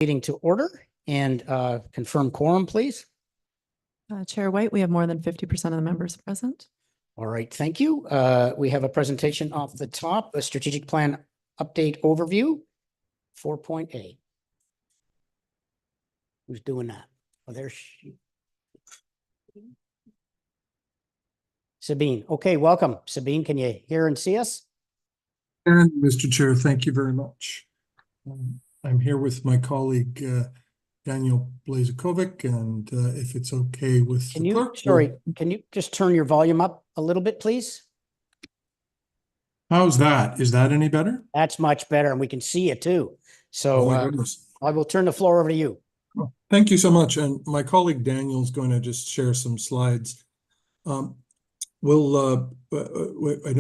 Meeting to order and confirm quorum, please. Chair White, we have more than 50% of the members present. All right, thank you. We have a presentation off the top, a strategic plan update overview, 4.A. Who's doing that? Oh, there's she. Sabine. Okay, welcome. Sabine, can you hear and see us? And Mr. Chair, thank you very much. I'm here with my colleague, Daniel Blazakovic, and if it's okay with the clerk. Can you just turn your volume up a little bit, please? How's that? Is that any better? That's much better, and we can see you too. So Oh my goodness. I will turn the floor over to you. Thank you so much. And my colleague Daniel is going to just share some slides. I know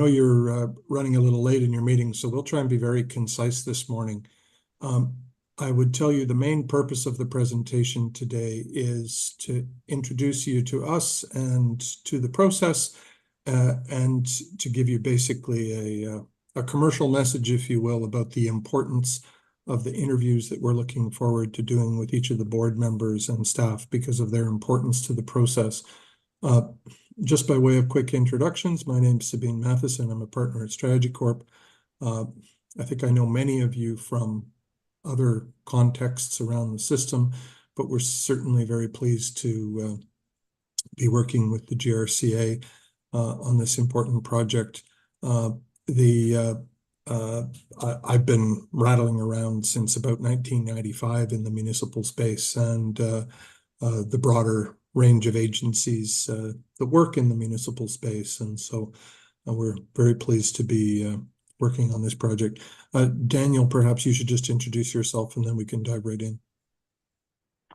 you're running a little late in your meeting, so we'll try and be very concise this morning. I would tell you the main purpose of the presentation today is to introduce you to us and to the process, and to give you basically a commercial message, if you will, about the importance of the interviews that we're looking forward to doing with each of the board members and staff because of their importance to the process. Just by way of quick introductions, my name's Sabine Matheson. I'm a partner at Strategy Corp. I think I know many of you from other contexts around the system, but we're certainly very pleased to be working with the GRCA on this important project. I've been rattling around since about 1995 in the municipal space, and the broader range of agencies that work in the municipal space. And so we're very pleased to be working on this project. Daniel, perhaps you should just introduce yourself and then we can dive right in.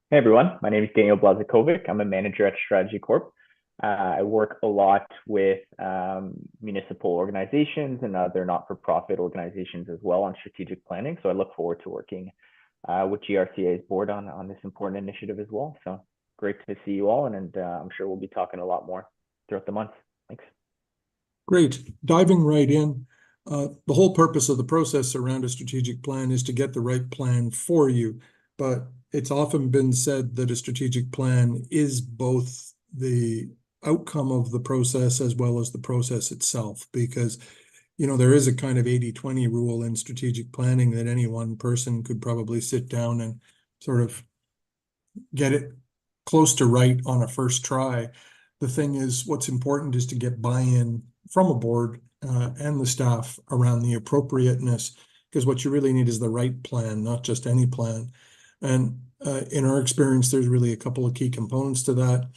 Hey everyone, my name is Daniel Blazakovic. I'm a manager at Strategy Corp. I work a lot with municipal organizations and other not-for-profit organizations as well on strategic planning. So I look forward to working with GRCA's board on this important initiative as well. So great to see you all, and I'm sure we'll be talking a lot more throughout the month. Thanks. Great. Diving right in. The whole purpose of the process around a strategic plan is to get the right plan for you. But it's often been said that a strategic plan is both the outcome of the process as well as the process itself, because there is a kind of 80-20 rule in strategic planning that any one person could probably sit down and sort of get it close to right on a first try. The thing is, what's important is to get buy-in from a board and the staff around the appropriateness, because what you really need is the right plan, not just any plan. And in our experience, there's really a couple of key components to that.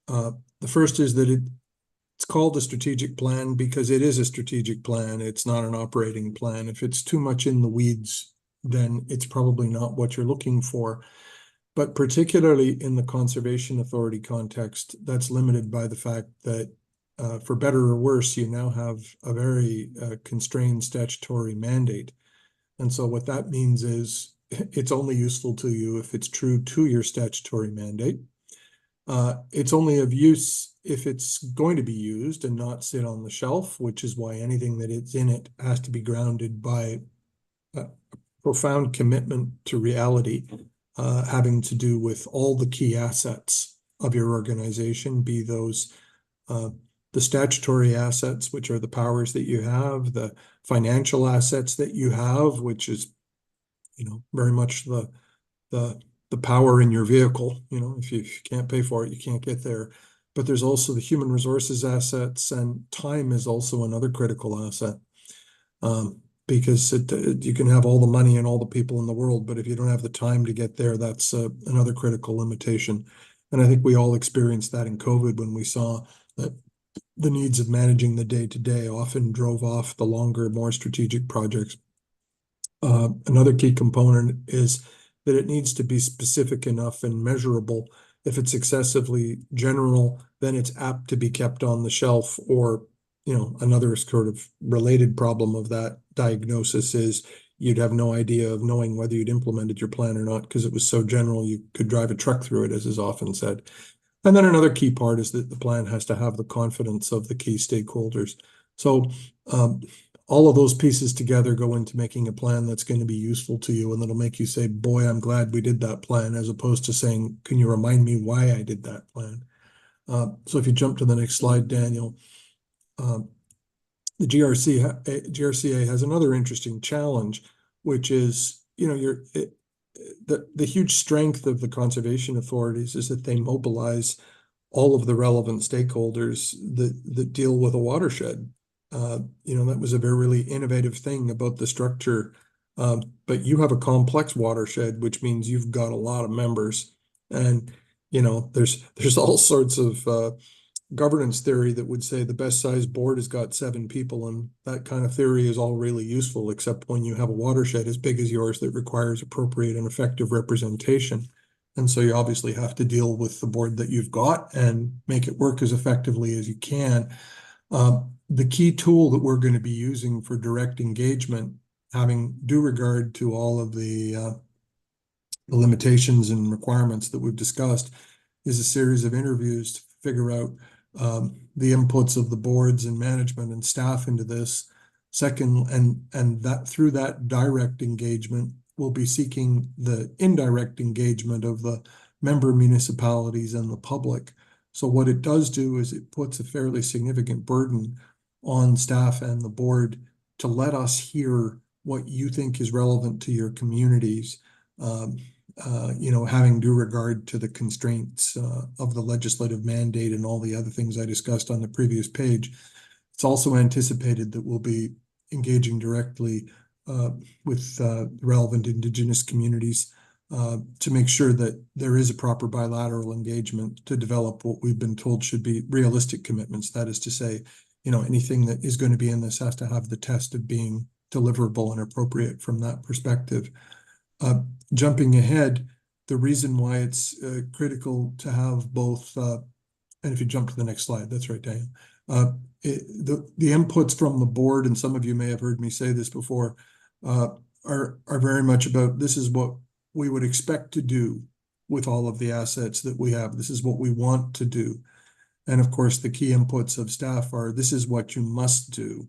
The first is that it's called a strategic plan because it is a strategic plan. It's not an operating plan. If it's too much in the weeds, then it's probably not what you're looking for. But particularly in the Conservation Authority context, that's limited by the fact that for better or worse, you now have a very constrained statutory mandate. And so what that means is it's only useful to you if it's true to your statutory mandate. It's only of use if it's going to be used and not sit on the shelf, which is why anything that is in it has to be grounded by a profound commitment to reality, having to do with all the key assets of your organization, be those the statutory assets, which are the powers that you have, the financial assets that you have, which is, very much the power in your vehicle. If you can't pay for it, you can't get there. But there's also the human resources assets, and time is also another critical asset. Because you can have all the money and all the people in the world, but if you don't have the time to get there, that's another critical limitation. And I think we all experienced that in COVID when we saw that the needs of managing the day-to-day often drove off the longer, more strategic projects. Another key component is that it needs to be specific enough and measurable. If it's excessively general, then it's apt to be kept on the shelf. Or, another sort of related problem of that diagnosis is you'd have no idea of knowing whether you'd implemented your plan or not because it was so general you could drive a truck through it, as is often said. And then another key part is that the plan has to have the confidence of the key stakeholders. So all of those pieces together go into making a plan that's going to be useful to you, and that'll make you say, boy, I'm glad we did that plan, as opposed to saying, can you remind me why I did that plan? So if you jump to the next slide, Daniel, the GRCA has another interesting challenge, which is, the huge strength of the conservation authorities is that they mobilize all of the relevant stakeholders that deal with a watershed. That was a very really innovative thing about the structure. But you have a complex watershed, which means you've got a lot of members, and there's all sorts of governance theory that would say the best sized board has got 7 people, and that kind of theory is all really useful, except when you have a watershed as big as yours that requires appropriate and effective representation. And so you obviously have to deal with the board that you've got and make it work as effectively as you can. The key tool that we're going to be using for direct engagement, having due regard to all of the limitations and requirements that we've discussed, is a series of interviews to figure out the inputs of the boards and management and staff into this. Second, and that through that direct engagement, we'll be seeking the indirect engagement of the member municipalities and the public. So what it does do is it puts a fairly significant burden on staff and the board to let us hear what you think is relevant to your communities, having due regard to the constraints of the legislative mandate and all the other things I discussed on the previous page. It's also anticipated that we'll be engaging directly with relevant Indigenous communities to make sure that there is a proper bilateral engagement to develop what we've been told should be realistic commitments. That is to say, anything that is going to be in this has to have the test of being deliverable and appropriate from that perspective. Jumping ahead, the reason why it's critical to have both, and if you jump to the next slide, that's right, Daniel. The inputs from the board, and some of you may have heard me say this before, are very much about, this is what we would expect to do with all of the assets that we have. This is what we want to do. And of course, the key inputs of staff are, this is what you must do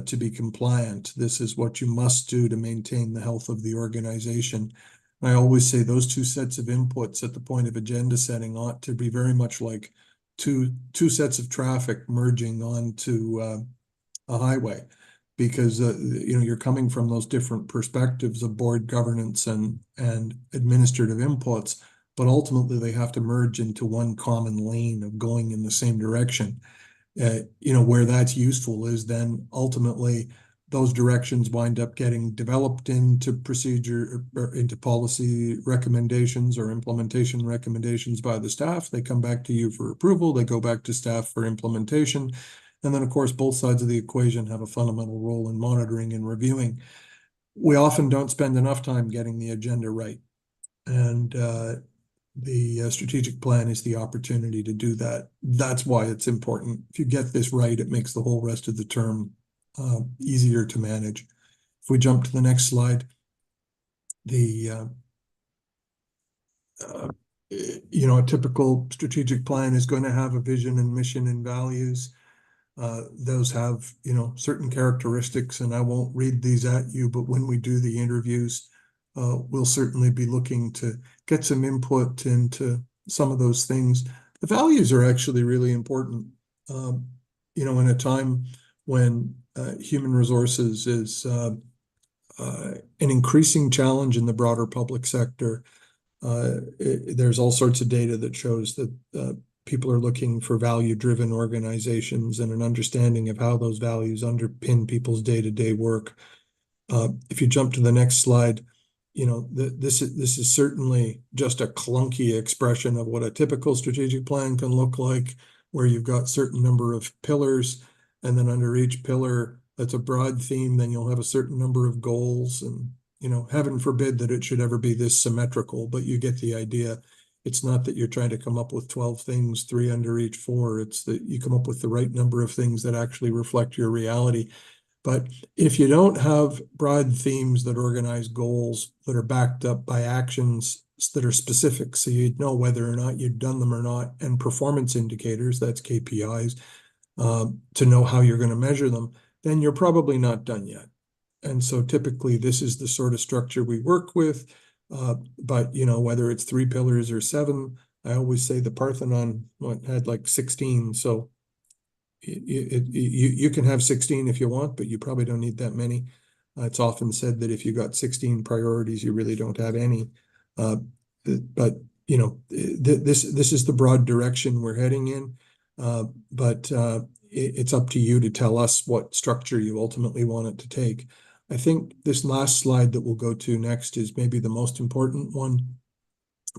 to be compliant. This is what you must do to maintain the health of the organization. And I always say those 2 sets of inputs at the point of agenda setting ought to be very much like two sets of traffic merging onto a highway, because you're coming from those different perspectives of board governance and administrative inputs, but ultimately they have to merge into one common lane of going in the same direction. Where that's useful is then ultimately those directions wind up getting developed into procedure or into policy recommendations or implementation recommendations by the staff. They come back to you for approval. They go back to staff for implementation. And then, of course, both sides of the equation have a fundamental role in monitoring and reviewing. We often don't spend enough time getting the agenda right. And the strategic plan is the opportunity to do that. That's why it's important. If you get this right, it makes the whole rest of the term easier to manage. If we jump to the next slide, a typical strategic plan is going to have a vision and mission and values. Those have, certain characteristics, and I won't read these at you, but when we do the interviews, we'll certainly be looking to get some input into some of those things. The values are actually really important. In a time when human resources is an increasing challenge in the broader public sector, there's all sorts of data that shows that people are looking for value-driven organizations and an understanding of how those values underpin people's day-to-day work. If you jump to the next slide, this is certainly just a clunky expression of what a typical strategic plan can look like, where you've got certain number of pillars, and then under each pillar, that's a broad theme, then you'll have a certain number of goals, and heaven forbid that it should ever be this symmetrical, but you get the idea. It's not that you're trying to come up with 12 things, 3 under each 4. It's that you come up with the right number of things that actually reflect your reality. But if you don't have broad themes that organize goals that are backed up by actions that are specific, so you know whether or not you've done them or not, and performance indicators, that's KPIs, to know how you're going to measure them, then you're probably not done yet. And so typically this is the sort of structure we work with. But you know, whether it's 3 pillars or 7, I always say the Parthenon had like 16. So you can have 16 if you want, but you probably don't need that many. It's often said that if you got 16 priorities, you really don't have any. But you know, this is the broad direction we're heading in. But it's up to you to tell us what structure you ultimately want it to take. I think this last slide that we'll go to next is maybe the most important one,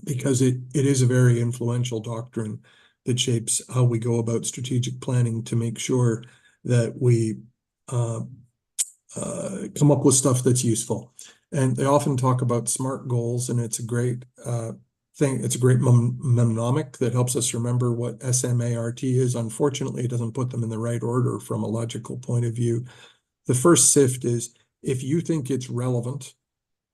because it is a very influential doctrine that shapes how we go about strategic planning to make sure that we come up with stuff that's useful. And they often talk about SMART goals, and it's a great thing. It's a great mnemonic that helps us remember what SMART is. Unfortunately, it doesn't put them in the right order from a logical point of view. The first SIFT is, if you think it's relevant,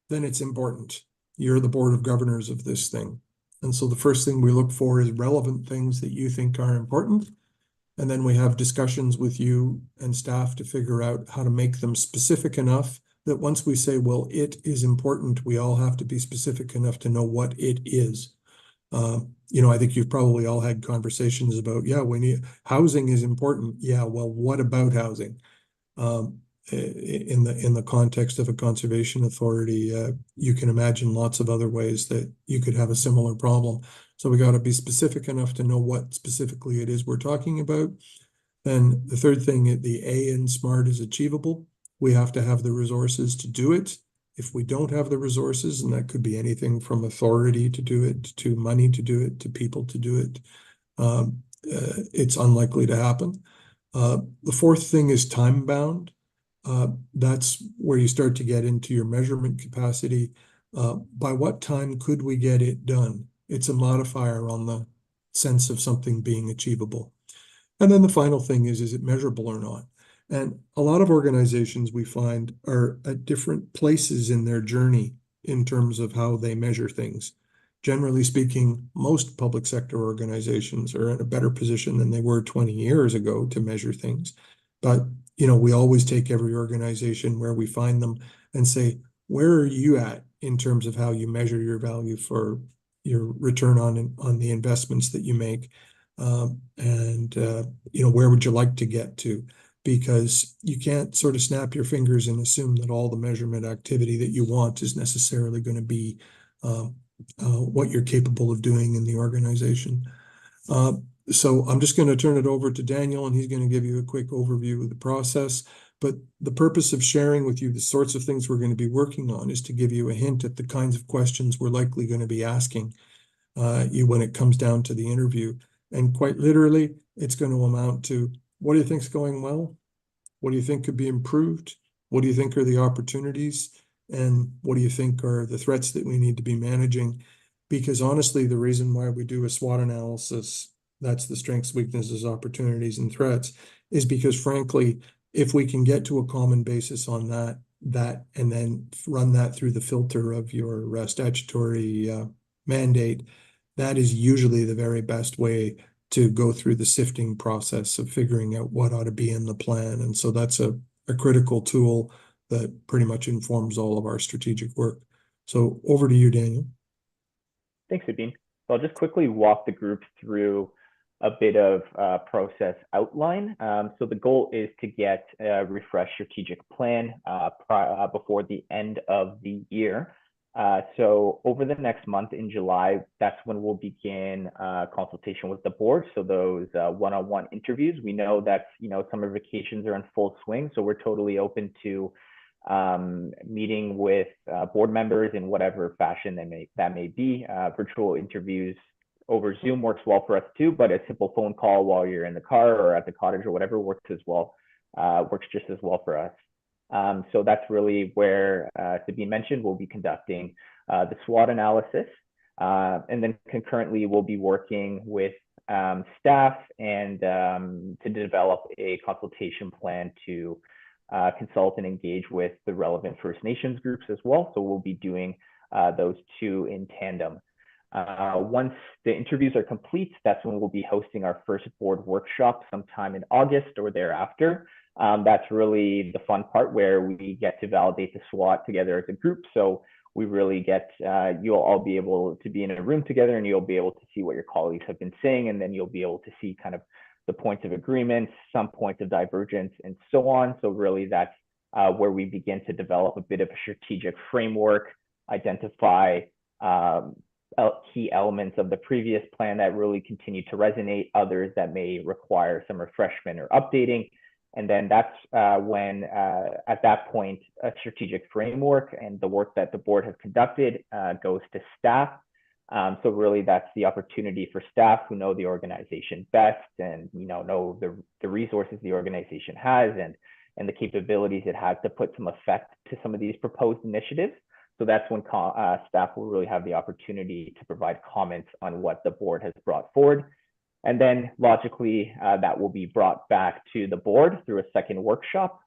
then it's important. You're the board of governors of this thing. And so the first thing we look for is relevant things that you think are important. And then we have discussions with you and staff to figure out how to make them specific enough that once we say, well, it is important, we all have to be specific enough to know what it is. You know, I think you've probably all had conversations about, yeah, housing is important. Yeah, well, what about housing? In the context of a conservation authority, you can imagine lots of other ways that you could have a similar problem. So we got to be specific enough to know what specifically it is we're talking about. Then the third thing, the A in SMART, is achievable. We have to have the resources to do it. If we don't have the resources, and that could be anything from authority to do it, to money to do it, to people to do it, it's unlikely to happen. The fourth thing is time bound. That's where you start to get into your measurement capacity. By what time could we get it done? It's a modifier on the sense of something being achievable. And then the final thing is it measurable or not? And a lot of organizations we find are at different places in their journey in terms of how they measure things. Generally speaking, most public sector organizations are in a better position than they were 20 years ago to measure things. But you know, we always take every organization where we find them and say, where are you at in terms of how you measure your value for your return on the investments that you make? You know, where would you like to get to? Because you can't sort of snap your fingers and assume that all the measurement activity that you want is necessarily going to be what you're capable of doing in the organization. So I'm just going to turn it over to Daniel, and he's going to give you a quick overview of the process. But the purpose of sharing with you the sorts of things we're going to be working on is to give you a hint at the kinds of questions we're likely going to be asking you when it comes down to the interview. And quite literally, it's going to amount to, what do you think is going well? What do you think could be improved? What do you think are the opportunities? And what do you think are the threats that we need to be managing? Because honestly, the reason why we do a SWOT analysis, that's the strengths, weaknesses, opportunities, and threats, is because frankly, if we can get to a common basis on that and then run that through the filter of your statutory mandate, that is usually the very best way to go through the sifting process of figuring out what ought to be in the plan. And so that's a critical tool that pretty much informs all of our strategic work. So over to you, Daniel. Thanks, Sabine. So I'll just quickly walk the group through a bit of process outline. So the goal is to get a refreshed strategic plan before the end of the year. So over the next month in July, that's when we'll begin consultation with the board. So those one-on-one interviews, we know that, you know, summer vacations are in full swing. So we're totally open to meeting with board members in whatever fashion that may be. Virtual interviews over Zoom works well for us too, but a simple phone call while you're in the car or at the cottage or whatever works as well, works just as well for us. So that's really where Sabine mentioned we'll be conducting the SWOT analysis. And then concurrently, we'll be working with staff and to develop a consultation plan to consult and engage with the relevant First Nations groups as well. So we'll be doing those two in tandem. Once the interviews are complete, that's when we'll be hosting our first board workshop sometime in August or thereafter. That's really the fun part where we get to validate the SWOT together as a group. So we really get, you'll all be able to be in a room together and you'll be able to see what your colleagues have been saying. And then you'll be able to see kind of the points of agreement, some points of divergence, and so on. So really that's where we begin to develop a bit of a strategic framework, identify key elements of the previous plan that really continue to resonate, others that may require some refreshment or updating. And then that's when, at that point, a strategic framework and the work that the board has conducted goes to staff. So really, that's the opportunity for staff who know the organization best and know the resources the organization has and the capabilities it has to put some effect to some of these proposed initiatives. So that's when staff will really have the opportunity to provide comments on what the board has brought forward. And then logically, that will be brought back to the board through a second workshop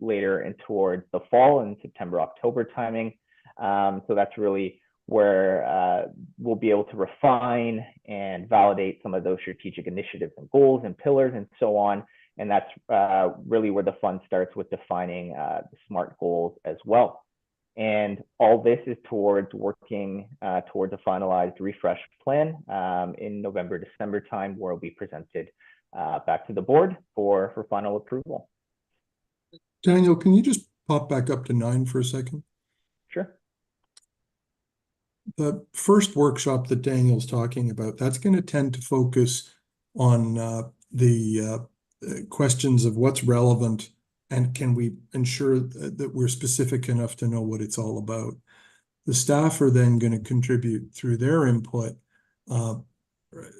later and towards the fall in September, October timing. So that's really where we'll be able to refine and validate some of those strategic initiatives and goals and pillars and so on. And that's really where the fun starts with defining the SMART goals as well. And all this is towards working towards a finalized refresh plan in November, December time, where it'll be presented back to the board for final approval. Daniel, can you just pop back up to 9 for a second? Sure. The first workshop that Daniel's talking about, that's going to tend to focus on the questions of what's relevant and can we ensure that we're specific enough to know what it's all about. The staff are then going to contribute through their input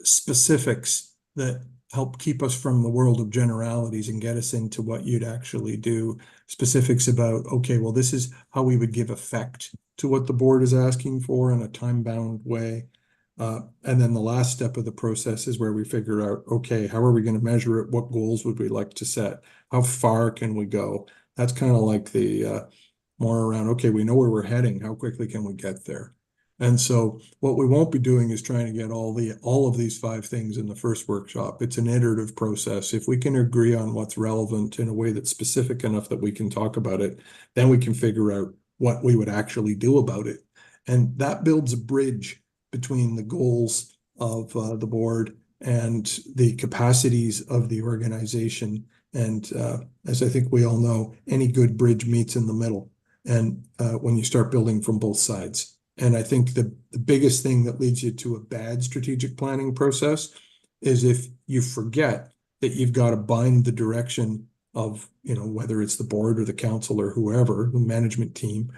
specifics that help keep us from the world of generalities and get us into what you'd actually do. Specifics about, okay, well, this is how we would give effect to what the board is asking for in a time-bound way. And then the last step of the process is where we figure out, okay, how are we going to measure it? What goals would we like to set? How far can we go? That's kind of like the more around, okay, we know where we're heading. How quickly can we get there? And so what we won't be doing is trying to get all of these 5 things in the first workshop. It's an iterative process. If we can agree on what's relevant in a way that's specific enough that we can talk about it, then we can figure out what we would actually do about it. And that builds a bridge between the goals of the board and the capacities of the organization. And as I think we all know, any good bridge meets in the middle. And when you start building from both sides. And I think the biggest thing that leads you to a bad strategic planning process is if you forget that you've got to bind the direction of, whether it's the board or the council or whoever, the management team,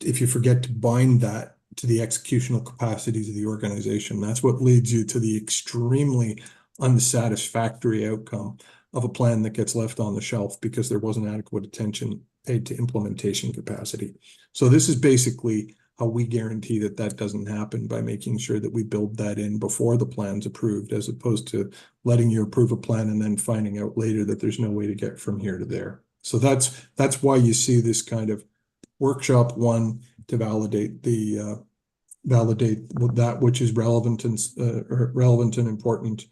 if you forget to bind that to the executional capacities of the organization, that's what leads you to the extremely unsatisfactory outcome of a plan that gets left on the shelf because there wasn't adequate attention paid to implementation capacity. So this is basically how we guarantee that that doesn't happen, by making sure that we build that in before the plan's approved, as opposed to letting you approve a plan and then finding out later that there's no way to get from here to there. So that's why you see this kind of workshop 1 to validate that which is relevant and important.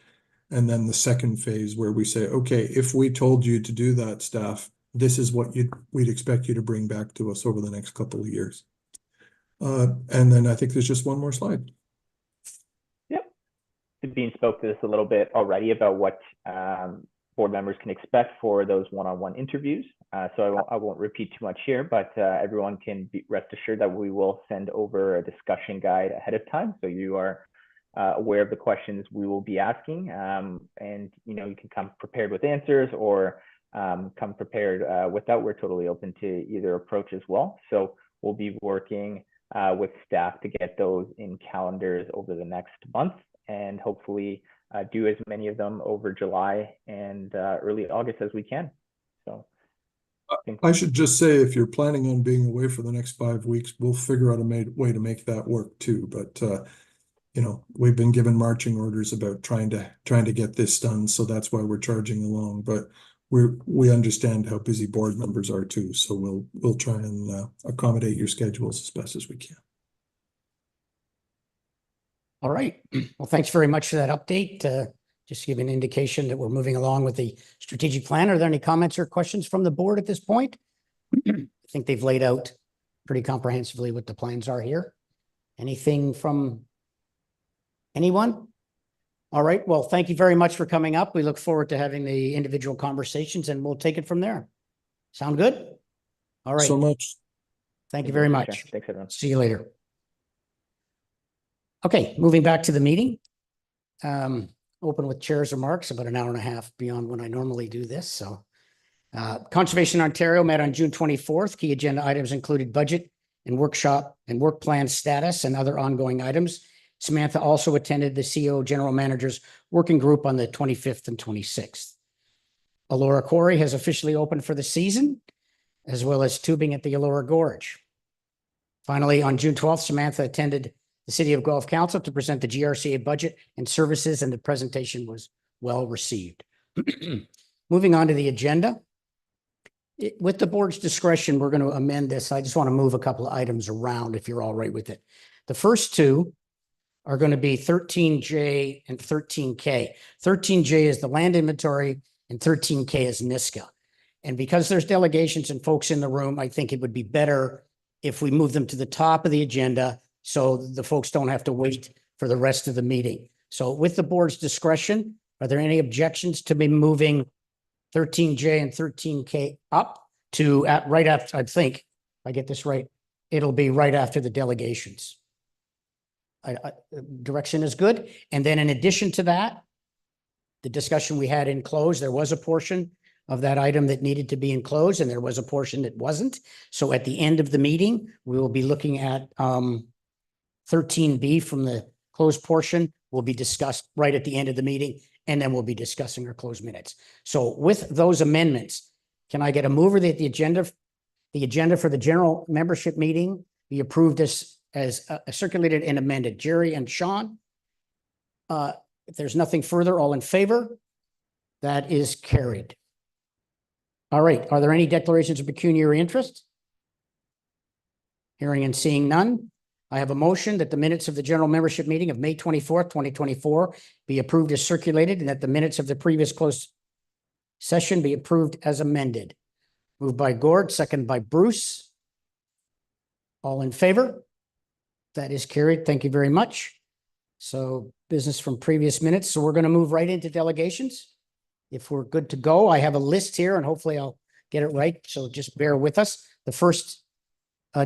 And then the second phase where we say, okay, if we told you to do that, staff, this is what we'd expect you to bring back to us over the next couple of years. And then I think there's just one more slide. Yep. Dean spoke to this a little bit already about what board members can expect for those one-on-one interviews. So I won't repeat too much here, but everyone can rest assured that we will send over a discussion guide ahead of time. So you are aware of the questions we will be asking, and you can come prepared with answers or come prepared without. We're totally open to either approach as well. So we'll be working with staff to get those in calendars over the next month, and hopefully do as many of them over July and early August as we can. So I should just say, if you're planning on being away for the next 5 weeks, we'll figure out a way to make that work too. But we've been given marching orders about trying to get this done, so that's why we're charging along. But we understand how busy board members are too, so we'll try and accommodate your schedules as best as we can. All right. Well, thanks very much for that update. just give an indication that we're moving along with the strategic plan. Are there any comments or questions from the board at this point? I think they've laid out pretty comprehensively what the plans are here. Anything from anyone? All right, well, thank you very much for coming up. We look forward to having the individual conversations and we'll take it from there. Sound good? All right. So much. Thank you very Mr. much. Chair. Thanks, everyone. See you later. Okay, moving back to the meeting. Open with chair's remarks, about an hour and a half beyond when I normally do this, so. Conservation Ontario met on June 24th. Key agenda items included budget and workshop and work plan status and other ongoing items. Samantha also attended the CEO General Managers Working Group on the 25th and 26th. Elora Quarry has officially opened for the season, as well as tubing at the Elora Gorge. Finally, on June 12th, Samantha attended the City of Guelph Council to present the GRCA budget and services, and the presentation was well received. Moving on to the agenda. With the board's discretion, we're going to amend this. I just want to move a couple of items around if you're all right with it. The first two are going to be 13J and 13K. 13J is the land inventory and 13K is NISCA. And because there's delegations and folks in the room, I think it would be better if we move them to the top of the agenda so the folks don't have to wait for the rest of the meeting. So with the board's discretion, are there any objections to me moving 13J and 13K up to right after, I think, if I get this right, it'll be right after the delegations. Direction is good. And then in addition to that, the discussion we had in close, there was a portion of that item that needed to be enclosed and there was a portion that wasn't. So at the end of the meeting, we will be looking at 13B from the closed portion will be discussed right at the end of the meeting, and then we'll be discussing our closed minutes. So with those amendments, can I get a mover that the agenda for the general membership meeting be approved as circulated and amended? Jerry and Sean? If there's nothing further, all in favor? That is carried. All right. Are there any declarations of pecuniary interest? Hearing and seeing none. I have a motion that the minutes of the general membership meeting of May 24th, 2024 be approved as circulated and that the minutes of the previous closed session be approved as amended. Moved by Gord, second by Bruce. All in favor? That is carried. Thank you very much. So business from previous minutes. So we're going to move right into delegations. If we're good to go, I have a list here and hopefully I'll get it right. So just bear with us. The first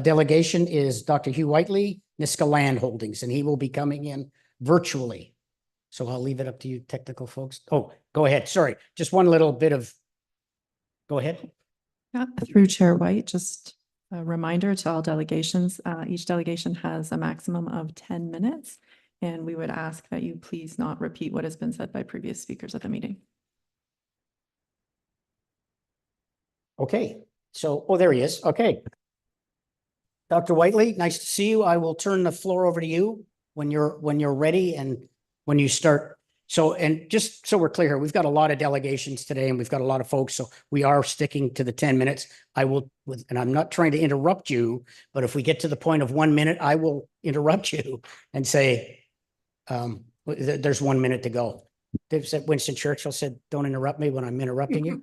delegation is Dr. Hugh Whiteley, Niska Land Holdings, and he will be coming in virtually. So I'll leave it up to you technical folks. Oh, go ahead. Sorry. Just one little bit of, go ahead. Yeah, through Chair White, just a reminder to all delegations, each delegation has a maximum of 10 minutes. And we would ask that you please not repeat what has been said by previous speakers at the meeting. Okay. So, oh, there he is. Okay. Dr. Whiteley, nice to see you. I will turn the floor over to you when you're ready and when you start. So, and just so we're clear here, we've got a lot of delegations today and we've got a lot of folks. So we are sticking to the 10 minutes. I will, and I'm not trying to interrupt you, but if we get to the point of 1 minute, I will interrupt you and say, there's 1 minute to go. They've said Winston Churchill said, don't interrupt me when I'm interrupting you.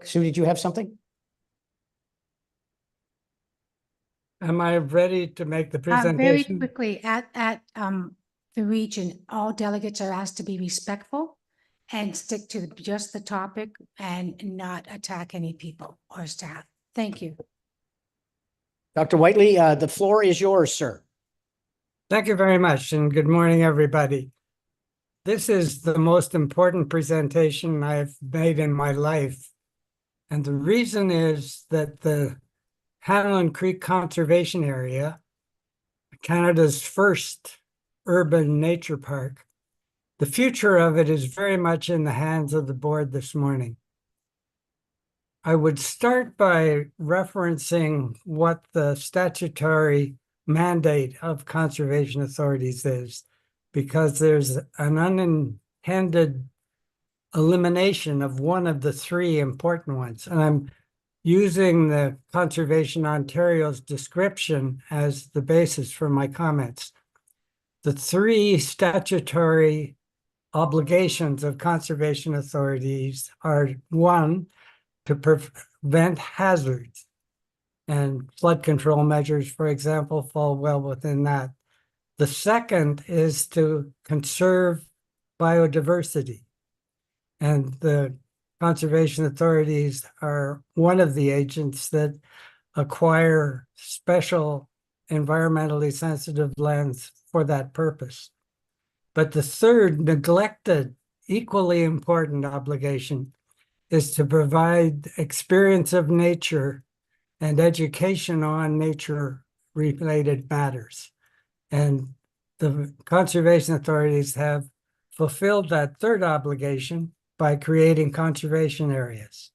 Sue, did you have something? Am I ready to make the Very presentation? quickly, at the region, all delegates are asked to be respectful and stick to just the topic and not attack any people or staff. Thank you. Dr. Whiteley, the floor is yours, sir. Thank you very much, and good morning, everybody. This is the most important presentation I've made in my life. And the reason is that the Hanlon Creek Conservation Area, Canada's first urban nature park, the future of it is very much in the hands of the board this morning. I would start by referencing what the statutory mandate of conservation authorities is, because there's an unintended elimination of one of the three important ones. And I'm using the Conservation Ontario's description as the basis for my comments. The three statutory obligations of conservation authorities are, one, to prevent hazards. And flood control measures, for example, fall well within that. The second is to conserve biodiversity. And the conservation authorities are one of the agents that acquire special environmentally sensitive lands for that purpose. But the third, neglected, equally important obligation is to provide experience of nature and education on nature-related matters. And the conservation authorities have fulfilled that third obligation by creating conservation areas.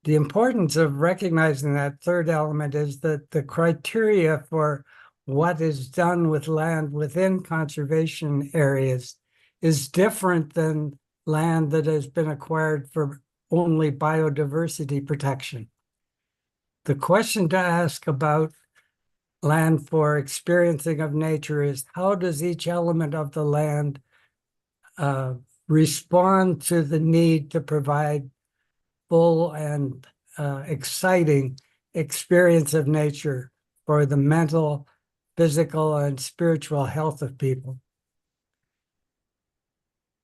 The importance of recognizing that third element is that the criteria for what is done with land within conservation areas is different than land that has been acquired for only biodiversity protection. The question to ask about land for experiencing of nature is, how does each element of the land respond to the need to provide full and exciting experience of nature for the mental, physical, and spiritual health of people?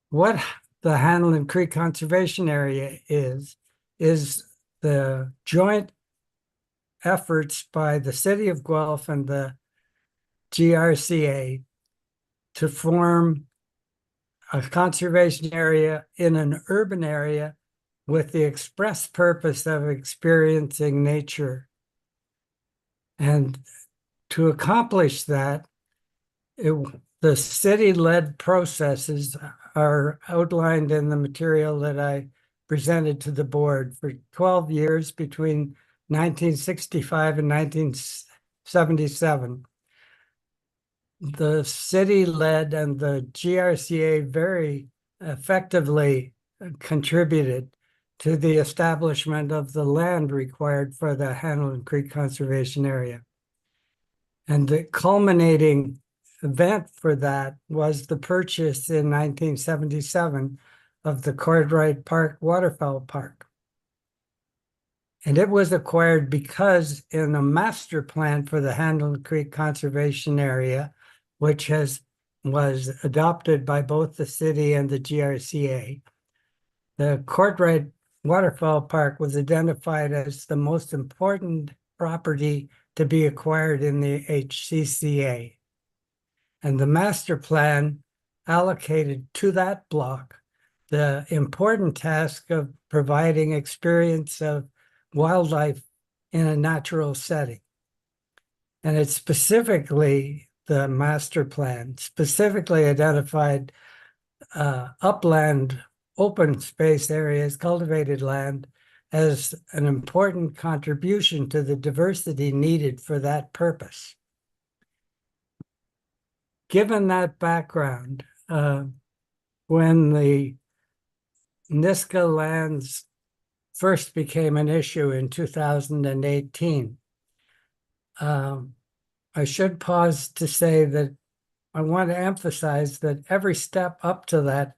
What the Hanlon Creek Conservation Area is the joint efforts by the City of Guelph and the GRCA to form a conservation area in an urban area with the express purpose of experiencing nature. And to accomplish that, the city-led processes are outlined in the material that I presented to the board. For 12 years, between 1965 and 1977, the city-led and the GRCA very effectively contributed to the establishment of the land required for the Hanlon Creek Conservation Area. And the culminating event for that was the purchase in 1977 of the Cartwright Park Waterfowl Park. And it was acquired because in a master plan for the Hanlon Creek Conservation Area, which was adopted by both the city and the GRCA, the Cartwright Waterfowl Park was identified as the most important property to be acquired in the HCCA. And the master plan allocated to that block the important task of providing experience of wildlife in a natural setting. And it specifically, the master plan specifically identified upland open space areas, cultivated land, as an important contribution to the diversity needed for that purpose. Given that background, when the Nisga'a lands first became an issue in 2018, I should pause to say that I want to emphasize that every step up to that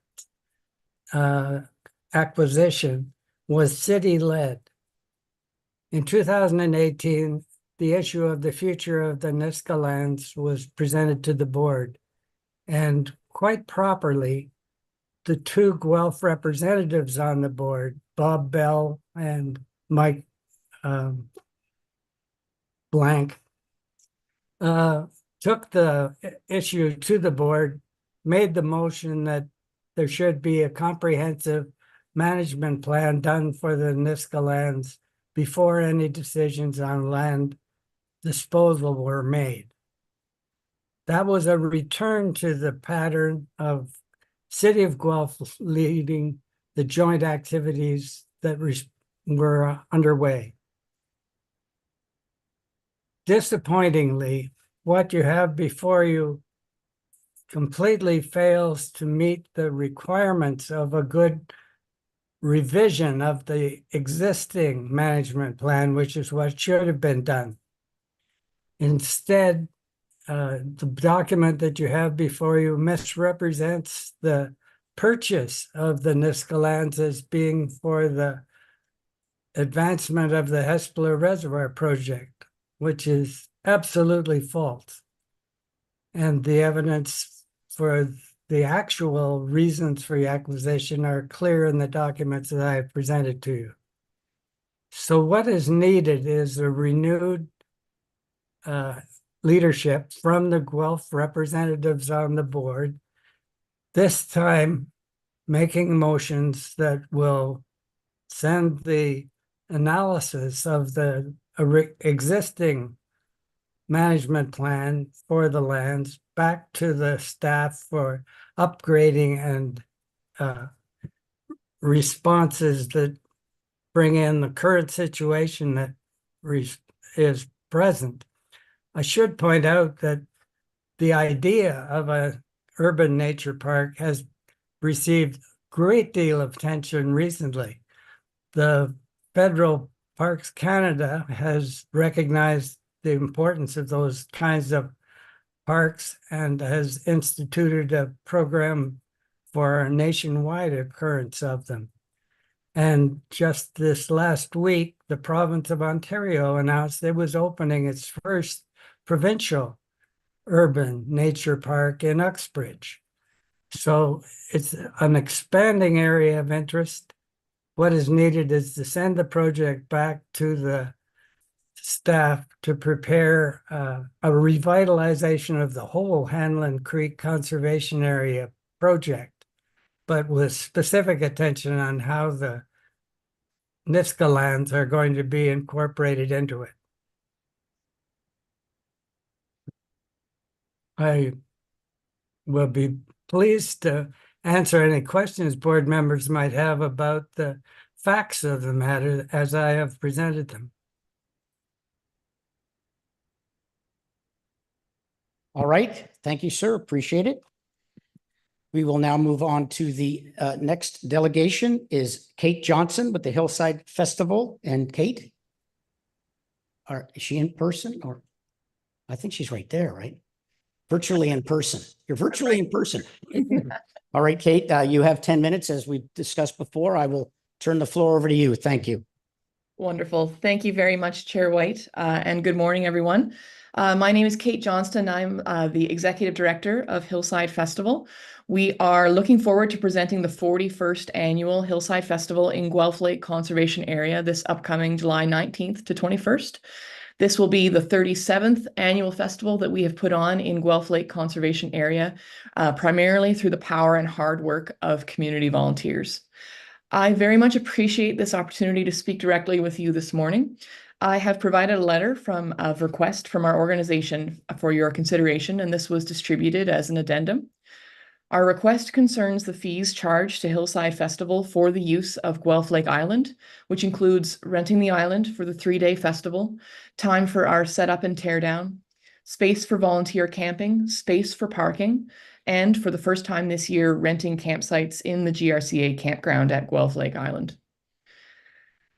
acquisition was city-led. In 2018, the issue of the future of the Nisga'a lands was presented to the board, and quite properly, the two Guelph representatives on the board, Bob Bell and Mike Blank, took the issue to the board, made the motion that there should be a comprehensive management plan done for the Nisga'a lands before any decisions on land disposal were made. That was a return to the pattern of City of Guelph leading the joint activities that were underway. Disappointingly, what you have before you completely fails to meet the requirements of a good revision of the existing management plan, which is what should have been done. Instead, the document that you have before you misrepresents the purchase of the Niska lands as being for the advancement of the Hespeler Reservoir project, which is absolutely false. And the evidence for the actual reasons for the acquisition are clear in the documents that I have presented to you. So what is needed is a renewed leadership from the Guelph representatives on the board, this time making motions that will send the analysis of the existing management plan for the lands back to the staff for upgrading and responses that bring in the current situation that is present. I should point out that the idea of a urban nature park has received great deal of attention recently. The Federal Parks Canada has recognized the importance of those kinds of parks and has instituted a program for a nationwide occurrence of them. And just this last week, the province of Ontario announced it was opening its first provincial urban nature park in Uxbridge. So it's an expanding area of interest. What is needed is to send the project back to the staff to prepare a revitalization of the whole Hanlon Creek Conservation Area project, but with specific attention on how the Niska lands are going to be incorporated into it. I will be pleased to answer any questions board members might have about the facts of the matter as I have presented them. All right. Thank you, sir. Appreciate it. We will now move on to the next delegation is Kate Johnson with the Hillside Festival. And Kate, is she in person or? I think she's right there, right? Virtually in person. You're virtually in person. All right, Kate, you have 10 minutes. As we discussed before, I will turn the floor over to you. Thank you. Wonderful. Thank you very much, Chair White, and good morning, everyone. My name is Kate Johnston. I'm the Executive Director of Hillside Festival. We are looking forward to presenting the 41st Annual Hillside Festival in Guelph Lake Conservation Area this upcoming July 19th to 21st. This will be the 37th annual festival that we have put on in Guelph Lake Conservation Area, primarily through the power and hard work of community volunteers. I very much appreciate this opportunity to speak directly with you this morning. I have provided a letter of request from our organization for your consideration, and this was distributed as an addendum. Our request concerns the fees charged to Hillside Festival for the use of Guelph Lake Island, which includes renting the island for the 3-day festival, time for our setup and teardown, space for volunteer camping, space for parking, and for the first time this year, renting campsites in the GRCA campground at Guelph Lake Island.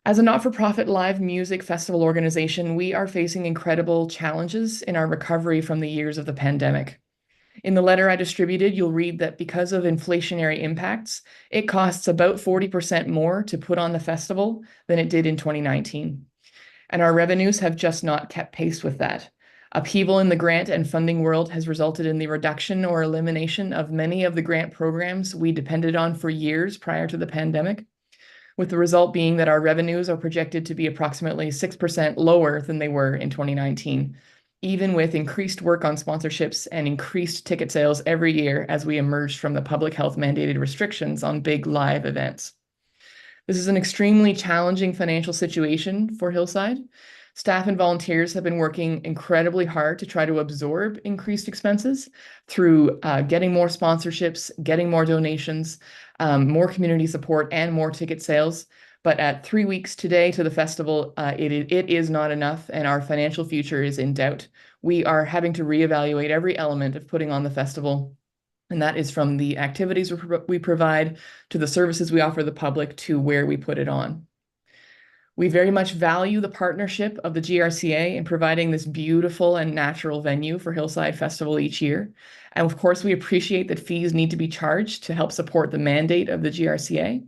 As a not-for-profit live music festival organization, we are facing incredible challenges in our recovery from the years of the pandemic. In the letter I distributed, you'll read that because of inflationary impacts, it costs about 40% more to put on the festival than it did in 2019. And our revenues have just not kept pace with that. Upheaval in the grant and funding world has resulted in the reduction or elimination of many of the grant programs we depended on for years prior to the pandemic, with the result being that our revenues are projected to be approximately 6% lower than they were in 2019. Even with increased work on sponsorships and increased ticket sales every year as we emerged from the public health mandated restrictions on big live events. This is an extremely challenging financial situation for Hillside. Staff and volunteers have been working incredibly hard to try to absorb increased expenses through getting more sponsorships, getting more donations, more community support, and more ticket sales. But at 3 weeks today to the festival, it is not enough, and our financial future is in doubt. We are having to reevaluate every element of putting on the festival, and that is from the activities we provide to the services we offer the public to where we put it on. We very much value the partnership of the GRCA in providing this beautiful and natural venue for Hillside Festival each year. And of course, we appreciate that fees need to be charged to help support the mandate of the GRCA.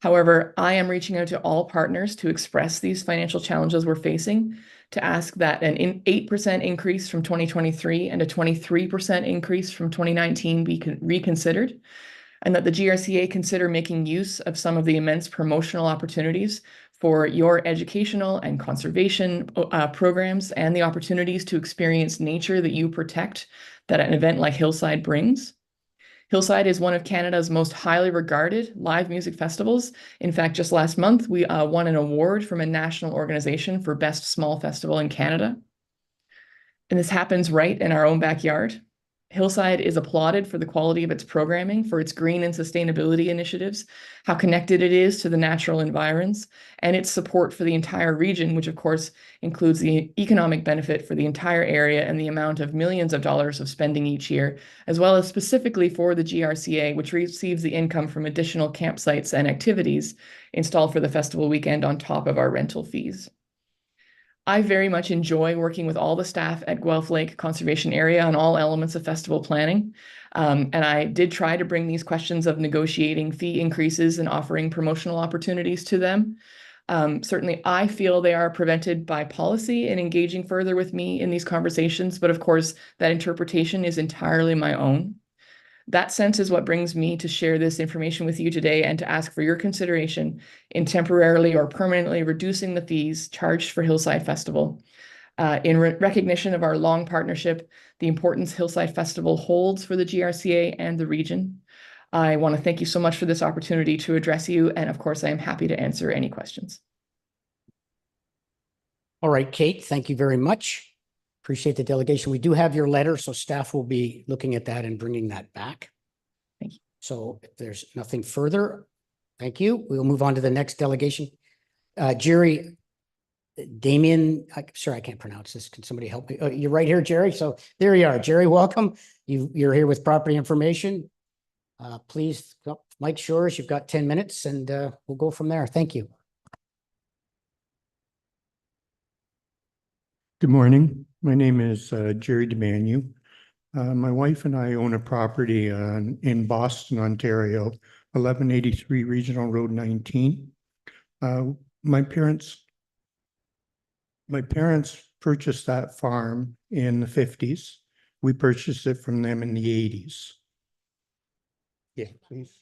However, I am reaching out to all partners to express these financial challenges we're facing, to ask that an 8% increase from 2023 and a 23% increase from 2019 be reconsidered, and that the GRCA consider making use of some of the immense promotional opportunities for your educational and conservation programs and the opportunities to experience nature that you protect that an event like Hillside brings. Hillside is one of Canada's most highly regarded live music festivals. In fact, just last month, we won an award from a national organization for Best Small Festival in Canada. And this happens right in our own backyard. Hillside is applauded for the quality of its programming, for its green and sustainability initiatives, how connected it is to the natural environs, and its support for the entire region, which of course includes the economic benefit for the entire area and the amount of millions of dollars of spending each year, as well as specifically for the GRCA, which receives the income from additional campsites and activities installed for the festival weekend on top of our rental fees. I very much enjoy working with all the staff at Guelph Lake Conservation Area on all elements of festival planning. And I did try to bring these questions of negotiating fee increases and offering promotional opportunities to them. Certainly, I feel they are prevented by policy in engaging further with me in these conversations, but of course, that interpretation is entirely my own. That sense is what brings me to share this information with you today and to ask for your consideration in temporarily or permanently reducing the fees charged for Hillside Festival. In recognition of our long partnership, the importance Hillside Festival holds for the GRCA and the region. I want to thank you so much for this opportunity to address you, and of course, I am happy to answer any questions. All right, Kate, thank you very much. Appreciate the delegation. We do have your letter, so staff will be looking at that and bringing that back. Thank you. So if there's nothing further, thank you. We'll move on to the next delegation. Jerry, Damien, sorry, I can't pronounce this. Can somebody help me? Oh, you're right here, Jerry. So there you are. Jerry, welcome. You're here with property information. Please, Mike Shores, you've got 10 minutes and we'll go from there. Thank you. Good morning. My name is Jerry DeManu. My wife and I own a property in Boston, Ontario, 1183 Regional Road 19. My parents purchased that farm in the 50s. We purchased it from them in the 80s. Yeah, please.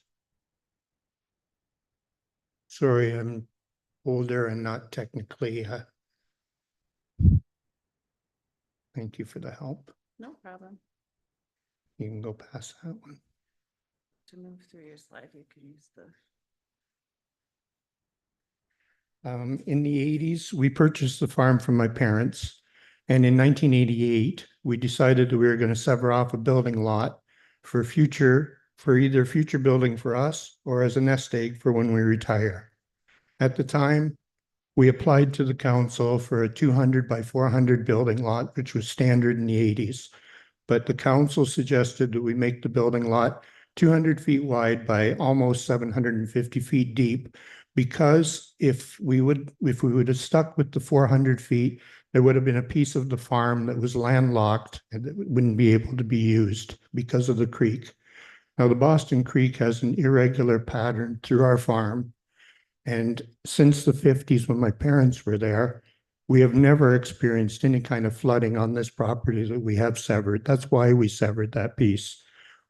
Sorry, I'm older and not technically. Thank you for the help. No problem. You can go past that one. To move through your slide, you can use the. In the 80s, we purchased the farm from my parents. And in 1988, we decided that we were going to sever off a building lot for either future building for us or as a nest egg for when we retire. At the time, we applied to the council for a 200 by 400 building lot, which was standard in the 80s. But the council suggested that we make the building lot 200 feet wide by almost 750 feet deep, because if we would have stuck with the 400 feet, there would have been a piece of the farm that was landlocked and that wouldn't be able to be used because of the creek. Now, the Boston Creek has an irregular pattern through our farm. And since the 50s, when my parents were there, we have never experienced any kind of flooding on this property that we have severed. That's why we severed that piece.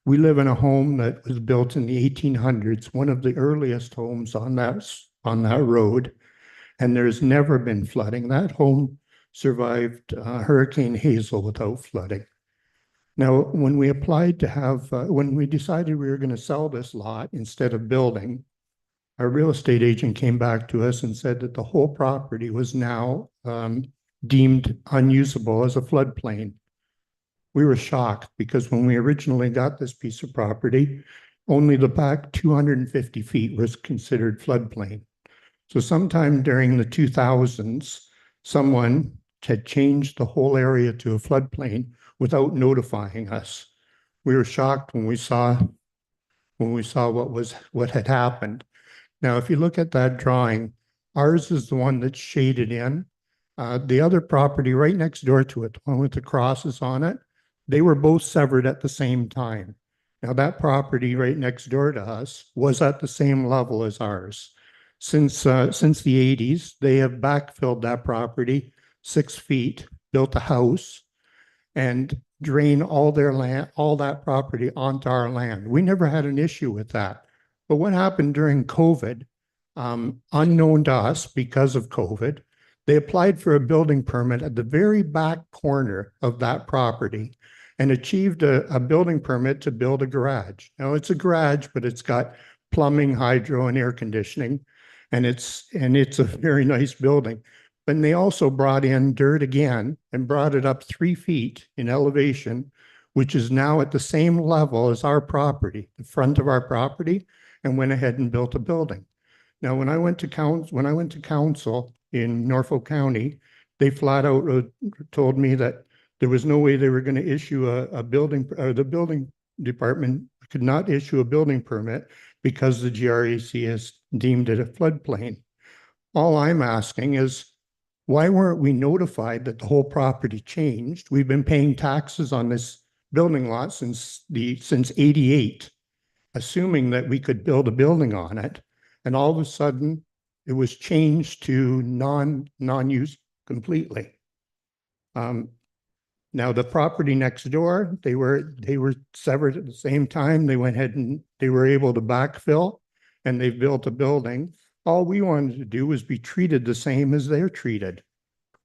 We live in a home that was built in the 1800s, one of the earliest homes on that road, and there's never been flooding. That home survived Hurricane Hazel without flooding. Now, when we applied to have, when we decided we were going to sell this lot instead of building, our real estate agent came back to us and said that the whole property was now deemed unusable as a floodplain. We were shocked because when we originally got this piece of property, only the back 250 feet was considered floodplain. So sometime during the 2000s, someone had changed the whole area to a floodplain without notifying us. We were shocked when we saw what had happened. Now, if you look at that drawing, Ours is the one that's shaded in. The other property right next door to it, the one with the crosses on it, they were both severed at the same time. Now that property right next door to us was at the same level as ours. Since the 80s, they have backfilled that property 6 feet, built a house, and drain all their land, all that property onto our land. We never had an issue with that. But what happened during COVID, unknown to us because of COVID, they applied for a building permit at the very back corner of that property and achieved a building permit to build a garage. Now it's a garage, but it's got plumbing, hydro, and air conditioning, and it's a very nice building. But they also brought in dirt again and brought it up 3 feet in elevation, which is now at the same level as our property, the front of our property, and went ahead and built a building. Now, when I went to council in Norfolk County, they flat out told me that there was no way they were going to issue a building, or the building department could not issue a building permit because the GRAC has deemed it a floodplain. All I'm asking is, why weren't we notified that the whole property changed? We've been paying taxes on this building lot since 88, assuming that we could build a building on it. And all of a sudden it was changed to non-use completely. Now the property next door, they were severed at the same time. They went ahead and they were able to backfill, and they've built a building. All we wanted to do was be treated the same as they're treated.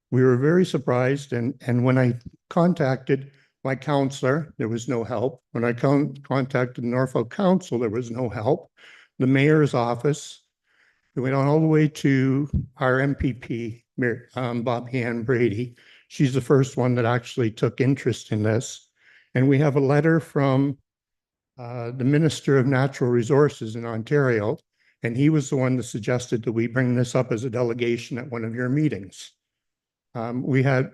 We were very surprised, and when I contacted my counselor, there was no help. When I contacted the Norfolk Council, there was no help. The mayor's office, we went on all the way to our MPP, Bob Han Brady. She's the first one that actually took interest in this. And we have a letter from the Minister of Natural Resources in Ontario, and he was the one that suggested that we bring this up as a delegation at one of your meetings. We had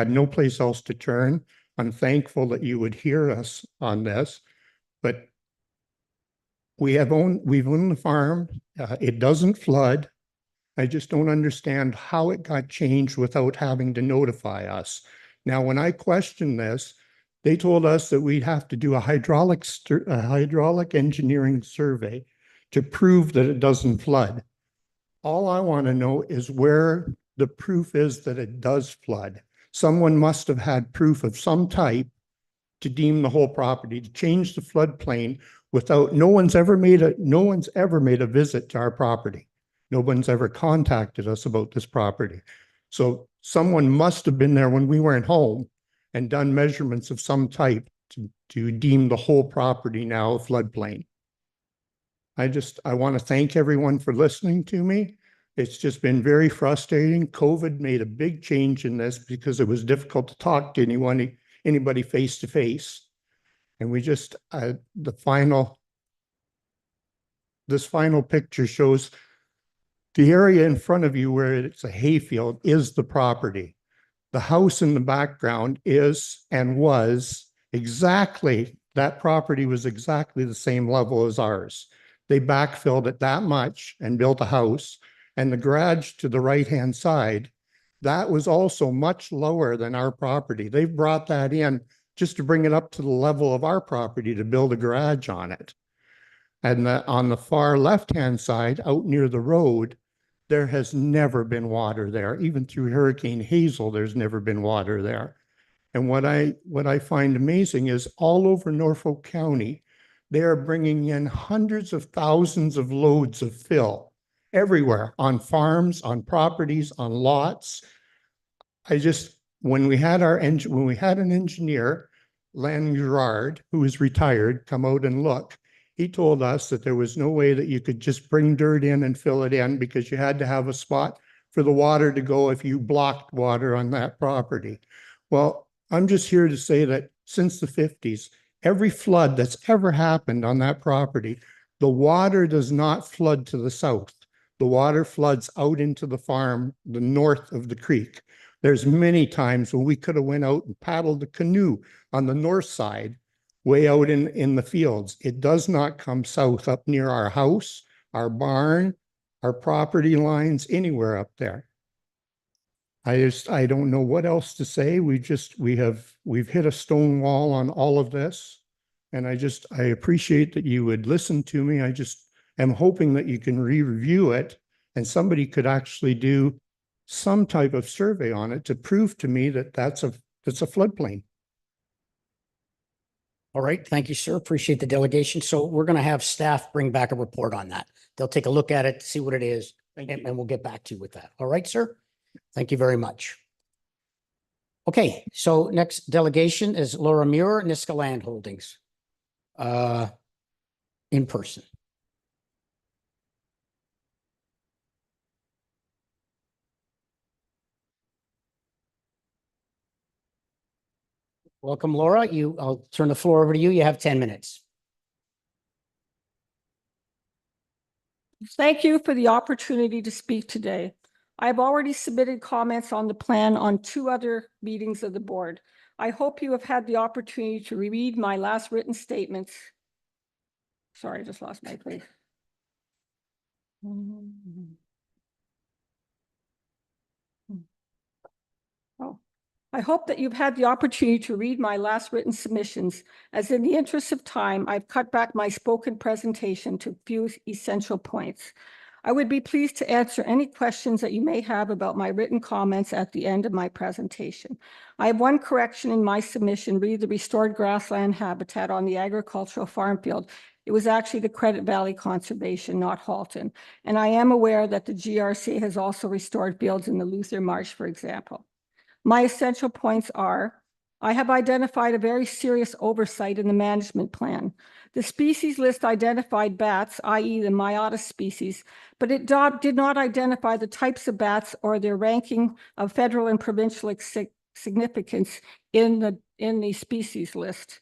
no place else to turn. I'm thankful that you would hear us on this, but we've owned the farm. It doesn't flood. I just don't understand how it got changed without having to notify us. Now, when I questioned this, they told us that we'd have to do a hydraulic engineering survey to prove that it doesn't flood. All I want to know is where the proof is that it does flood. Someone must have had proof of some type to deem the whole property, to change the floodplain without, no one's ever made a visit to our property. No one's ever contacted us about this property. So someone must have been there when we weren't home and done measurements of some type to deem the whole property now a floodplain. I want to thank everyone for listening to me. It's just been very frustrating. COVID made a big change in this because it was difficult to talk to anybody face to face. And we just, this final picture shows the area in front of you where it's a hayfield is the property. The house in the background is and was exactly, that property was exactly the same level as ours. They backfilled it that much and built a house. And the garage to the right-hand side, that was also much lower than our property. They've brought that in just to bring it up to the level of our property to build a garage on it. And on the far left-hand side, out near the road, there has never been water there. Even through Hurricane Hazel, there's never been water there. And what I find amazing is all over Norfolk County, they are bringing in hundreds of thousands of loads of fill everywhere, on farms, on properties, on lots. When we had an engineer, Len Gerard, who is retired, come out and look, he told us that there was no way that you could just bring dirt in and fill it in because you had to have a spot for the water to go if you blocked water on that property. Well, I'm just here to say that since the 50s, every flood that's ever happened on that property, the water does not flood to the south. The water floods out into the farm, the north of the creek. There's many times when we could have went out and paddled a canoe on the north side, way out in the fields. It does not come south up near our house, our barn, our property lines, anywhere up there. I don't know what else to say. We've hit a stone wall on all of this. And I appreciate that you would listen to me. I just am hoping that you can re-review it and somebody could actually do some type of survey on it to prove to me that that's a floodplain. All right, thank you, sir. Appreciate the delegation. So we're going to have staff bring back a report on that. They'll take a look at it, see what it is, and we'll get back to you with that. All right, sir? Thank you very much. Okay, so next delegation is Laura Muir, Niska Land Holdings. In person. Welcome, Laura. I'll turn the floor over to you. You have 10 minutes. Thank you for the opportunity to speak today. I've already submitted comments on the plan on 2 other meetings of the board. I hope you have had the opportunity to read my last written statements. Sorry, I just lost my place. Oh. I hope that you've had the opportunity to read my last written submissions, as in the interest of time, I've cut back my spoken presentation to a few essential points. I would be pleased to answer any questions that you may have about my written comments at the end of my presentation. I have one correction in my submission, read the restored grassland habitat on the agricultural farm field. It was actually the Credit Valley Conservation, not Halton. And I am aware that the GRCA has also restored fields in the Luther Marsh, for example. My essential points are, I have identified a very serious oversight in the management plan. The species list identified bats, i.e. the Myotis species, but it did not identify the types of bats or their ranking of federal and provincial significance in the species list.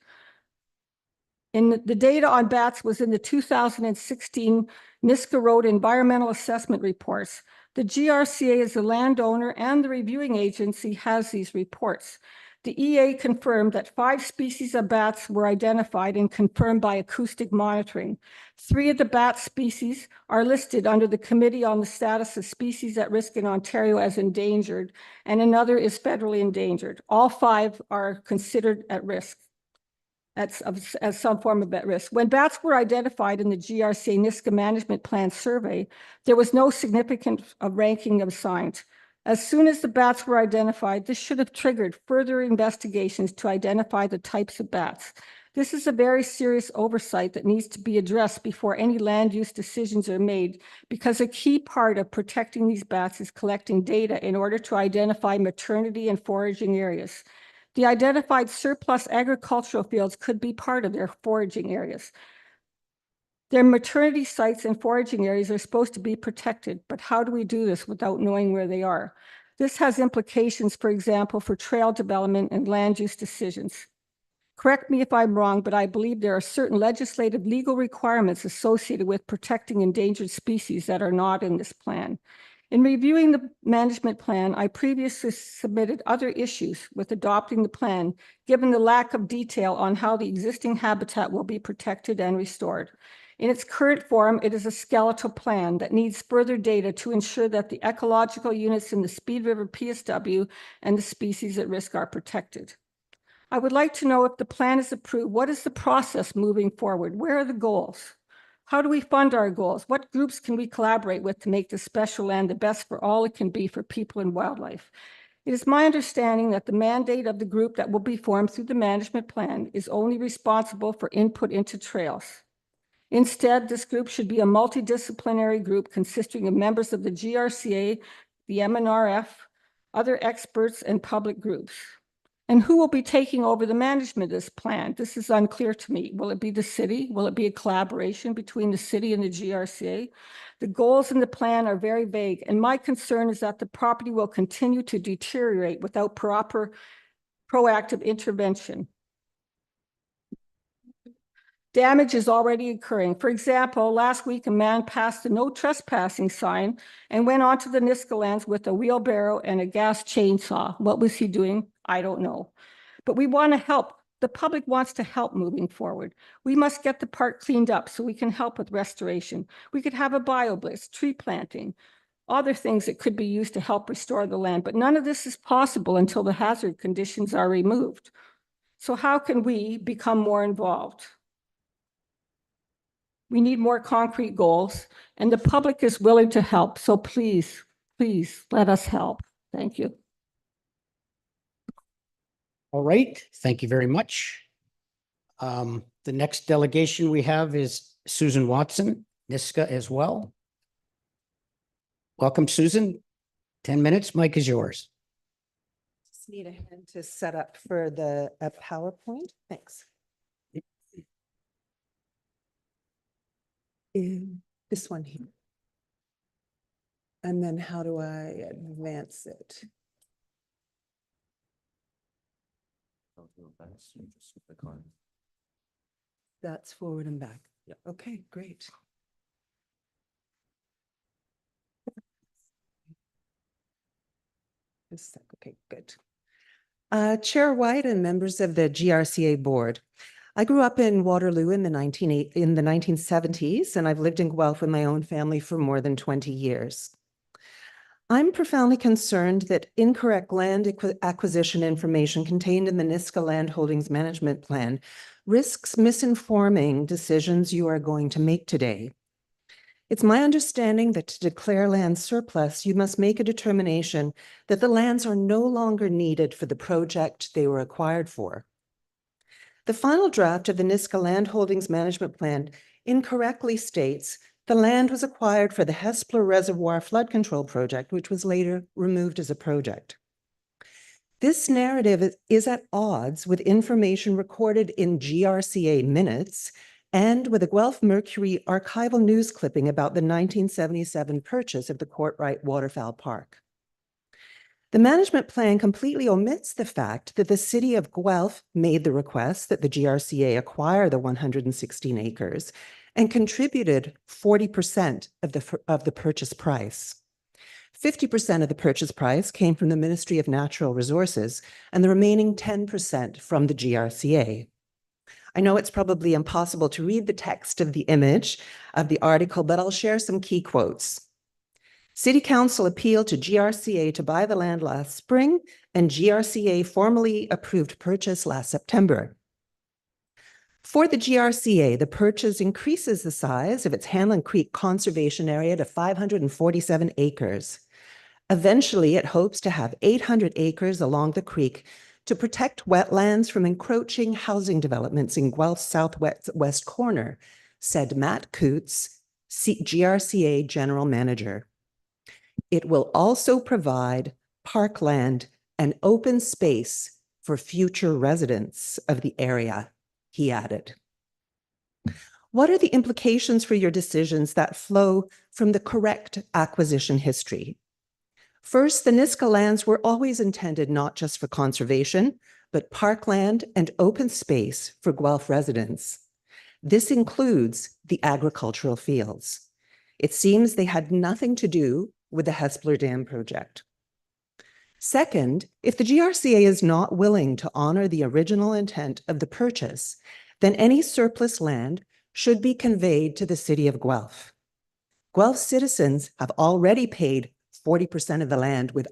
The data on bats was in the 2016 Niska Road Environmental Assessment Reports. The GRCA is the landowner and the reviewing agency has these reports. The EA confirmed that 5 species of bats were identified and confirmed by acoustic monitoring. 3 of the bat species are listed under the Committee on the Status of Species at Risk in Ontario as endangered, and another is federally endangered. All 5 are considered at risk. As some form of at risk. When bats were identified in the GRCA Niska Management Plan survey, there was no significant ranking assigned. As soon as the bats were identified, this should have triggered further investigations to identify the types of bats. This is a very serious oversight that needs to be addressed before any land use decisions are made, because a key part of protecting these bats is collecting data in order to identify maternity and foraging areas. The identified surplus agricultural fields could be part of their foraging areas. Their maternity sites and foraging areas are supposed to be protected, but how do we do this without knowing where they are? This has implications, for example, for trail development and land use decisions. Correct me if I'm wrong, but I believe there are certain legislative legal requirements associated with protecting endangered species that are not in this plan. In reviewing the management plan, I previously submitted other issues with adopting the plan, given the lack of detail on how the existing habitat will be protected and restored. In its current form, it is a skeletal plan that needs further data to ensure that the ecological units in the Speed River PSW and the species at risk are protected. I would like to know, if the plan is approved, what is the process moving forward? Where are the goals? How do we fund our goals? What groups can we collaborate with to make the special land the best for all it can be for people and wildlife? It is my understanding that the mandate of the group that will be formed through the management plan is only responsible for input into trails. Instead, this group should be a multidisciplinary group consisting of members of the GRCA, the MNRF, other experts, and public groups. And who will be taking over the management of this plan? This is unclear to me. Will it be the city? Will it be a collaboration between the city and the GRCA? The goals in the plan are very vague, and my concern is that the property will continue to deteriorate without proper proactive intervention. Damage is already occurring. For example, last week a man passed the no trespassing sign and went onto the Niska lands with a wheelbarrow and a gas chainsaw. What was he doing? I don't know. But we want to help The public wants to help moving forward. We must get the park cleaned up so we can help with restoration. We could have a bio-blitz, tree planting, other things that could be used to help restore the land, but none of this is possible until the hazard conditions are removed. So how can we become more involved? We need more concrete goals, and the public is willing to help. So please, please let us help. Thank you. All right, thank you very much. The next delegation we have is Susan Watson, NISCA as well. Welcome, Susan. 10 minutes, mic is yours. Just need a hand to set up for the PowerPoint. Thanks. This one here. And then how do I advance it? That's forward and back. Yeah. Okay, great. Just a sec. Okay, good. Chair White and members of the GRCA board. I grew up in Waterloo in the 1970s, and I've lived in Guelph with my own family for more than 20 years. I'm profoundly concerned that incorrect land acquisition information contained in the NISCA Land Holdings Management Plan risks misinforming decisions you are going to make today. It's my understanding that to declare land surplus, you must make a determination that the lands are no longer needed for the project they were acquired for. The final draft of the NISCA Land Holdings Management Plan incorrectly states the land was acquired for the Hespeler Reservoir Flood Control Project, which was later removed as a project. This narrative is at odds with information recorded in GRCA minutes and with a Guelph Mercury archival news clipping about the 1977 purchase of the Courtright Waterfowl Park. The management plan completely omits the fact that the city of Guelph made the request that the GRCA acquire the 116 acres and contributed 40% of the purchase price. 50% of the purchase price came from the Ministry of Natural Resources and the remaining 10% from the GRCA. I know it's probably impossible to read the text of the image of the article, but I'll share some key quotes. City Council appealed to GRCA to buy the land last spring, and GRCA formally approved purchase last September. For the GRCA, the purchase increases the size of its Hanlon Creek conservation area to 547 acres. Eventually, it hopes to have 800 acres along the creek to protect wetlands from encroaching housing developments in Guelph's southwest corner, said Matt Coots, GRCA General Manager. It will also provide parkland and open space for future residents of the area, he added. What are the implications for your decisions that flow from the correct acquisition history? First, the NISCA lands were always intended not just for conservation, but parkland and open space for Guelph residents. This includes the agricultural fields. It seems they had nothing to do with the Hespeler Dam project. Second, if the GRCA is not willing to honor the original intent of the purchase, then any surplus land should be conveyed to the city of Guelph. Guelph citizens have already paid 40% of the land with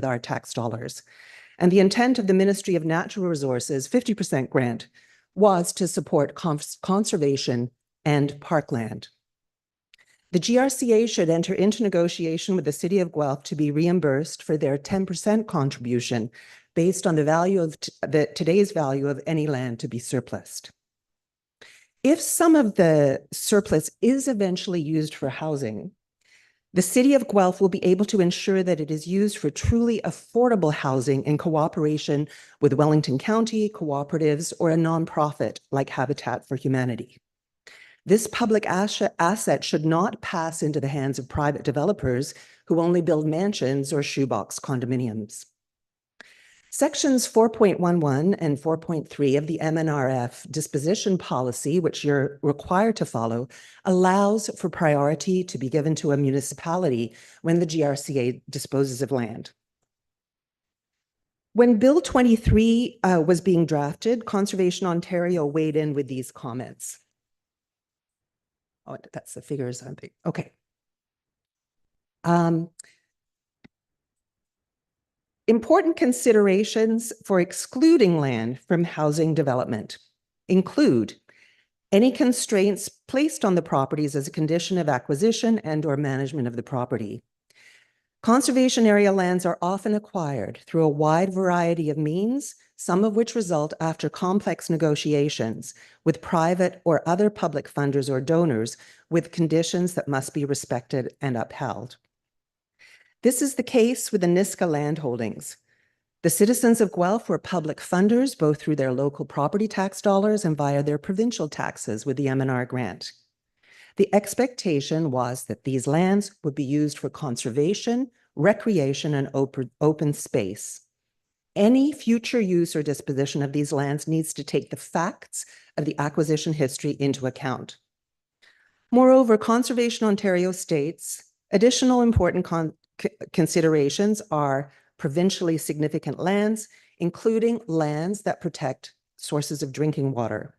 our tax dollars. And the intent of the Ministry of Natural Resources 50% grant was to support conservation and parkland. The GRCA should enter into negotiation with the city of Guelph to be reimbursed for their 10% contribution based on the value of today's value of any land to be surplused. If some of the surplus is eventually used for housing, the city of Guelph will be able to ensure that it is used for truly affordable housing in cooperation with Wellington County, cooperatives, or a nonprofit like Habitat for Humanity. This public asset should not pass into the hands of private developers who only build mansions or shoebox condominiums. Sections 4.11 and 4.3 of the MNRF disposition policy, which you're required to follow, allows for priority to be given to a municipality when the GRCA disposes of land. When Bill 23 was being drafted, Conservation Ontario weighed in with these comments. Oh, that's the figures, aren't they? Okay. Important considerations for excluding land from housing development include any constraints placed on the properties as a condition of acquisition and/or management of the property. Conservation area lands are often acquired through a wide variety of means, some of which result after complex negotiations with private or other public funders or donors with conditions that must be respected and upheld. This is the case with the Nisga'a land holdings. The citizens of Guelph were public funders, both through their local property tax dollars and via their provincial taxes with the M&R grant. The expectation was that these lands would be used for conservation, recreation, and open space. Any future use or disposition of these lands needs to take the facts of the acquisition history into account. Moreover, Conservation Ontario states additional important considerations are provincially significant lands, including lands that protect sources of drinking water.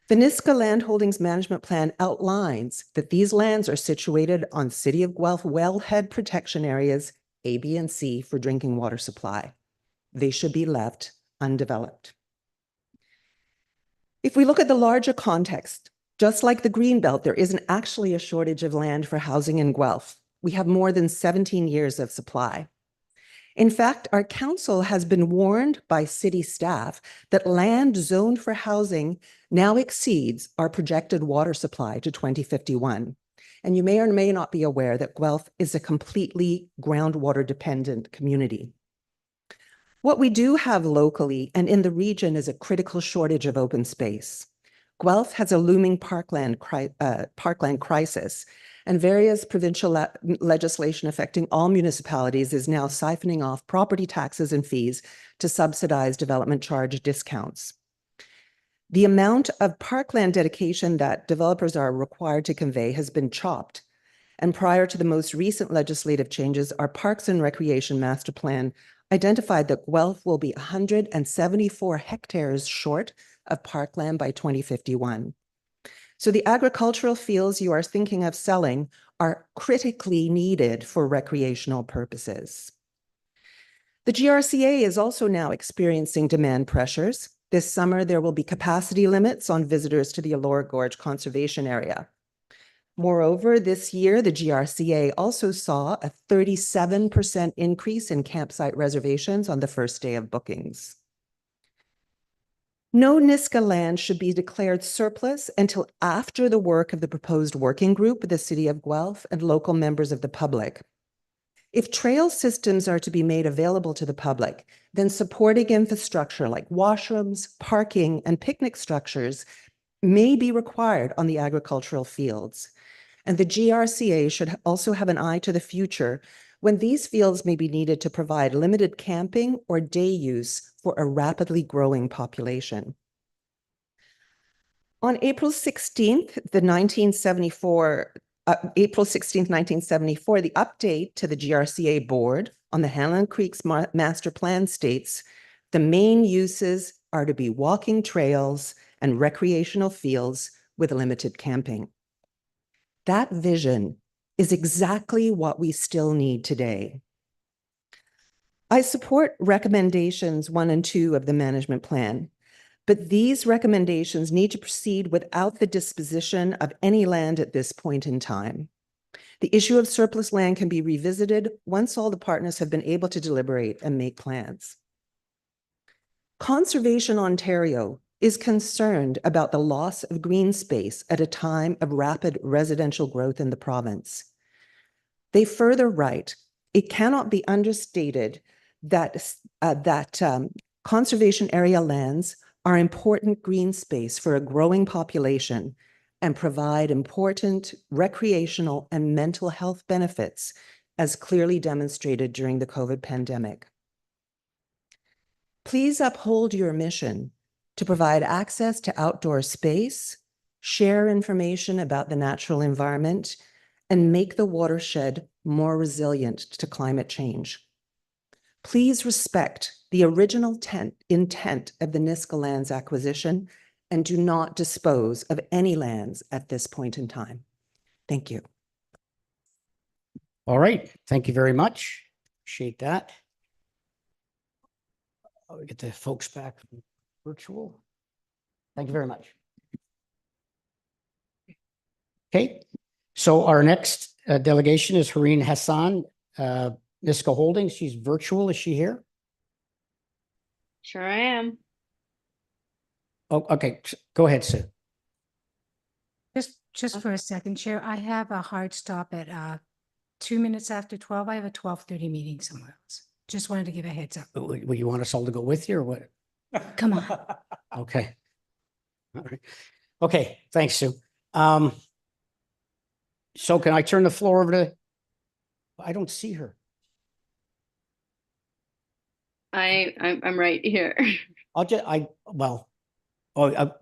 The Nisga'a Land Holdings Management Plan outlines that these lands are situated on City of Guelph wellhead protection areas A, B, and C for drinking water supply. They should be left undeveloped. If we look at the larger context, just like the Greenbelt, there isn't actually a shortage of land for housing in Guelph. We have more than 17 years of supply. In fact, our council has been warned by city staff that land zoned for housing now exceeds our projected water supply to 2051. And you may or may not be aware that Guelph is a completely groundwater dependent community. What we do have locally and in the region is a critical shortage of open space. Guelph has a looming parkland crisis, and various provincial legislation affecting all municipalities is now siphoning off property taxes and fees to subsidize development charge discounts. The amount of parkland dedication that developers are required to convey has been chopped. And prior to the most recent legislative changes, our Parks and Recreation Master Plan identified that Guelph will be 174 hectares short of parkland by 2051. So the agricultural fields you are thinking of selling are critically needed for recreational purposes. The GRCA is also now experiencing demand pressures. This summer, there will be capacity limits on visitors to the Allure Gorge Conservation Area. Moreover, this year, the GRCA also saw a 37% increase in campsite reservations on the first day of bookings. No Nisga'a land should be declared surplus until after the work of the proposed working group with the City of Guelph and local members of the public. If trail systems are to be made available to the public, then supporting infrastructure like washrooms, parking, and picnic structures may be required on the agricultural fields. And the GRCA should also have an eye to the future when these fields may be needed to provide limited camping or day use for a rapidly growing population. On April 16th, 1974, the update to the GRCA board on the Hanlon Creek's master plan states the main uses are to be walking trails and recreational fields with limited camping. That vision is exactly what we still need today. I support recommendations 1 and 2 of the management plan, but these recommendations need to proceed without the disposition of any land at this point in time. The issue of surplus land can be revisited once all the partners have been able to deliberate and make plans. Conservation Ontario is concerned about the loss of green space at a time of rapid residential growth in the province. They further write, it cannot be understated that conservation area lands are important green space for a growing population and provide important recreational and mental health benefits, as clearly demonstrated during the COVID pandemic. Please uphold your mission to provide access to outdoor space, share information about the natural environment, and make the watershed more resilient to climate change. Please respect the original intent of the Niska lands acquisition and do not dispose of any lands at this point in time. Thank you. All right, thank you very much. Appreciate that. I'll get the folks back from virtual. Thank you very much. Okay, so our next delegation is Hareen Hassan, Niska Holdings. She's virtual. Is she here? Sure I am. Oh, okay. Go ahead, Sue. Just for a second, Chair, I have a hard stop at 2 minutes after 12. I have a 12:30 meeting somewhere else. Just wanted to give a heads up. Will you want us all to go with you or what? Come on. Okay. All right. Okay, thanks, Sue. So can I turn the floor over to, I don't see her. I'm right here.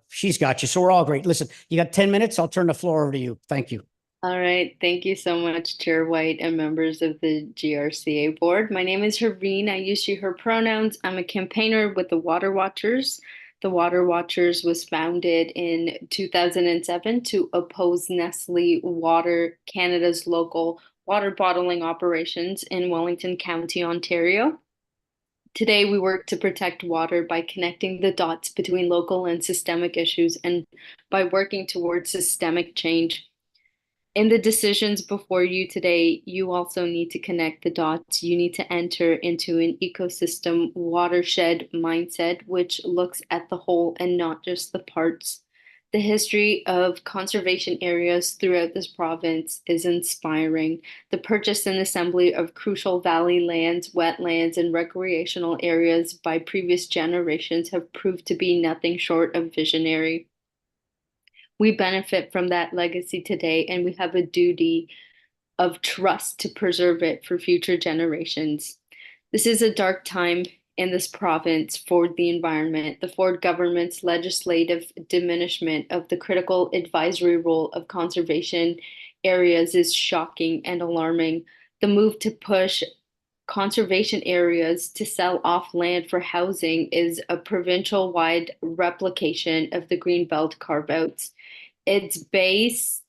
She's got you. So we're all great. Listen, you got 10 minutes. I'll turn the floor over to you. Thank you. All right. Thank you so much, Chair White and members of the GRCA board. My name is Hareen. I use she, her pronouns. I'm a campaigner with the Water Watchers. The Water Watchers was founded in 2007 to oppose Nestle Water Canada's local water bottling operations in Wellington County, Ontario. Today, we work to protect water by connecting the dots between local and systemic issues and by working towards systemic change. In the decisions before you today, you also need to connect the dots. You need to enter into an ecosystem watershed mindset, which looks at the whole and not just the parts. The history of conservation areas throughout this province is inspiring. The purchase and assembly of crucial valley lands, wetlands, and recreational areas by previous generations have proved to be nothing short of visionary. We benefit from that legacy today, and we have a duty of trust to preserve it for future generations. This is a dark time in this province for the environment. The Ford government's legislative diminishment of the critical advisory role of conservation areas is shocking and alarming. The move to push conservation areas to sell off land for housing is a provincial-wide replication of the Greenbelt carve-outs. It's based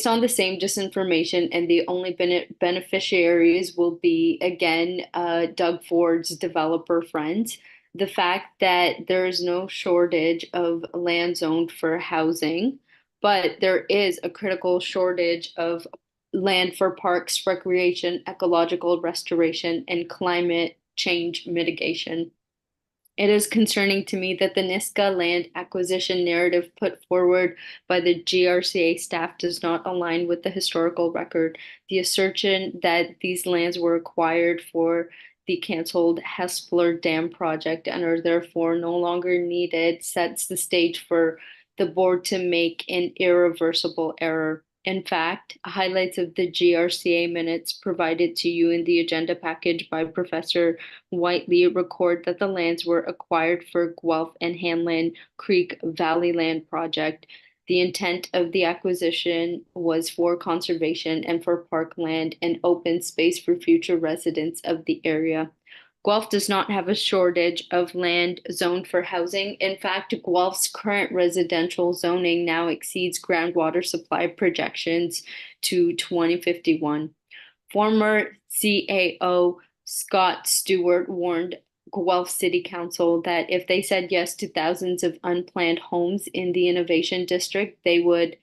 on the same disinformation, and the only beneficiaries will be, again, Doug Ford's developer friends. The fact that there is no shortage of land zoned for housing, but there is a critical shortage of land for parks, recreation, ecological restoration, and climate change mitigation. It is concerning to me that the Niska land acquisition narrative put forward by the GRCA staff does not align with the historical record. The assertion that these lands were acquired for the canceled Hespeler Dam project and are therefore no longer needed sets the stage for the board to make an irreversible error. In fact, highlights of the GRCA minutes provided to you in the agenda package by Professor Whiteley record that the lands were acquired for Guelph and Hanlon Creek Valley Land Project. The intent of the acquisition was for conservation and for parkland and open space for future residents of the area. Guelph does not have a shortage of land zoned for housing. In fact, Guelph's current residential zoning now exceeds groundwater supply projections to 2051. Former CAO Scott Stewart warned Guelph City Council that if they said yes to thousands of unplanned homes in the Innovation District, they would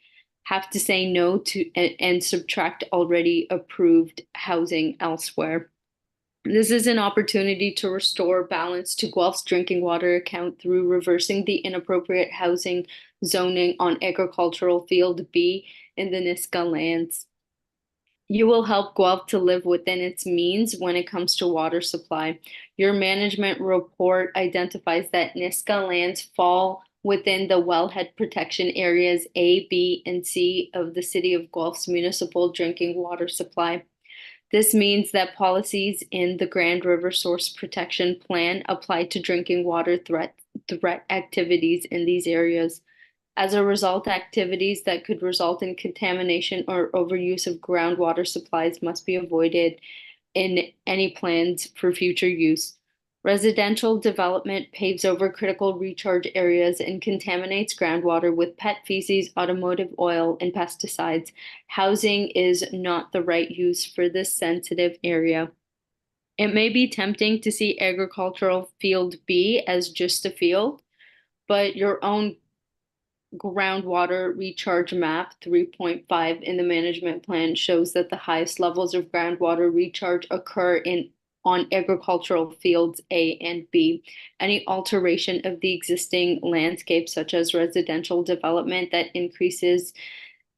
have to say no to and subtract already approved housing elsewhere. This is an opportunity to restore balance to Guelph's drinking water account through reversing the inappropriate housing zoning on agricultural field B in the Niska lands. You will help Guelph to live within its means when it comes to water supply. Your management report identifies that Niska lands fall within the wellhead protection areas A, B, and C of the City of Guelph's municipal drinking water supply. This means that policies in the Grand River Source Protection Plan apply to drinking water threat activities in these areas. As a result, activities that could result in contamination or overuse of groundwater supplies must be avoided in any plans for future use. Residential development paves over critical recharge areas and contaminates groundwater with pet feces, automotive oil, and pesticides. Housing is not the right use for this sensitive area. It may be tempting to see agricultural field B as just a field, but your own groundwater recharge map 3.5 in the management plan shows that the highest levels of groundwater recharge occur on agricultural fields A and B. Any alteration of the existing landscape, such as residential development that increases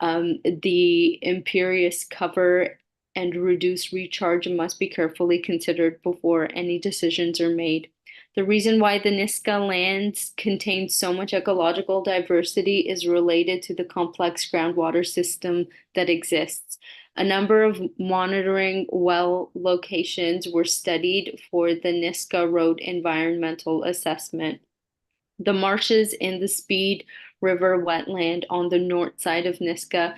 the impervious cover and reduce recharge, must be carefully considered before any decisions are made. The reason why the Nisga'a lands contain so much ecological diversity is related to the complex groundwater system that exists. A number of monitoring well locations were studied for the Nisga'a Road environmental assessment. The marshes in the Speed River wetland on the north side of Nisga'a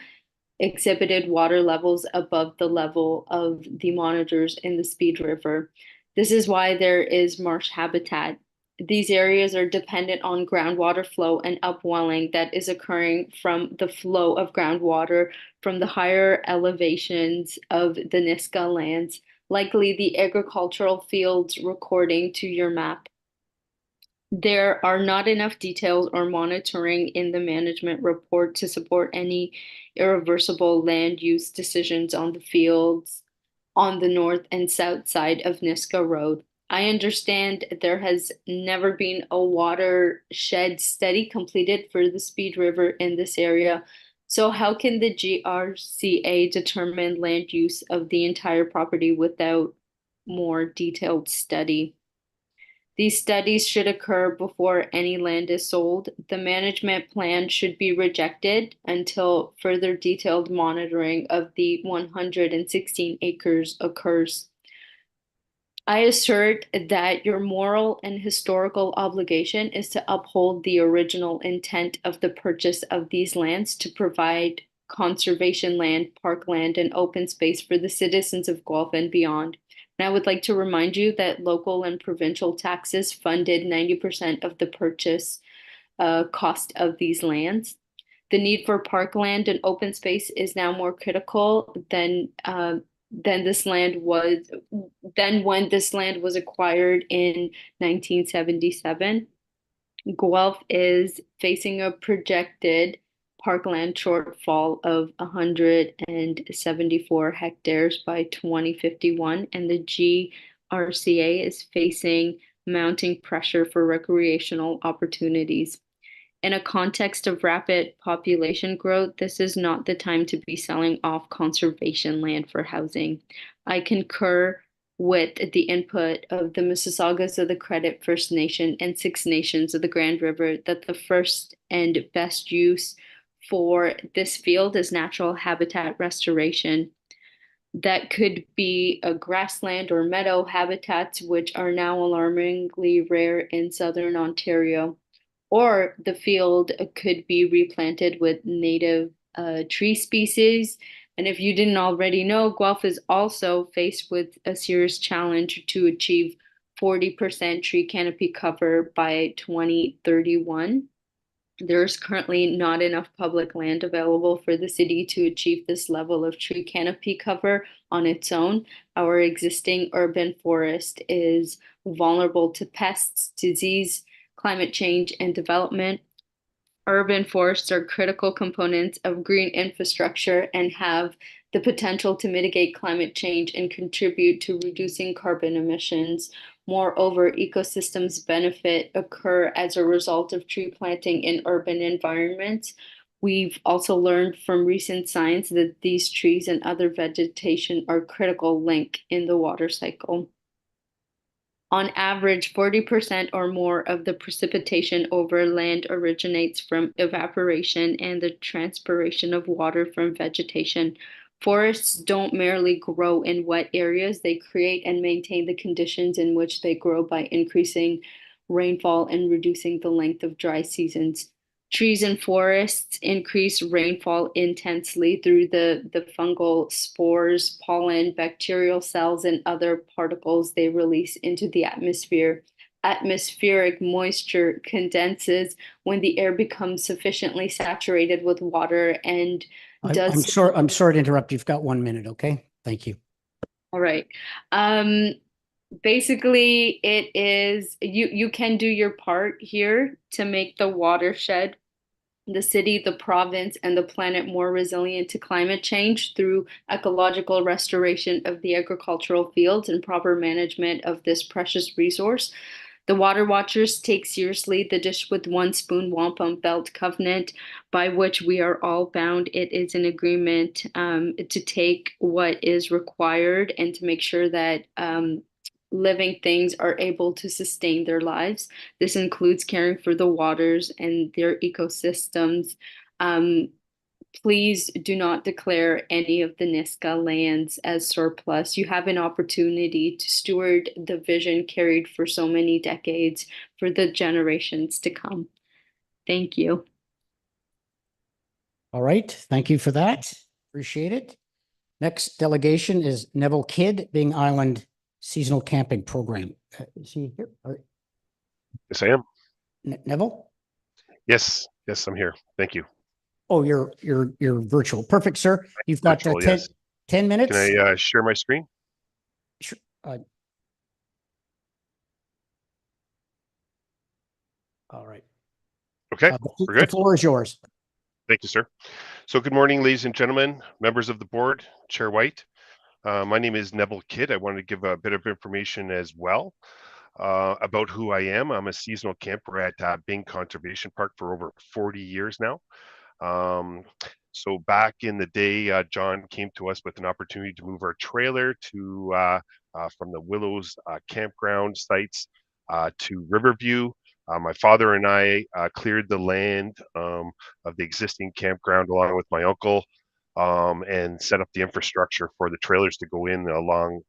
exhibited water levels above the level of the monitors in the Speed River. This is why there is marsh habitat. These areas are dependent on groundwater flow and upwelling that is occurring from the flow of groundwater from the higher elevations of the Nisga'a lands, likely the agricultural fields recording to your map. There are not enough details or monitoring in the management report to support any irreversible land use decisions on the fields on the north and south side of Nisga'a Road. I understand there has never been a watershed study completed for the Speed River in this area. So how can the GRCA determine land use of the entire property without more detailed study? These studies should occur before any land is sold. The management plan should be rejected until further detailed monitoring of the 116 acres occurs. I assert that your moral and historical obligation is to uphold the original intent of the purchase of these lands to provide conservation land, parkland, and open space for the citizens of Guelph and beyond. And I would like to remind you that local and provincial taxes funded 90% of the purchase cost of these lands. The need for parkland and open space is now more critical than this land was when this land was acquired in 1977. Guelph is facing a projected parkland shortfall of 174 hectares by 2051, and the GRCA is facing mounting pressure for recreational opportunities. In a context of rapid population growth, this is not the time to be selling off conservation land for housing. I concur with the input of the Mississaugas of the Credit First Nation and Six Nations of the Grand River that the first and best use for this field is natural habitat restoration. That could be a grassland or meadow habitats, which are now alarmingly rare in southern Ontario. Or the field could be replanted with native tree species. And if you didn't already know, Guelph is also faced with a serious challenge to achieve 40% tree canopy cover by 2031. There's currently not enough public land available for the city to achieve this level of tree canopy cover on its own. Our existing urban forest is vulnerable to pests, disease, climate change, and development. Urban forests are critical components of green infrastructure and have the potential to mitigate climate change and contribute to reducing carbon emissions. Moreover, ecosystems benefit occur as a result of tree planting in urban environments. We've also learned from recent science that these trees and other vegetation are a critical link in the water cycle. On average, 40% or more of the precipitation over land originates from evaporation and the transpiration of water from vegetation. Forests don't merely grow in wet areas, they create and maintain the conditions in which they grow by increasing rainfall and reducing the length of dry seasons. Trees and forests increase rainfall intensely through the fungal spores, pollen, bacterial cells, and other particles they release into the atmosphere. Atmospheric moisture condenses when the air becomes sufficiently saturated with water and I'm sorry to interrupt. You've got 1 minute, okay? Thank you. All right. Basically, it is you can do your part here to make the watershed, the city, the province, and the planet more resilient to climate change through ecological restoration of the agricultural fields and proper management of this precious resource. The Water Watchers take seriously the Dish with One Spoon Wampum Belt Covenant, by which we are all bound. It is an agreement to take what is required and to make sure that living things are able to sustain their lives. This includes caring for the waters and their ecosystems. Please do not declare any of the Niska lands as surplus. You have an opportunity to steward the vision carried for so many decades for the generations to come. Thank you. All right. Thank you for that. Appreciate it. Next delegation is Neville Kidd, Bing Island Seasonal Camping Program. Is he here? Yes, I am. Neville? Yes, I'm here. Thank you. Oh, you're virtual. Perfect, sir. You've got Virtual, 10, yes. 10 minutes. Can I share my screen? Sure. All right. Okay, we're good. The floor is yours. Thank you, sir. So good morning, ladies and gentlemen, members of the board, Chair White. My name is Neville Kidd. I wanted to give a bit of information as well about who I am. I'm a seasonal camper at Bing Conservation Park for over 40 years now. So back in the day, John came to us with an opportunity to move our trailer to from the Willows campground sites to Riverview. My father and I cleared the land of the existing campground along with my uncle and set up the infrastructure for the trailers to go in along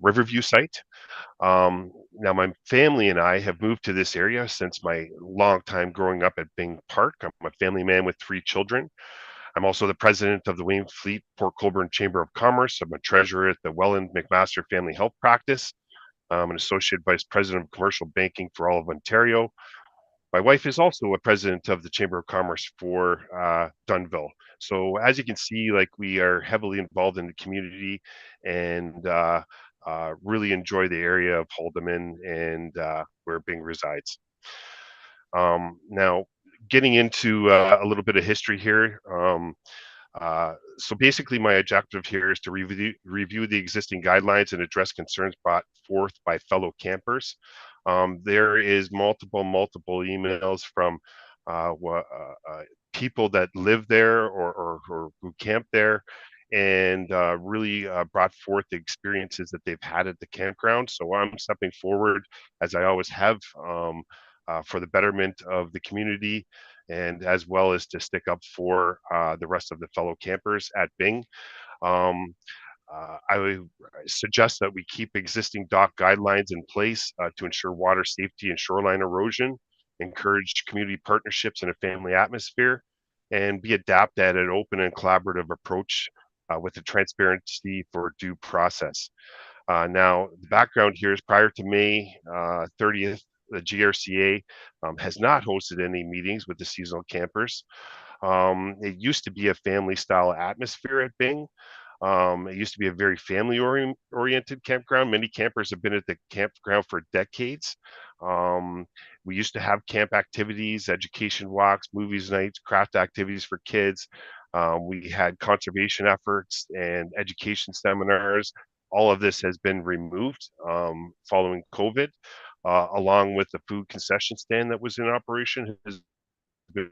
Riverview site. Now, my family and I have moved to this area since my long time growing up at Bing Park. I'm a family man with 3 children. I'm also the president of the Wainfleet Port Colborne Chamber of Commerce. I'm a treasurer at the Welland McMaster Family Health Practice. I'm an associate vice president of commercial banking for all of Ontario. My wife is also a president of the Chamber of Commerce for Dunnville. So as you can see, like we are heavily involved in the community and really enjoy the area of Haldeman and where Bing resides. Now, getting into a little bit of history here. So basically my objective here is to review the existing guidelines and address concerns brought forth by fellow campers. There is multiple emails from people that live there or who camp there and really brought forth the experiences that they've had at the campground. So I'm stepping forward, as I always have, for the betterment of the community and as well as to stick up for the rest of the fellow campers at Bing. I would suggest that we keep existing dock guidelines in place to ensure water safety and shoreline erosion, encourage community partnerships in a family atmosphere, and be adept at an open and collaborative approach with the transparency for due process. Now, the background here is prior to May 30th, the GRCA has not hosted any meetings with the seasonal campers. It used to be a family style atmosphere at Bing. It used to be a very family oriented campground. Many campers have been at the campground for decades. We used to have camp activities, education walks, movies nights, craft activities for kids. We had conservation efforts and education seminars. All of this has been removed following COVID, along with the food concession stand that was in operation has been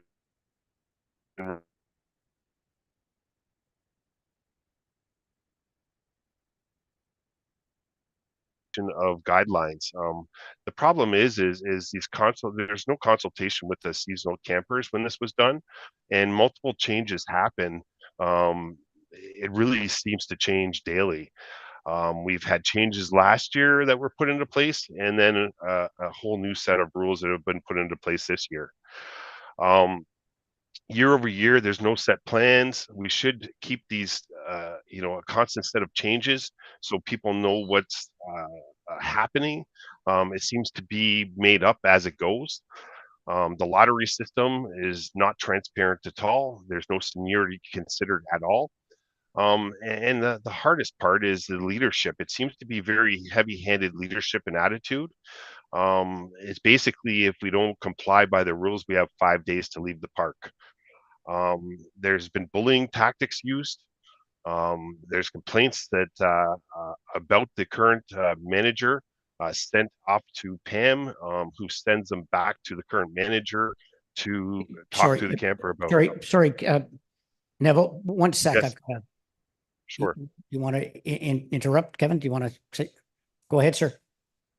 of guidelines. The problem is there's no consultation with the seasonal campers when this was done, and multiple changes happen. It really seems to change daily. We've had changes last year that were put into place, and then a whole new set of rules that have been put into place this year. Year over year, there's no set plans. We should keep these, a constant set of changes so people know what's happening. It seems to be made up as it goes. The lottery system is not transparent at all. There's no seniority considered at all. And the hardest part is the leadership. It seems to be very heavy-handed leadership and attitude. It's basically, if we don't comply by the rules, we have 5 days to leave the park. There's been bullying tactics used. There's complaints that about the current manager sent off to Pam, who sends them back to the current manager to talk to the camper about. Sorry, Neville, one sec. Yes. Sure. You want to interrupt, Kevin? Do you want to say? Go ahead, sir.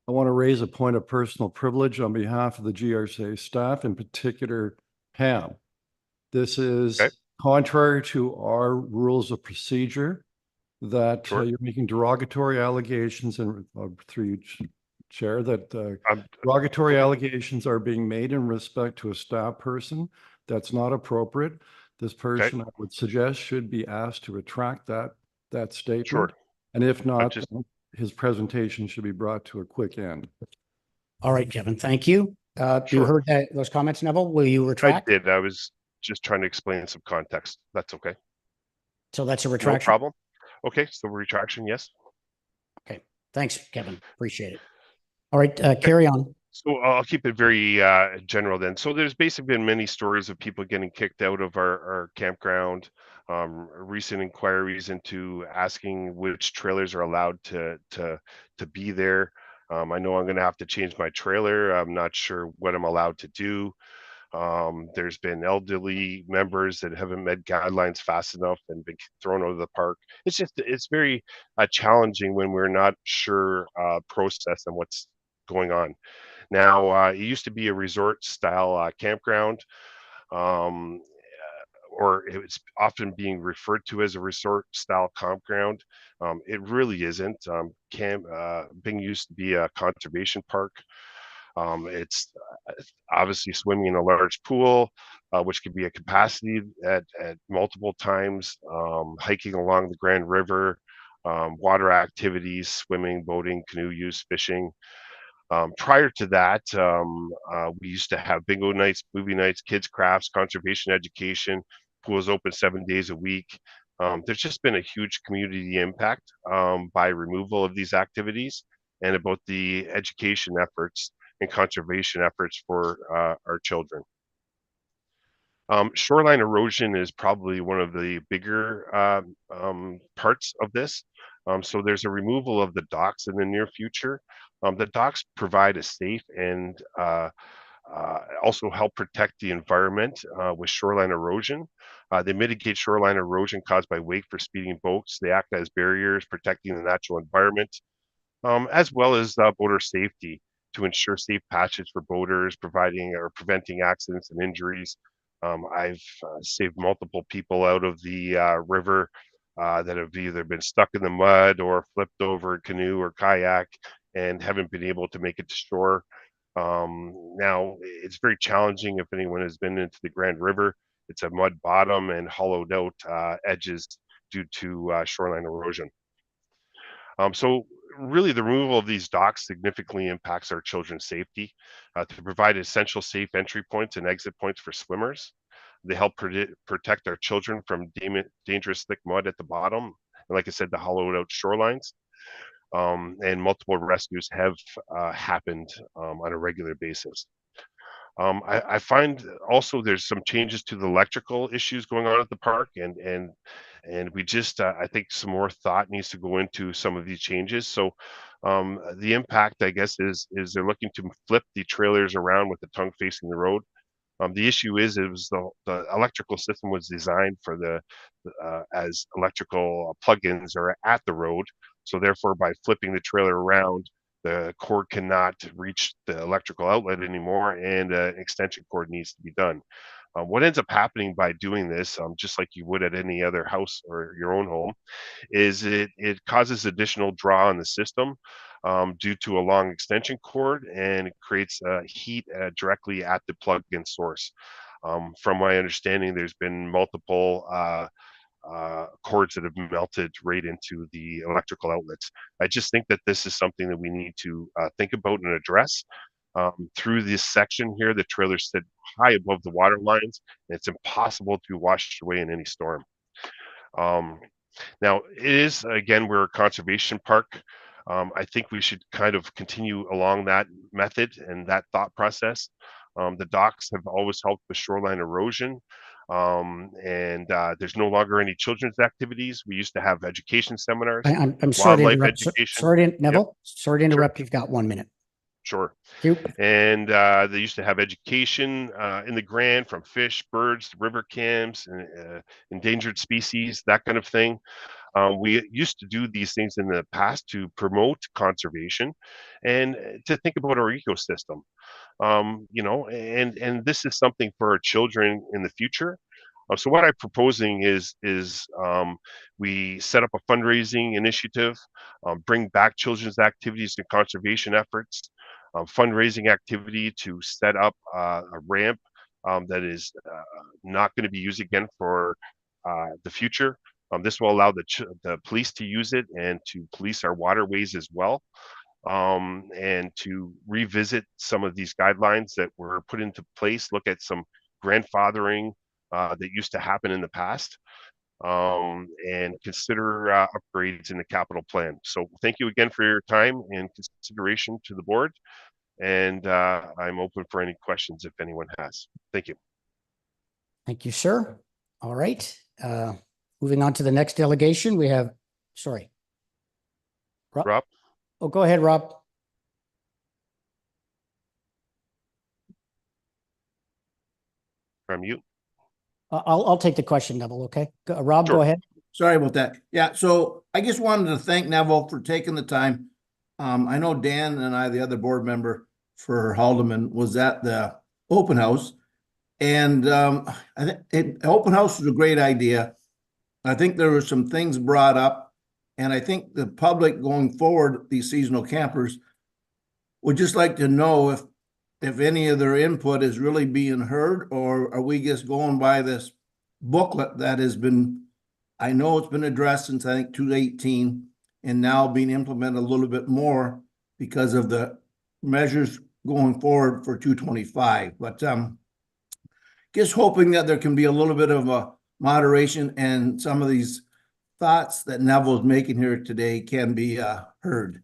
I want to raise a point of personal privilege on behalf of the GRCA staff, in particular, Pam. This is contrary to our rules of procedure that you're making derogatory allegations, and through you, Chair, that derogatory allegations are being made in respect to a staff person. That's not appropriate. This person, I would suggest, should be asked to retract that statement. Sure. And if not, his presentation should be brought to a quick end. All right, Kevin, thank you. You heard those comments, Neville. Will you retract? I did. I was just trying to explain some context. That's okay. So that's a retraction? No problem. Okay, so retraction, yes. Okay, thanks, Kevin. Appreciate it. All right, carry on. So I'll keep it very general then. So there's basically been many stories of people getting kicked out of our campground, recent inquiries into asking which trailers are allowed to be there. I know I'm going to have to change my trailer. I'm not sure what I'm allowed to do. There's been elderly members that haven't met guidelines fast enough and been thrown out of the park. It's very challenging when we're not sure process and what's going on. Now, it used to be a resort style campground, or it's often being referred to as a resort style campground. It really isn't. Bing used to be a conservation park. It's obviously swimming in a large pool, which could be a capacity at multiple times, hiking along the Grand River, water activities, swimming, boating, canoe use, fishing. Prior to that, we used to have bingo nights, movie nights, kids crafts, conservation education, pools open 7 days a week. There's just been a huge community impact by removal of these activities and about the education efforts and conservation efforts for our children. Shoreline erosion is probably one of the bigger parts of this. So there's a removal of the docks in the near future. The docks provide a safe and also help protect the environment with shoreline erosion. They mitigate shoreline erosion caused by wake for speeding boats. They act as barriers, protecting the natural environment, as well as boater safety to ensure safe passage for boaters, providing or preventing accidents and injuries. I've saved multiple people out of the river that have either been stuck in the mud or flipped over a canoe or kayak and haven't been able to make it to shore. Now, it's very challenging if anyone has been into the Grand River. It's a mud bottom and hollowed out edges due to shoreline erosion. So really, the removal of these docks significantly impacts our children's safety to provide essential safe entry points and exit points for swimmers. They help protect our children from dangerous thick mud at the bottom. And like I said, the hollowed out shorelines. And multiple rescues have happened on a regular basis. I find also there's some changes to the electrical issues going on at the park, and we just I think some more thought needs to go into some of these changes. So the impact, I guess, is they're looking to flip the trailers around with the tongue facing the road. The issue is it was the electrical system was designed for the as electrical plugins are at the road. So therefore, by flipping the trailer around, the cord cannot reach the electrical outlet anymore, and an extension cord needs to be done. What ends up happening by doing this, just like you would at any other house or your own home, is it causes additional draw on the system due to a long extension cord, and it creates heat directly at the plug-in source. From my understanding, there's been multiple cords that have melted right into the electrical outlets. I just think that this is something that we need to think about and address. Through this section here, the trailers sit high above the water lines, and it's impossible to be washed away in any storm. Now, it is, again, we're a conservation park. I think we should kind of continue along that method and that thought process. The docks have always helped with shoreline erosion. And there's no longer any children's activities. We used to have education seminars, I'm sorry to wildlife interrupt. education. Sorry to, Neville, Yep, sorry to interrupt. sure. You've got 1 minute. Sure. You. And they used to have education in the grant from fish, birds, river camps, endangered species, that kind of thing. We used to do these things in the past to promote conservation and to think about our ecosystem. You know, and this is something for our children in the future. So what I'm proposing is we set up a fundraising initiative, bring back children's activities and conservation efforts, fundraising activity to set up a ramp that is not going to be used again for the future. This will allow the police to use it and to police our waterways as well, and to revisit some of these guidelines that were put into place, look at some grandfathering that used to happen in the past, and consider upgrades in the capital plan. So thank you again for your time and consideration to the board. And I'm open for any questions if anyone has. Thank you. Thank you, sir. All right. Moving on to the next delegation, we have, sorry. Rob? Oh, go ahead, Rob. From you. I'll take the question, Neville. Okay. Rob, Sure. Go ahead. Sorry about that. Yeah, so I just wanted to thank Neville for taking the time. I know Dan and I, the other board member for Haldeman, was at the open house. And I think open house was a great idea. I think there were some things brought up. And I think the public going forward, these seasonal campers, would just like to know if any of their input is really being heard, or are we just going by this booklet that has been, I know it's been addressed since I think 2018 and now being implemented a little bit more because of the measures going forward for 225. But just hoping that there can be a little bit of a moderation and some of these thoughts that Neville's making here today can be heard.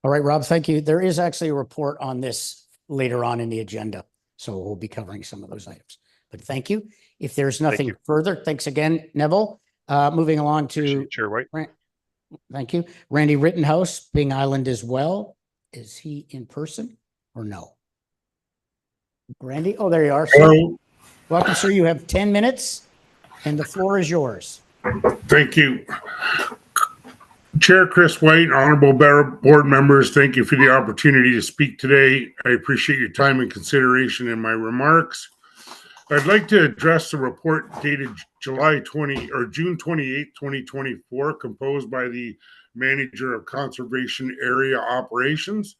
All right, Rob, thank you. There is actually a report on this later on in the agenda, so we'll be covering some of those items. But thank you. If there's nothing further, thanks again, Neville. Moving along to Chair White. Thank you. Randy Rittenhouse, Bing Island as well. Is he in person or no? Randy, oh, there you are. Hello. Welcome, sir. You have 10 minutes and the floor is yours. Thank you. Chair Chris White, honorable board members, thank you for the opportunity to speak today. I appreciate your time and consideration in my remarks. I'd like to address the report dated June 28, 2024, composed by the Manager of Conservation Area Operations,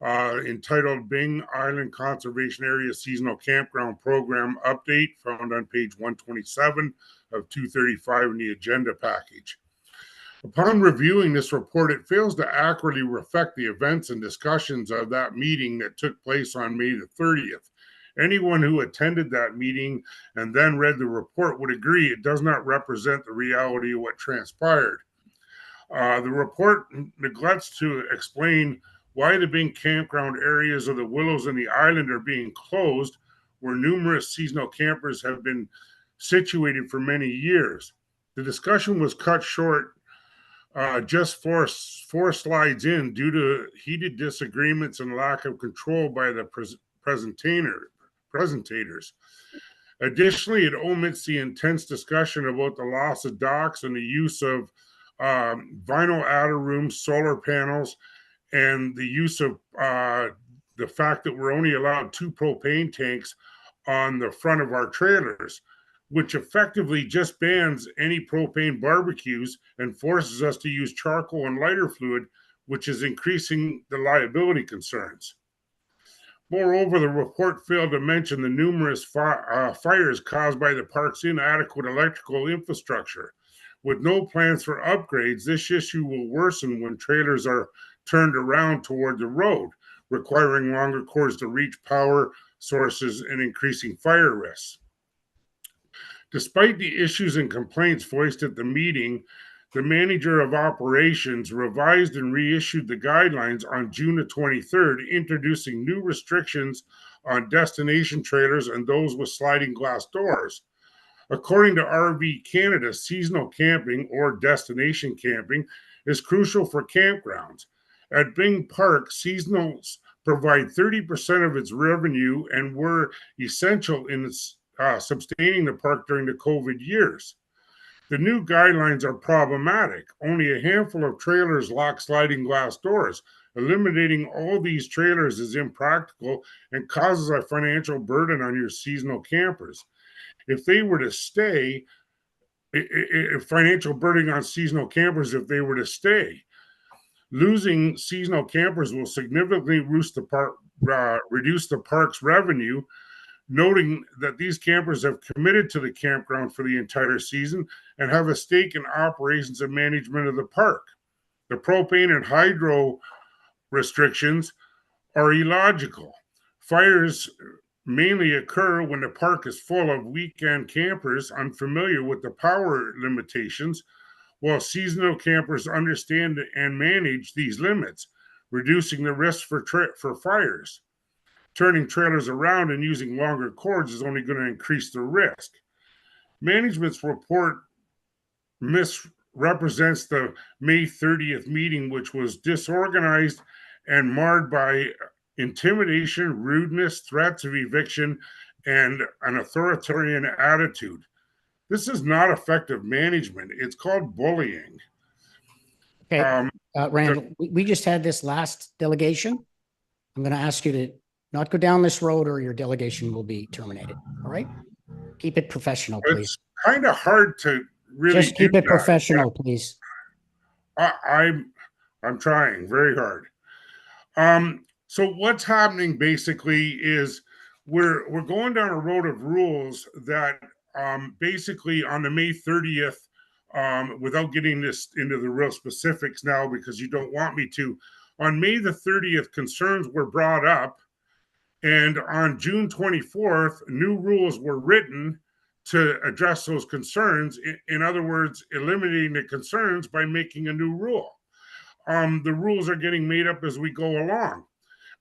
entitled Bing Island Conservation Area Seasonal Campground Program Update, found on page 127 of 235 in the agenda package. Upon reviewing this report, it fails to accurately reflect the events and discussions of that meeting that took place on May the 30th. Anyone who attended that meeting and then read the report would agree it does not represent the reality of what transpired. The report neglects to explain why the Bing campground areas of the Willows and the island are being closed, where numerous seasonal campers have been situated for many years. The discussion was cut short just four slides in due to heated disagreements and lack of control by the presentators. Additionally, it omits the intense discussion about the loss of docks and the use of vinyl outer rooms, solar panels, and the use of the fact that we're only allowed 2 propane tanks on the front of our trailers, which effectively just bans any propane barbecues and forces us to use charcoal and lighter fluid, which is increasing the liability concerns. Moreover, the report failed to mention the numerous fires caused by the park's inadequate electrical infrastructure. With no plans for upgrades, this issue will worsen when trailers are turned around toward the road, requiring longer cords to reach power sources and increasing fire risks. Despite the issues and complaints voiced at the meeting, the manager of operations revised and reissued the guidelines on June the 23rd, introducing new restrictions on destination trailers and those with sliding glass doors. According to RV Canada, seasonal camping or destination camping is crucial for campgrounds. At Byng Park, seasonals provide 30% of its revenue and were essential in sustaining the park during the COVID years. The new guidelines are problematic. Only a handful of trailers lack sliding glass doors. Eliminating all these trailers is impractical and causes a financial burden on your seasonal campers. If they were to stay, financial burden on seasonal campers if they were to stay. Losing seasonal campers will significantly reduce the park's revenue, noting that these campers have committed to the campground for the entire season and have a stake in operations and management of the park. The propane and hydro restrictions are illogical. Fires mainly occur when the park is full of weekend campers unfamiliar with the power limitations, while seasonal campers understand and manage these limits, reducing the risk for fires. Turning trailers around and using longer cords is only going to increase the risk. Management's report misrepresents the May 30th meeting, which was disorganized and marred by intimidation, rudeness, threats of eviction, and an authoritarian attitude. This is not effective management. It's called bullying. Okay, Randall, we just had this last delegation. I'm going to ask you to not go down this road or your delegation will be terminated. All right? Keep it professional, please. It's kind of hard to really Just keep it professional, please. I'm trying very hard. So what's happening basically is we're going down a road of rules that basically on the May 30th, without getting this into the real specifics now because you don't want me to, on May the 30th, concerns were brought up, and on June 24th, new rules were written to address those concerns. In other words, eliminating the concerns by making a new rule. The rules are getting made up as we go along.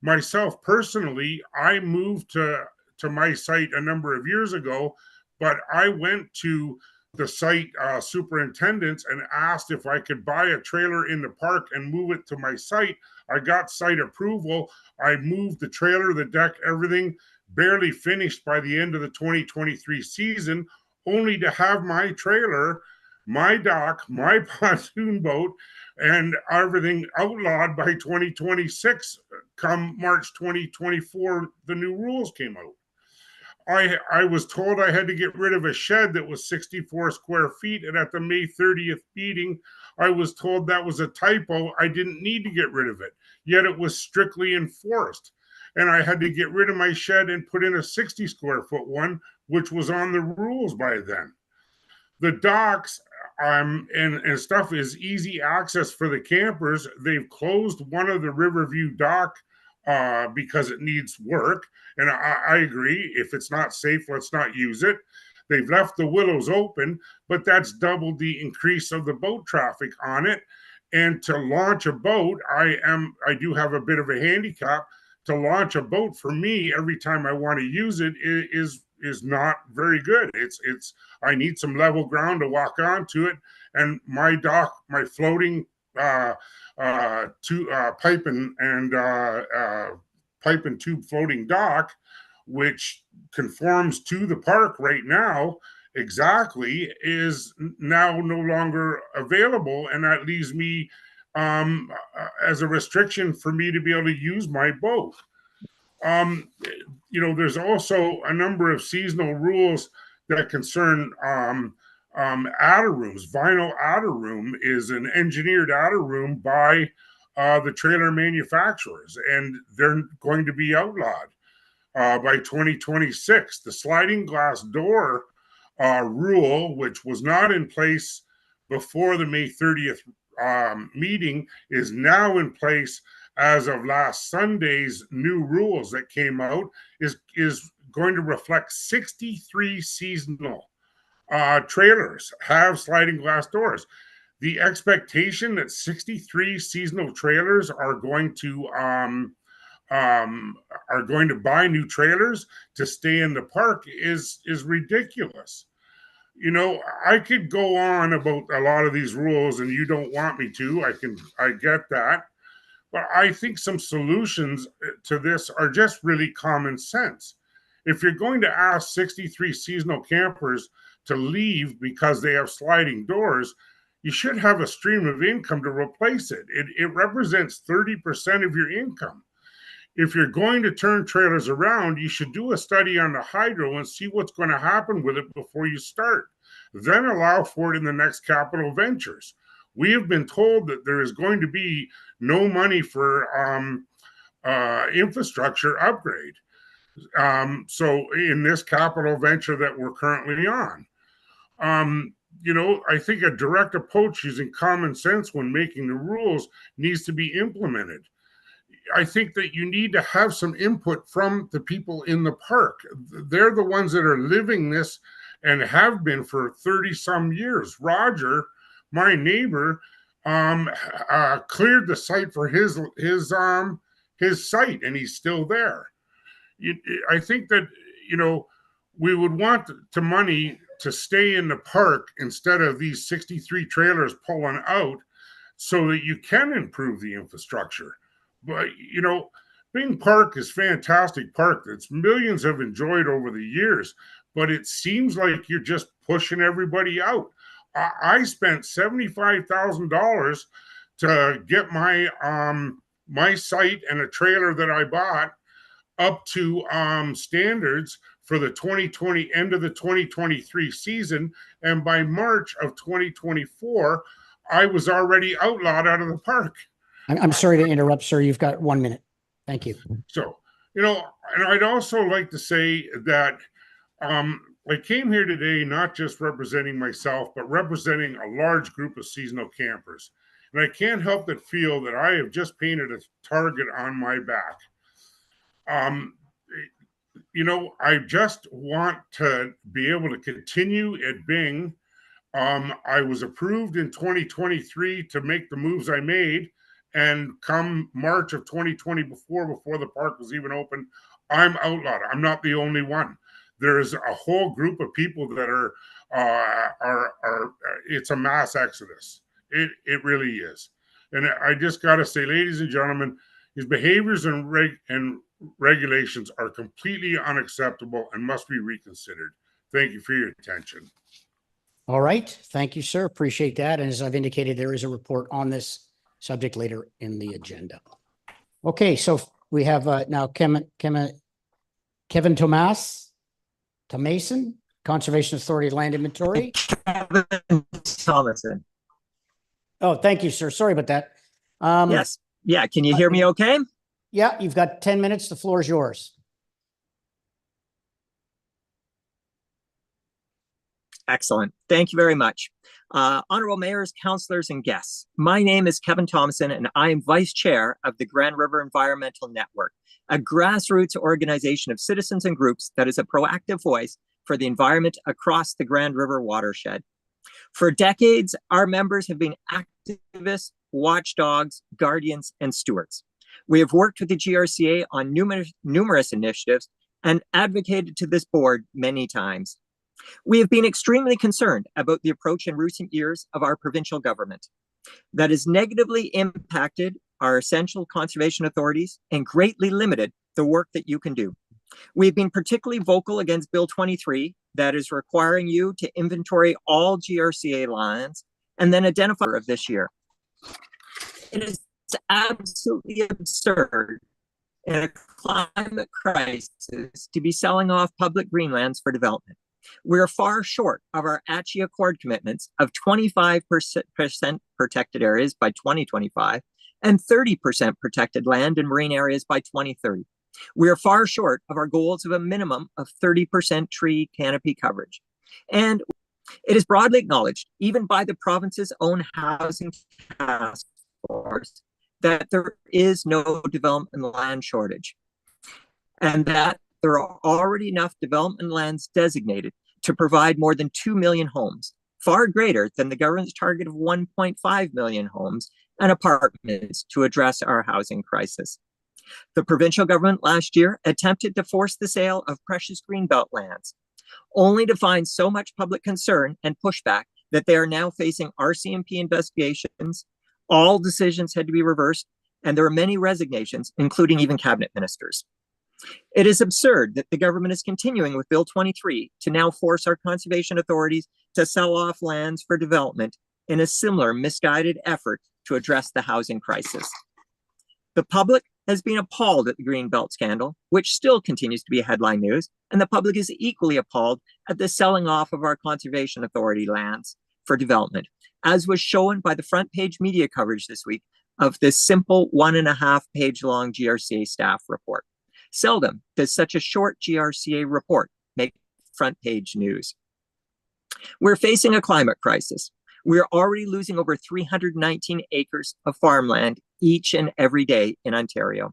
Myself personally, I moved to my site a number of years ago, but I went to the site superintendents and asked if I could buy a trailer in the park and move it to my site. I got site approval. I moved the trailer, the deck, everything, barely finished by the end of the 2023 season, only to have my trailer, my dock, my pontoon boat, and everything outlawed by 2026. Come March 2024, the new rules came out. I was told I had to get rid of a shed that was 64 square feet, and at the May 30th meeting, I was told that was a typo. I didn't need to get rid of it, yet it was strictly enforced. And I had to get rid of my shed and put in a 60 square foot one, which was on the rules by then. The docks and stuff is easy access for the campers. They've closed one of the Riverview dock because it needs work. And I agree. If it's not safe, let's not use it. They've left the Willows open, but that's doubled the increase of the boat traffic on it. And to launch a boat, I do have a bit of a handicap. To launch a boat for me every time I want to use it is not very good. I need some level ground to walk onto it, and my dock, my floating pipe and tube floating dock, which conforms to the park right now exactly, is now no longer available, and that leaves me as a restriction for me to be able to use my boat. There's also a number of seasonal rules that concern outer rooms. Vinyl outer room is an engineered outer room by the trailer manufacturers, and they're going to be outlawed by 2026. The sliding glass door rule, which was not in place before the May 30th meeting, is now in place as of last Sunday's new rules that came out, is going to reflect 63 seasonal trailers have sliding glass doors. The expectation that 63 seasonal trailers are going to buy new trailers to stay in the park is ridiculous. I could go on about a lot of these rules, and you don't want me to. I get that. But I think some solutions to this are just really common sense. If you're going to ask 63 seasonal campers to leave because they have sliding doors, you should have a stream of income to replace it. It represents 30% of your income. If you're going to turn trailers around, you should do a study on the hydro and see what's going to happen with it before you start. Then allow for it in the next capital ventures. We have been told that there is going to be no money for infrastructure upgrade. So in this capital venture that we're currently on, I think a direct approach using common sense when making the rules needs to be implemented. I think that you need to have some input from the people in the park. They're the ones that are living this and have been for 30 some years. Roger, my neighbor, cleared the site for his site, and he's still there. I think that we would want the money to stay in the park instead of these 63 trailers pulling out, so that you can improve the infrastructure. But Bing Park is fantastic park that's millions have enjoyed over the years, but it seems like you're just pushing everybody out. I spent $75,000 to get my site and a trailer that I bought up to standards for the 2020 end of the 2023 season, and by March of 2024, I was already outlawed out of the park. I'm sorry to interrupt, sir. You've got 1 minute. Thank you. So, and I'd also like to say that I came here today not just representing myself, but representing a large group of seasonal campers. And I can't help but feel that I have just painted a target on my back. I just want to be able to continue at Bing. I was approved in 2023 to make the moves I made. And come March of 2020, before the park was even open, I'm outlawed. I'm not the only one. There's a whole group of people that are it's a mass exodus. It really is. And I just got to say, ladies and gentlemen, his behaviors and regulations are completely unacceptable and must be reconsidered. Thank you for your attention. All right. Thank you, sir. Appreciate that. And as I've indicated, there is a report on this subject later in the agenda. Okay, so we have now Kevin Tomason, Conservation Authority Land Inventory. Kevin Thomason. Oh, thank you, sir. Sorry about that. Yes. Yeah. Can you hear me okay? Yeah, you've got 10 minutes. The floor is yours. Excellent. Thank you very much. Honorable mayors, councillors, and guests. My name is Kevin Thompson, and I am vice chair of the Grand River Environmental Network, a grassroots organization of citizens and groups that is a proactive voice for the environment across the Grand River watershed. For decades, our members have been activists, watchdogs, guardians, and stewards. We have worked with the GRCA on numerous initiatives and advocated to this board many times. We have been extremely concerned about the approach in recent years of our provincial government that has negatively impacted our essential conservation authorities and greatly limited the work that you can do. We've been particularly vocal against Bill 23 that is requiring you to inventory all GRCA lands and then identify of this year. It is absolutely absurd in a climate crisis to be selling off public greenlands for development. We're far short of our ACHI Accord commitments of 25% protected areas by 2025 and 30% protected land and marine areas by 2030. We are far short of our goals of a minimum of 30% tree canopy coverage. And it is broadly acknowledged, even by the province's own housing task force, that there is no development land shortage, and that there are already enough development lands designated to provide more than 2 million homes, far greater than the government's target of 1.5 million homes and apartments to address our housing crisis. The provincial government last year attempted to force the sale of precious greenbelt lands, only to find so much public concern and pushback that they are now facing RCMP investigations. All decisions had to be reversed, and there are many resignations, including even cabinet ministers. It is absurd that the government is continuing with Bill 23 to now force our conservation authorities to sell off lands for development in a similar misguided effort to address the housing crisis. The public has been appalled at the Greenbelt scandal, which still continues to be headline news, and the public is equally appalled at the selling off of our conservation authority lands for development, as was shown by the front page media coverage this week of this simple 1.5 page long GRCA staff report. Seldom does such a short GRCA report make front page news. We're facing a climate crisis. We're already losing over 319 acres of farmland each and every day in Ontario.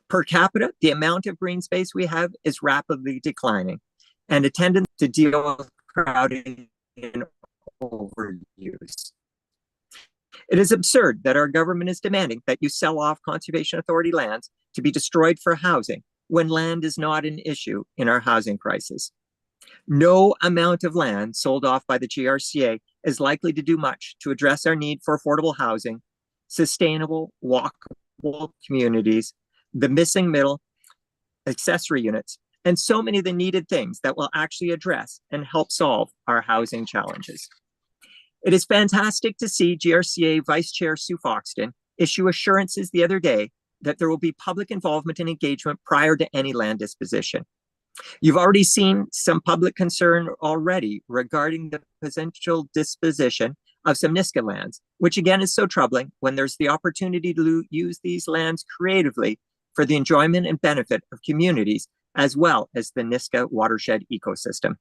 Per capita, the amount of green space we have is rapidly declining, and a tendency to deal with crowding and overuse. It is absurd that our government is demanding that you sell off Conservation Authority lands to be destroyed for housing when land is not an issue in our housing crisis. No amount of land sold off by the GRCA is likely to do much to address our need for affordable housing, sustainable, walkable communities, the missing middle, accessory units, and so many of the needed things that will actually address and help solve our housing challenges. It is fantastic to see GRCA Vice Chair Sue Foxton issue assurances the other day that there will be public involvement and engagement prior to any land disposition. You've already seen some public concern already regarding the potential disposition of some Niska lands, which again is so troubling when there's the opportunity to use these lands creatively for the enjoyment and benefit of communities as well as the Niska watershed ecosystem.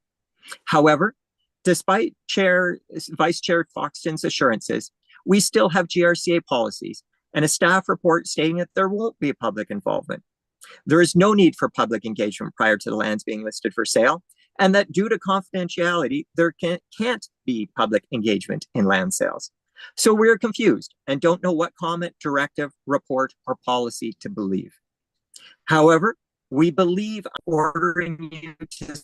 However, despite Vice Chair Foxton's assurances, we still have GRCA policies and a staff report stating that there won't be public involvement. There is no need for public engagement prior to the lands being listed for sale, and that due to confidentiality, there can't be public engagement in land sales. So we're confused and don't know what comment, directive, report, or policy to believe. However, we believe ordering you to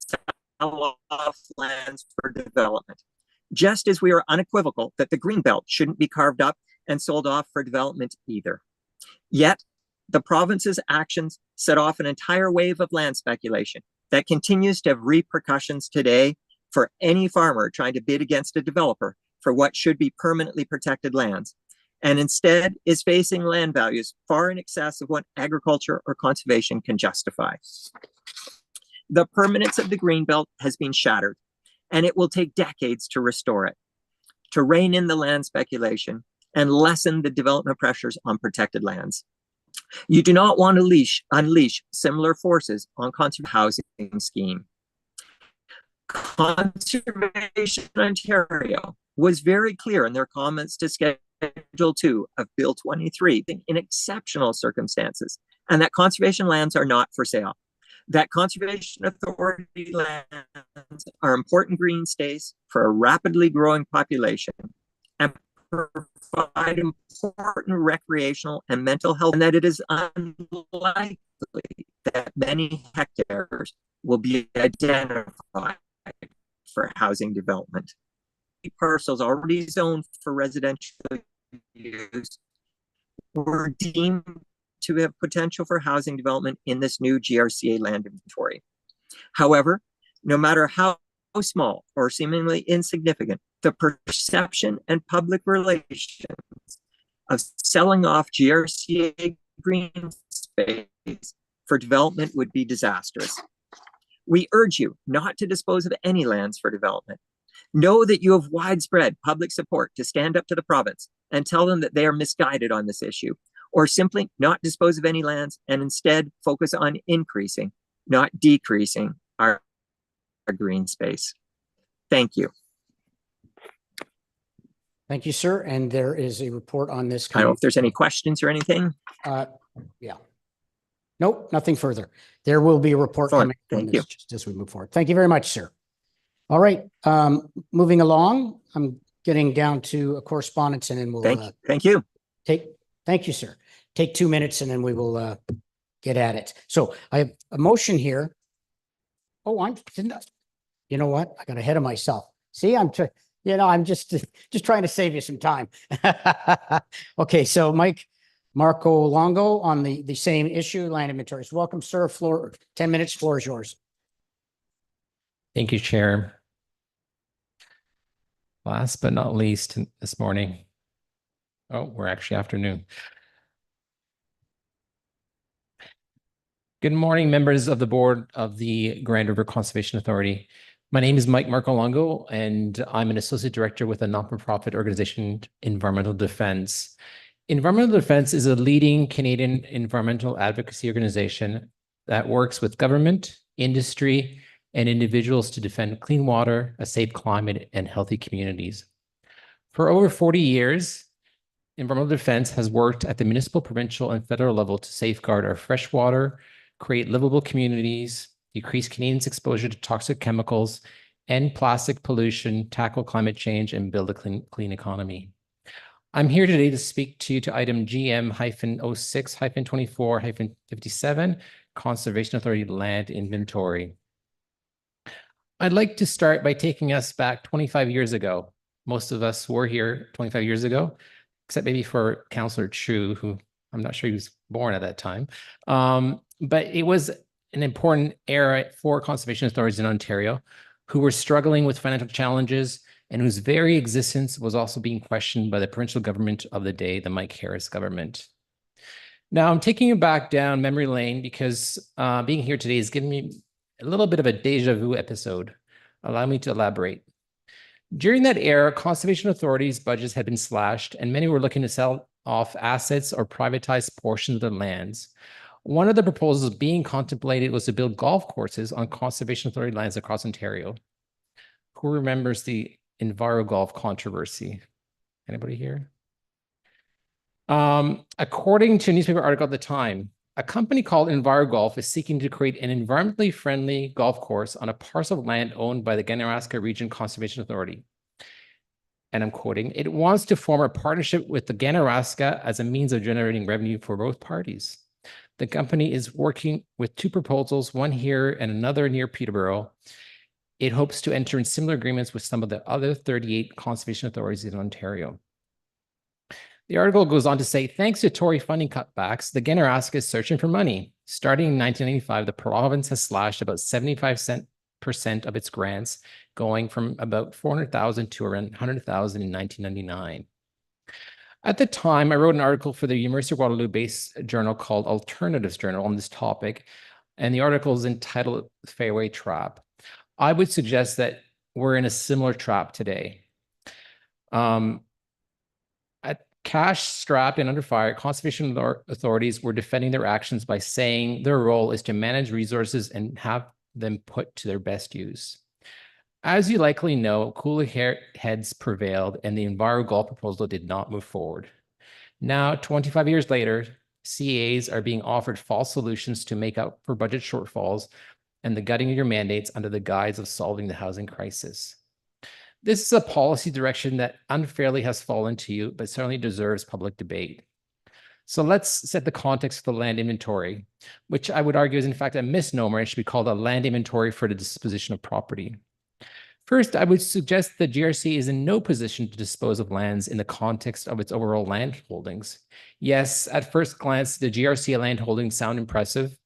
sell off lands for development, just as we are unequivocal that the Greenbelt shouldn't be carved up and sold off for development either. Yet, the province's actions set off an entire wave of land speculation that continues to have repercussions today for any farmer trying to bid against a developer for what should be permanently protected lands, and instead is facing land values far in excess of what agriculture or conservation can justify. The permanence of the Greenbelt has been shattered, and it will take decades to restore it, to rein in the land speculation and lessen the development pressures on protected lands. You do not want to unleash similar forces on conservation housing scheme. Conservation Ontario was very clear in their comments to Schedule 2 of Bill 23 in exceptional circumstances, and that conservation lands are not for sale. That Conservation Authority lands are important green space for a rapidly growing population and provide important recreational and mental health, and that it is unlikely that many hectares will be identified for housing development. Parcels already zoned for residential use were deemed to have potential for housing development in this new GRCA land inventory. However, no matter how small or seemingly insignificant, the perception and public relations of selling off GRCA green space for development would be disastrous. We urge you not to dispose of any lands for development. Know that you have widespread public support to stand up to the province and tell them that they are misguided on this issue, or simply not dispose of any lands and instead focus on increasing, not decreasing our green space. Thank you. Thank you, sir. And there is a report on this. I don't know if there's any questions or anything. Yeah. Nope, nothing further. There will be a report Excellent. coming on Thank this you. just as we move forward. Thank you very much, sir. All right, moving along, I'm getting down to a correspondence and then we'll thank you. Thank you, sir. Take 2 minutes and then we will get at it. So I have a motion here. Oh, you know what? I got ahead of myself. See, I'm just trying to save you some time. Okay, so Marco Longo on the same issue, land inventories. Welcome, sir. 10 minutes, floor is yours. Thank you, Chair. Last but not least this morning. Oh, we're actually afternoon. Good morning, members of the board of the Grand River Conservation Authority. My name is Mike Marcolongo, and I'm an associate director with a non-for-profit organization, Environmental Defense. Environmental Defense is a leading Canadian environmental advocacy organization that works with government, industry, and individuals to defend clean water, a safe climate, and healthy communities. For over 40 years, Environmental Defense has worked at the municipal, provincial, and federal level to safeguard our fresh water, create livable communities, decrease Canadians' exposure to toxic chemicals, end plastic pollution, tackle climate change, and build a clean economy. I'm here today to speak to you to item GM-06-24-57, Conservation Authority Land Inventory. I'd like to start by taking us back 25 years ago. Most of us were here 25 years ago, except maybe for Councillor Chu, who I'm not sure he was born at that time. But it was an important era for conservation authorities in Ontario who were struggling with financial challenges and whose very existence was also being questioned by the provincial government of the day, the Mike Harris government. Now, I'm taking you back down memory lane because being here today has given me a little bit of a deja vu episode. Allow me to elaborate. During that era, conservation authorities' budgets had been slashed, and many were looking to sell off assets or privatize portions of their lands. One of the proposals being contemplated was to build golf courses on conservation authority lands across Ontario. Who remembers the EnviroGolf controversy? Anybody here? According to a newspaper article at the time, a company called EnviroGolf is seeking to create an environmentally friendly golf course on a parcel of land owned by the GRCA Region Conservation Authority. And I'm quoting, "It wants to form a partnership with the GRCA as a means of generating revenue for both parties. The company is working with two proposals, one here and another near Peterborough. It hopes to enter in similar agreements with some of the other 38 conservation authorities in Ontario." The article goes on to say, thanks to Tory funding cutbacks, the GRCA is searching for money. Starting in 1995, the province has slashed about 75% of its grants, going from about 400,000 to around 100,000 in 1999. At the time, I wrote an article for the University of Waterloo-based journal called Alternatives Journal on this topic, and the article is entitled Fairway Trap. I would suggest that we're in a similar trap today. Cash strapped and under fire, conservation authorities were defending their actions by saying their role is to manage resources and have them put to their best use. As you likely know, cooler heads prevailed and the EnviroGolf proposal did not move forward. Now, 25 years later, CAs are being offered false solutions to make up for budget shortfalls and the gutting of your mandates under the guise of solving the housing crisis. This is a policy direction that unfairly has fallen to you, but certainly deserves public debate. So let's set the context for the land inventory, which I would argue is in fact a misnomer and should be called a land inventory for the disposition of property. First, I would suggest that GRCA is in no position to dispose of lands in the context of its overall land holdings. Yes, at first glance, the GRCA land holdings sound impressive.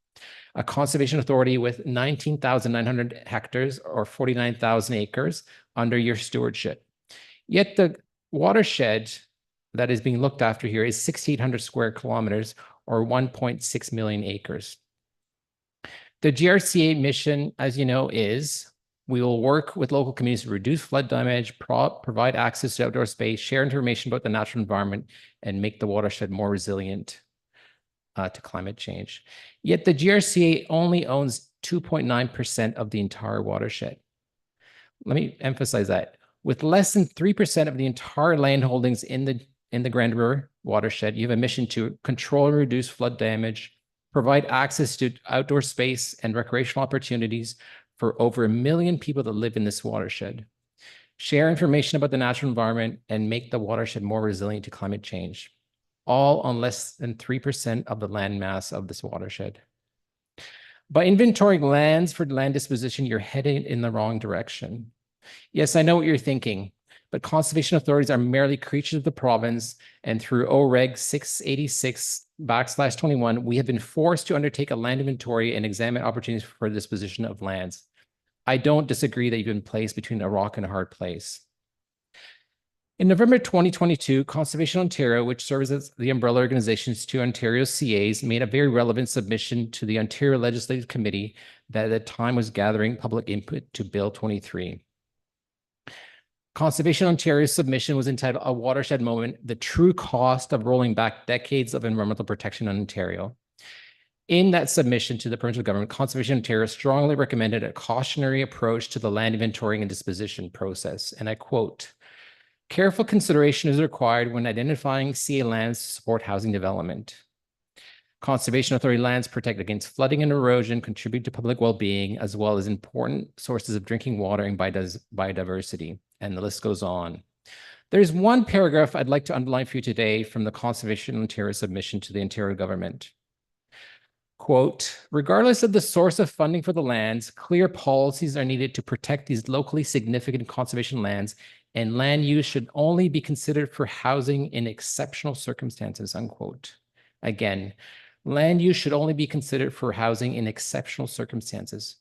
A conservation authority with 19,900 hectares or 49,000 acres under your stewardship. Yet the watershed that is being looked after here is 6,800 square kilometers or 1.6 million acres. The GRCA mission, as you know, is we will work with local communities to reduce flood damage, provide access to outdoor space, share information about the natural environment, and make the watershed more resilient to climate change. Yet the GRCA only owns 2.9% of the entire watershed. Let me emphasize that. With less than 3% of the entire land holdings in the Grand River watershed, you have a mission to control and reduce flood damage, provide access to outdoor space and recreational opportunities for over 1 million people that live in this watershed, share information about the natural environment, and make the watershed more resilient to climate change, all on less than 3% of the land mass of this watershed. By inventorying lands for land disposition, you're heading in the wrong direction. Yes, I know what you're thinking, but conservation authorities are merely creatures of the province, and through OREG 686/21, we have been forced to undertake a land inventory and examine opportunities for disposition of lands. I don't disagree that you've been placed between a rock and a hard place. In November 2022, Conservation Ontario, which serves as the umbrella organizations to Ontario CAs, made a very relevant submission to the Ontario Legislative Committee that at the time was gathering public input to Bill 23. Conservation Ontario's submission was entitled "A Watershed Moment: The True Cost of Rolling Back Decades of Environmental Protection in Ontario." In that submission to the provincial government, Conservation Ontario strongly recommended a cautionary approach to the land inventorying and disposition process. And I quote, "Careful consideration is required when identifying CA lands to support housing development. Conservation Authority lands protect against flooding and erosion, contribute to public well-being, as well as important sources of drinking water and biodiversity." And the list goes on. There's one paragraph I'd like to underline for you today from the Conservation Ontario submission to the Ontario government. Quote, "Regardless of the source of funding for the lands, clear policies are needed to protect these locally significant conservation lands, and land use should only be considered for housing in exceptional circumstances," unquote. Again, land use should only be considered for housing in exceptional circumstances.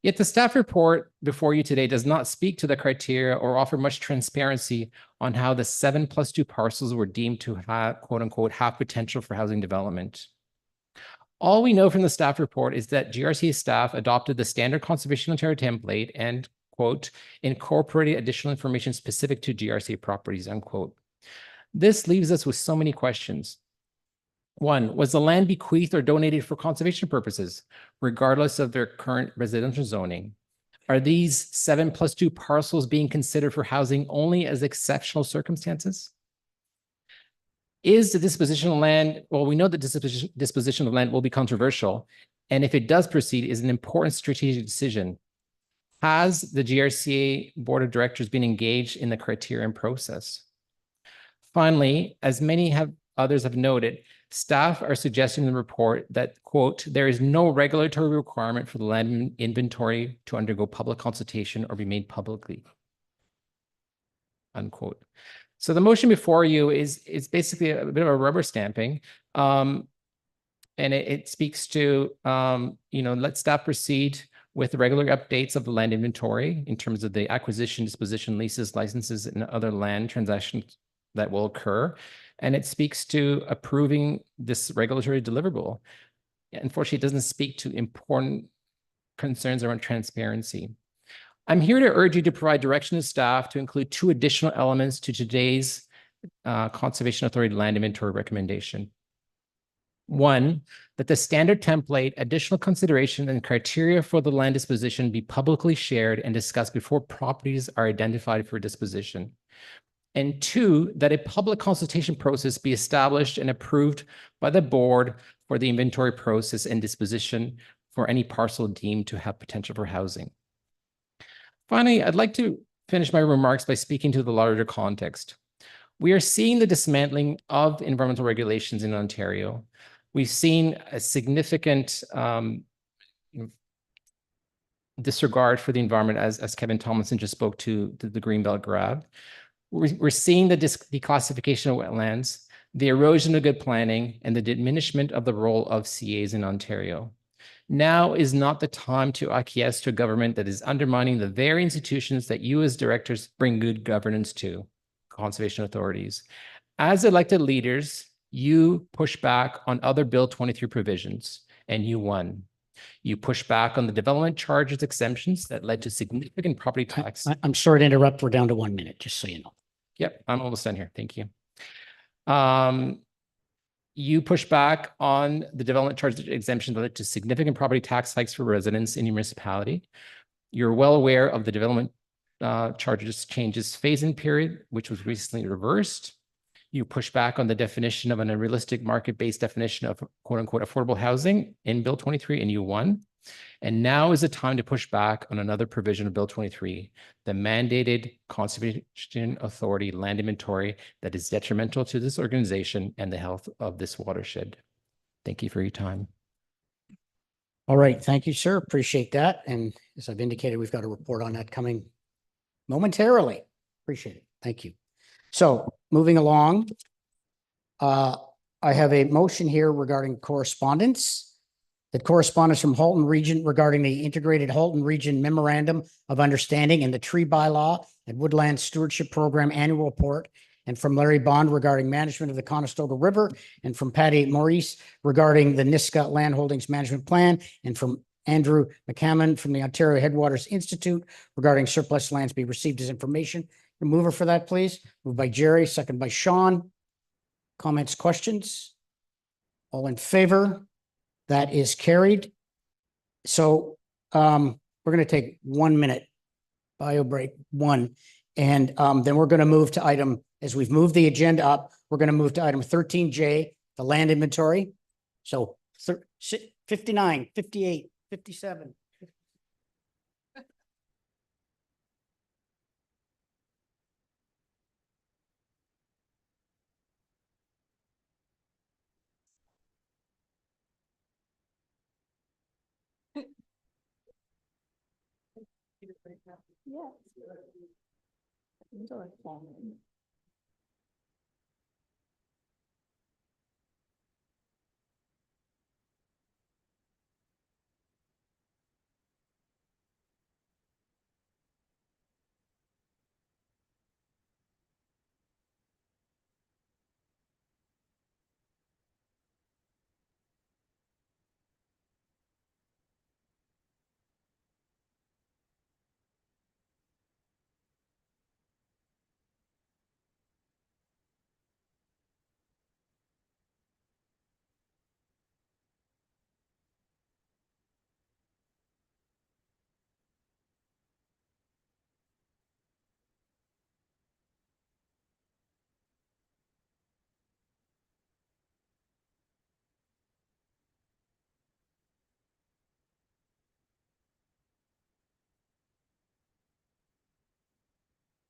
Yet the staff report before you today does not speak to the criteria or offer much transparency on how the 7+2 parcels were deemed to have, quote unquote, have potential for housing development. All we know from the staff report is that GRCA staff adopted the standard Conservation Ontario template and, quote, incorporated additional information specific to GRCA properties, unquote. This leaves us with so many questions. One, was the land bequeathed or donated for conservation purposes, regardless of their current residential zoning? Are these 7+2 parcels being considered for housing only as exceptional circumstances? Is the disposition of land, well, we know that disposition of land will be controversial, and if it does proceed, is an important strategic decision. Has the GRCA Board of Directors been engaged in the criterion process? Finally, as others have noted, staff are suggesting in the report that, quote, "There is no regulatory requirement for the land inventory to undergo public consultation or be made publicly," unquote. So the motion before you is basically a bit of a rubber stamping. And it speaks to, let staff proceed with the regular updates of the land inventory in terms of the acquisition, disposition, leases, licenses, and other land transactions that will occur. And it speaks to approving this regulatory deliverable. Unfortunately, it doesn't speak to important concerns around transparency. I'm here to urge you to provide direction to staff to include 2 additional elements to today's Conservation Authority land inventory recommendation. One, that the standard template, additional consideration, and criteria for the land disposition be publicly shared and discussed before properties are identified for disposition. And 2, that a public consultation process be established and approved by the board for the inventory process and disposition for any parcel deemed to have potential for housing. Finally, I'd like to finish my remarks by speaking to the larger context. We are seeing the dismantling of environmental regulations in Ontario. We've seen a significant disregard for the environment, as Kevin Tomlinson just spoke to the Greenbelt grab. We're seeing the declassification of wetlands, the erosion of good planning, and the diminishment of the role of CAs in Ontario. Now is not the time to acquiesce to a government that is undermining the very institutions that you as directors bring good governance to, conservation authorities. As elected leaders, You pushed back on other Bill 23 provisions and you won. You pushed back on the development charges exemptions that led to significant property tax. I'm sorry to interrupt. We're down to 1 minute, just so you know. Yep, I'm almost done here. Thank you. You pushed back on the development charge exemption that led to significant property tax hikes for residents in your municipality. You're well aware of the development charges changes phase-in period, which was recently reversed. You push back on the definition of an unrealistic market-based definition of quote unquote affordable housing in Bill 23 and you won. And now is the time to push back on another provision of Bill 23, the mandated Conservation Authority land inventory that is detrimental to this organization and the health of this watershed. Thank you for your time. All right. Thank you, sir. Appreciate that. And as I've indicated, we've got a report on that coming momentarily. Appreciate it. Thank you. So moving along, I have a motion here regarding correspondence. The correspondence from Halton Region regarding the integrated Halton Region Memorandum of Understanding and the Tree Bylaw and Woodland Stewardship Program Annual Report, and from Larry Bond regarding management of the Conestoga River, and from Patty Maurice regarding the Nisga'a Land Holdings Management Plan, and from Andrew McCammon from the Ontario Headwaters Institute regarding surplus lands be received as information. The mover for that, please. Moved by Jerry, second by Sean. Comments, questions? All in favor? That is carried. So we're going to take 1 minute bio break, one. And then we're going to move to item, as we've moved the agenda up, we're going to move to item 13J, the land inventory. So 59, 58, 57. Yeah.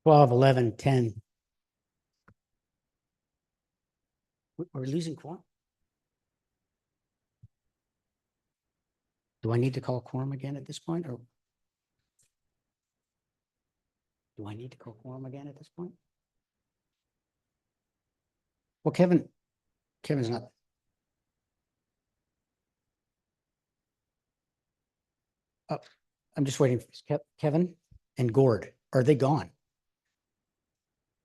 Twelve, 11, 10. We're losing quorum. Do I need to call quorum again at this point, or do I need to call quorum again at this point? Well, Kevin's not. I'm just waiting for Kevin and Gord. Are they gone?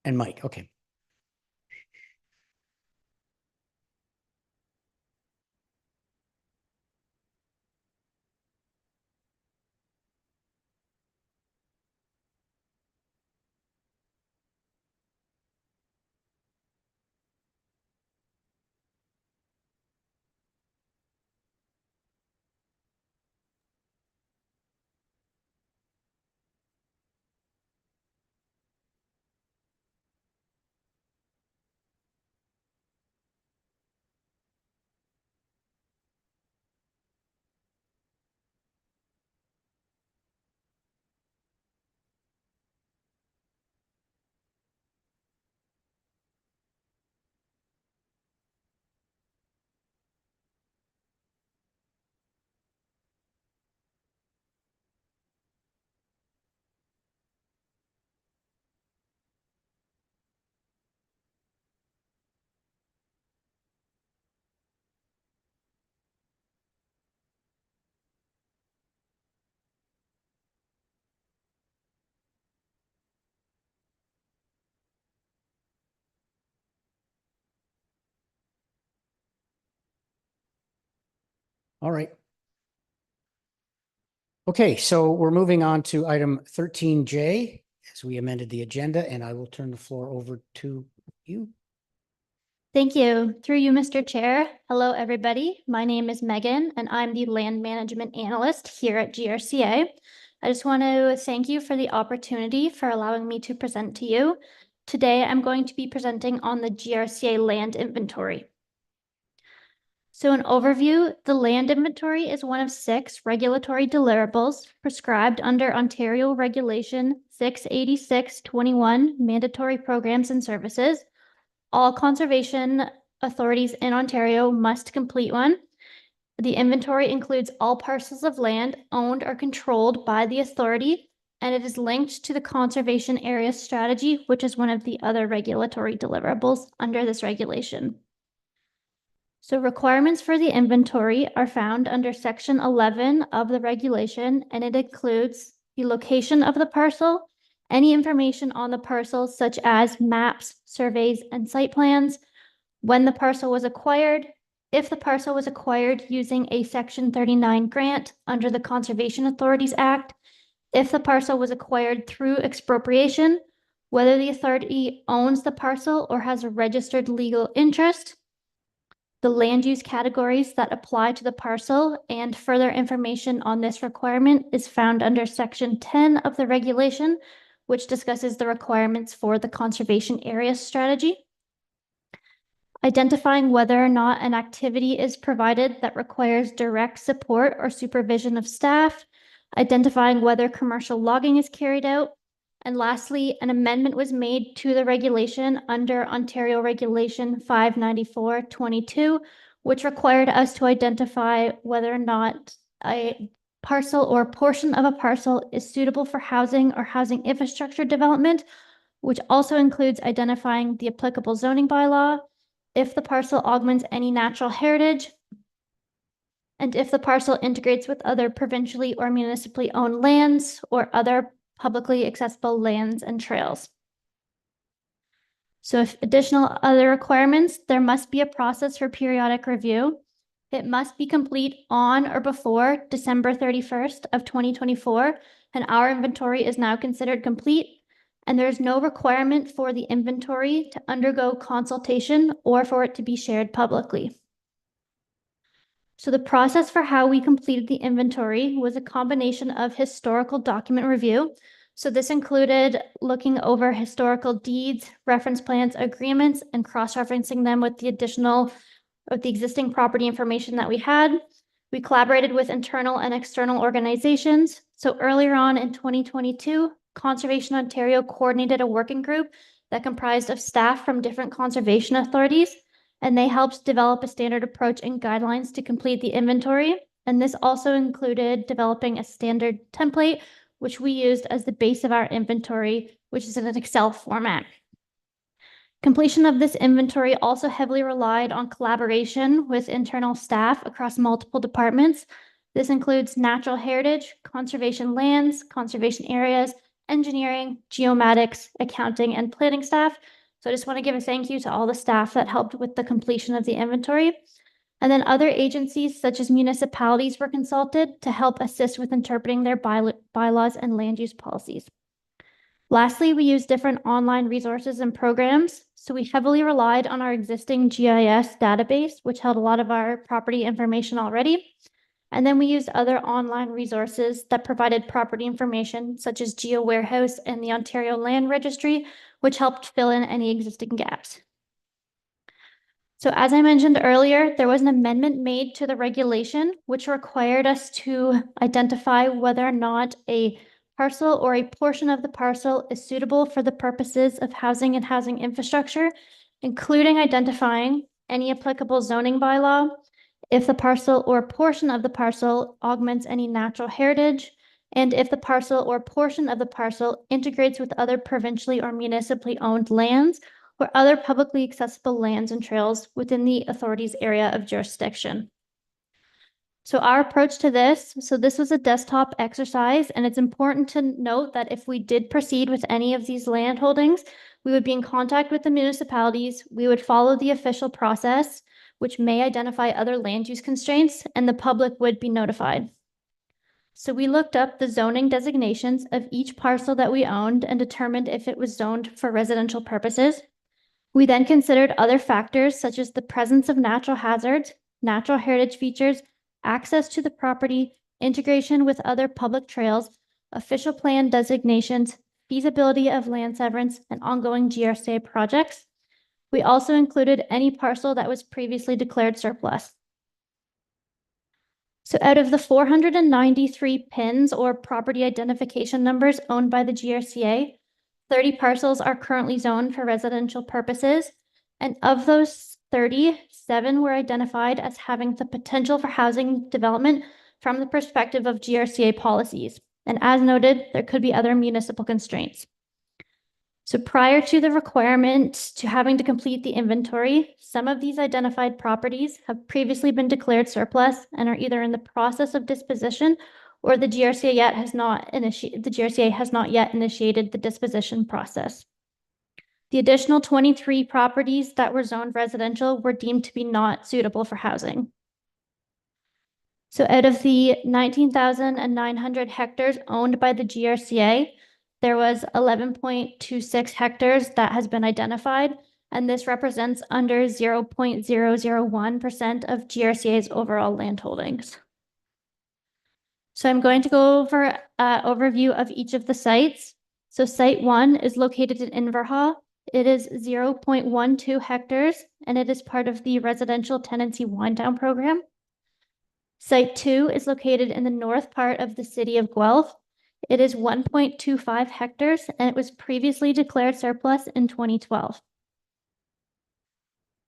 And Mike. Okay. All right. Okay, so we're moving on to item 13J as we amended the agenda, and I will turn the floor over to you. Thank you. Through you, Mr. Chair. Hello, everybody. My name is Megan, and I'm the Land Management Analyst here at GRCA. I just want to thank you for the opportunity for allowing me to present to you. Today, I'm going to be presenting on the GRCA land inventory. So an overview, the land inventory is one of 6 regulatory deliverables prescribed under Ontario Regulation 686-21 mandatory programs and services. All conservation authorities in Ontario must complete one. The inventory includes all parcels of land owned or controlled by the authority, and it is linked to the conservation area strategy, which is one of the other regulatory deliverables under this regulation. So requirements for the inventory are found under Section 11 of the regulation, and it includes the location of the parcel, any information on the parcel such as maps, surveys, and site plans, when the parcel was acquired, if the parcel was acquired using a Section 39 grant under the Conservation Authorities Act, if the parcel was acquired through expropriation, whether the authority owns the parcel or has a registered legal interest, the land use categories that apply to the parcel, and further information on this requirement is found under Section 10 of the regulation, which discusses the requirements for the conservation area strategy. Identifying whether or not an activity is provided that requires direct support or supervision of staff, identifying whether commercial logging is carried out, and lastly, an amendment was made to the regulation under Ontario Regulation 594-22, which required us to identify whether or not a parcel or portion of a parcel is suitable for housing or housing infrastructure development, which also includes identifying the applicable zoning bylaw, if the parcel augments any natural heritage, and if the parcel integrates with other provincially or municipally owned lands or other publicly accessible lands and trails. So if additional other requirements, there must be a process for periodic review. It must be complete on or before December 31st of 2024, and our inventory is now considered complete, and there's no requirement for the inventory to undergo consultation or for it to be shared publicly. So the process for how we completed the inventory was a combination of historical document review. So this included looking over historical deeds, reference plans, agreements, and cross-referencing them with the existing property information that we had. We collaborated with internal and external organizations. So earlier on in 2022, Conservation Ontario coordinated a working group that comprised of staff from different conservation authorities, and they helped develop a standard approach and guidelines to complete the inventory. And this also included developing a standard template, which we used as the base of our inventory, which is in an Excel format. Completion of this inventory also heavily relied on collaboration with internal staff across multiple departments. This includes natural heritage, conservation lands, conservation areas, engineering, geomatics, accounting, and planning staff. So I just want to give a thank you to all the staff that helped with the completion of the inventory. And then other agencies such as municipalities were consulted to help assist with interpreting their bylaws and land use policies. Lastly, we used different online resources and programs. So we heavily relied on our existing GIS database, which held a lot of our property information already. And then we used other online resources that provided property information, such as GeoWarehouse and the Ontario Land Registry, which helped fill in any existing gaps. So as I mentioned earlier, there was an amendment made to the regulation, which required us to identify whether or not a parcel or a portion of the parcel is suitable for the purposes of housing and housing infrastructure, including identifying any applicable zoning bylaw, if the parcel or portion of the parcel augments any natural heritage, and if the parcel or portion of the parcel integrates with other provincially or municipally owned lands or other publicly accessible lands and trails within the authority's area of jurisdiction. So our approach to this, so this was a desktop exercise, and it's important to note that if we did proceed with any of these land holdings, we would be in contact with the municipalities, we would follow the official process, which may identify other land use constraints, and the public would be notified. So we looked up the zoning designations of each parcel that we owned and determined if it was zoned for residential purposes. We then considered other factors such as the presence of natural hazards, natural heritage features, access to the property, integration with other public trails, official plan designations, feasibility of land severance, and ongoing GRCA projects. We also included any parcel that was previously declared surplus. So out of the 493 PINs or property identification numbers owned by the GRCA, 30 parcels are currently zoned for residential purposes. And of those 30, 7 were identified as having the potential for housing development from the perspective of GRCA policies. And as noted, there could be other municipal constraints. So prior to the requirement to having to complete the inventory, some of these identified properties have previously been declared surplus and are either in the process of disposition or the GRCA has not yet initiated the disposition process. The additional 23 properties that were zoned residential were deemed to be not suitable for housing. So out of the 19,900 hectares owned by the GRCA, there was 11.26 hectares that has been identified, and this represents under 0.001% of GRCA's overall land holdings. So I'm going to go over an overview of each of the sites. So site 1 is located in Inverhaw. It is 0.12 hectares, and it is part of the residential tenancy wind down program. Site 2 is located in the north part of the city of Guelph. It is 1.25 hectares, and it was previously declared surplus in 2012.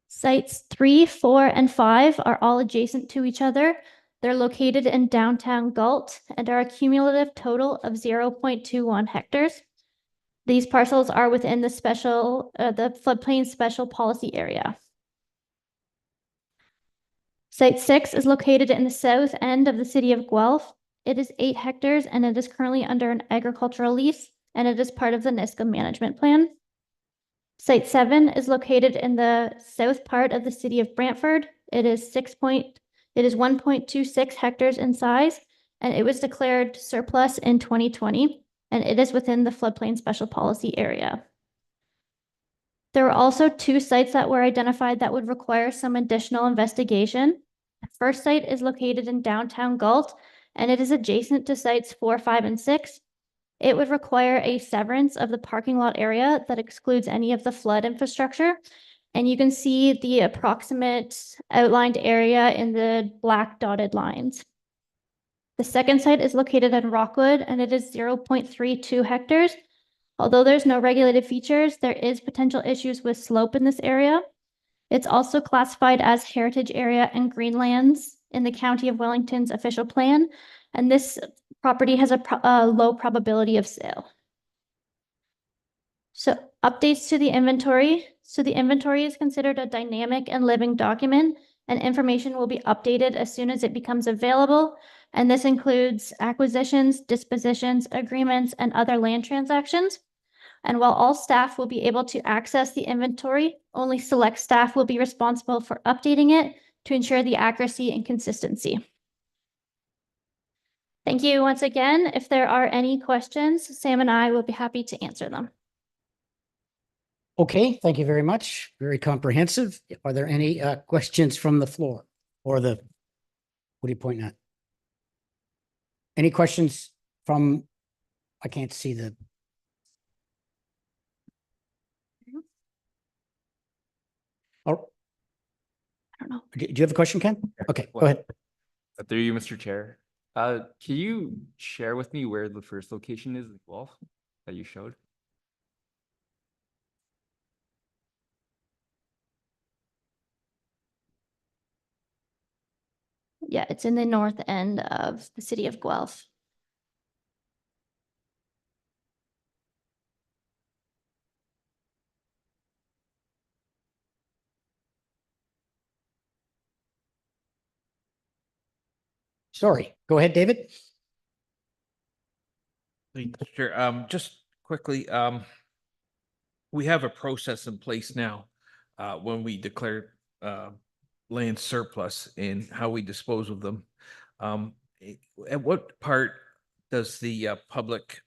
Sites 3, 4, and 5 are all adjacent to each other. They're located in downtown Galt and are a cumulative total of 0.21 hectares. These parcels are within the floodplain special policy area. Site 6 is located in the south end of the city of Guelph. It is 8 hectares and it is currently under an agricultural lease, and it is part of the NISCA management plan. Site 7 is located in the south part of the city of Brantford. It is 1.26 hectares in size, and it was declared surplus in 2020, and it is within the floodplain special policy area. There were also 2 sites that were identified that would require some additional investigation. The first site is located in downtown Galt, and it is adjacent to sites 4, 5, and 6. It would require a severance of the parking lot area that excludes any of the flood infrastructure. And you can see the approximate outlined area in the black dotted lines. The second site is located in Rockwood, and it is 0.32 hectares. Although there's no regulated features, there is potential issues with slope in this area. It's also classified as heritage area and greenlands in the County of Wellington's official plan, and this property has a low probability of sale. So updates to the inventory. So the inventory is considered a dynamic and living document, and information will be updated as soon as it becomes available. And this includes acquisitions, dispositions, agreements, and other land transactions. And while all staff will be able to access the inventory, only select staff will be responsible for updating it to ensure the accuracy and consistency. Thank you once again. If there are any questions, Sam and I will be happy to answer them. Okay, thank you very much. Very comprehensive. Are there any questions from the floor or what are you pointing at? Any questions from, I can't see the. Oh, I don't know. Do you have a question, Ken? Okay, go ahead. Through you, Mr. Chair. Can you share with me where the first location is in Guelph that you showed? Yeah, it's in the north end of the city of Guelph. Sorry, go ahead, David. Sure. Just quickly, we have a process in place now when we declare land surplus and how we dispose of them. At what part does the public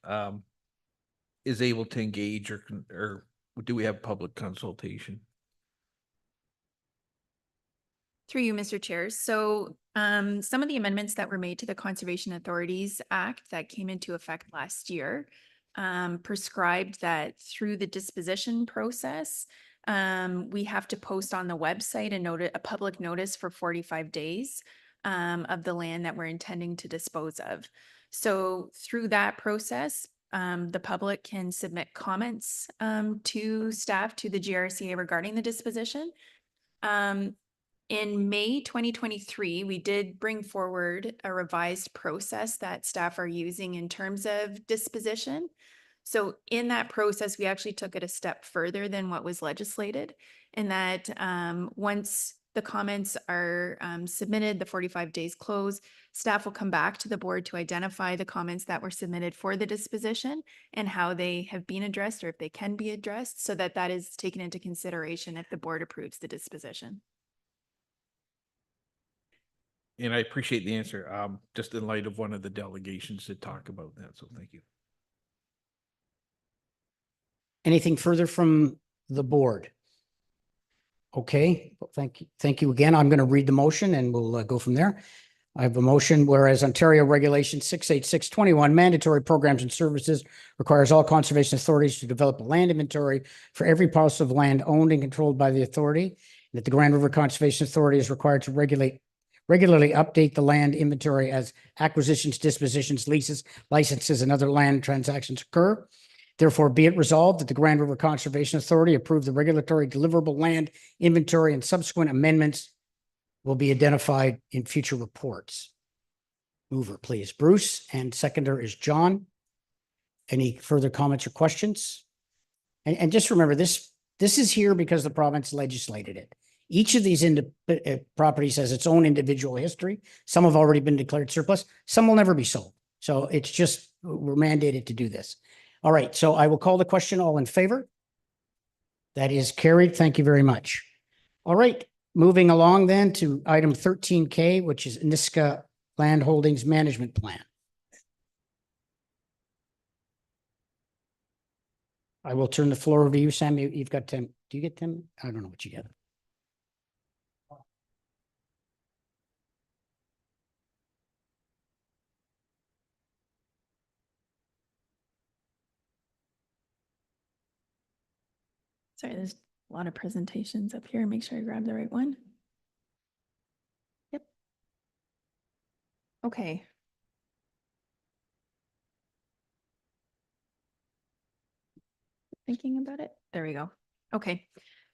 is able to engage, or do we have public consultation? Through you, Mr. Chair. So some of the amendments that were made to the Conservation Authorities Act that came into effect last year prescribed that through the disposition process, we have to post on the website a public notice for 45 days of the land that we're intending to dispose of. So through that process, the public can submit comments to staff, to the GRCA regarding the disposition. In May 2023, we did bring forward a revised process that staff are using in terms of disposition. So in that process, we actually took it a step further than what was legislated, in that once the comments are submitted, the 45 days close, staff will come back to the board to identify the comments that were submitted for the disposition and how they have been addressed, or if they can be addressed, so that that is taken into consideration if the board approves the disposition. And I appreciate the answer, just in light of one of the delegations that talk about that. So thank you. Anything further from the board? Okay, well, thank you. Thank you again. I'm going to read the motion and we'll go from there. I have a motion, whereas Ontario Regulation 68621 mandatory programs and services requires all conservation authorities to develop a land inventory for every parcel of land owned and controlled by the authority, and that the Grand River Conservation Authority is required to regularly update the land inventory as acquisitions, dispositions, leases, licenses, and other land transactions occur. Therefore, be it resolved that the Grand River Conservation Authority approve the regulatory deliverable land inventory, and subsequent amendments will be identified in future reports. Mover, please. Bruce, and seconder is John. Any further comments or questions? And just remember, this is here because the province legislated it. Each of these properties has its own individual history. Some have already been declared surplus. Some will never be sold. So it's just, we're mandated to do this. All right. So I will call the question. All in favor? That is carried. Thank you very much. All right. Moving along then to item 13K, which is Niska Land Holdings Management Plan. I will turn the floor over to you, Sam. You've got 10. Do you get 10? I don't know what you get. Sorry, there's a lot of presentations up here. Make sure I grab the right one. Yep. Okay. Thinking about it. There we go. Okay.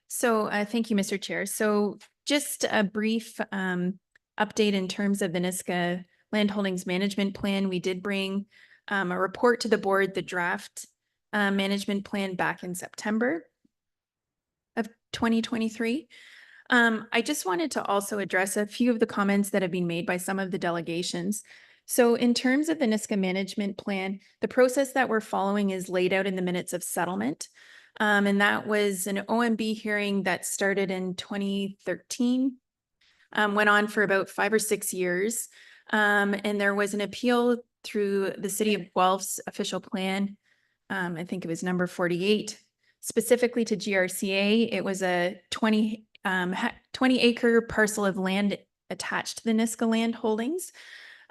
So thank you, Mr. Chair. So just a brief update in terms of the Niska Land Holdings Management Plan. We did bring a report to the board, the draft management plan, back in September of 2023. I just wanted to also address a few of the comments that have been made by some of the delegations. So in terms of the Niska management plan, the process that we're following is laid out in the minutes of settlement. And that was an OMB hearing that started in 2013, went on for about 5 or 6 years. And there was an appeal through the City of Guelph's official plan. I think it was number 48, specifically to GRCA. It was a 20 acre parcel of land attached to the Niska Land Holdings.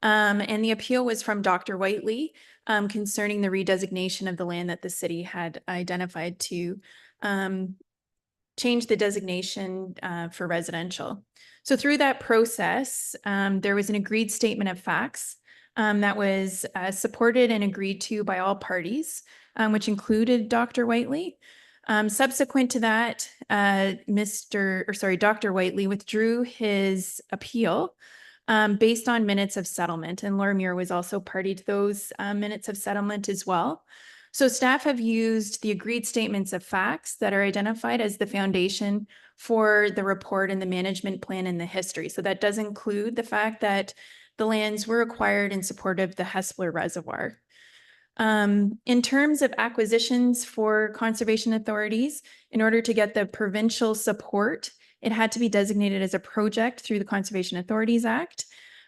And the appeal was from Dr. Whiteley concerning the redesignation of the land that the city had identified to change the designation for residential. So through that process, there was an agreed statement of facts that was supported and agreed to by all parties, which included Dr. Whiteley. Subsequent to that, Dr. Whiteley withdrew his appeal based on minutes of settlement, and Lorimer was also party to those minutes of settlement as well. So staff have used the agreed statements of facts that are identified as the foundation for the report and the management plan and the history. So that does include the fact that the lands were acquired in support of the Hespeler Reservoir. In terms of acquisitions for conservation authorities, in order to get the provincial support It had to be designated as a project through the Conservation Authorities Act.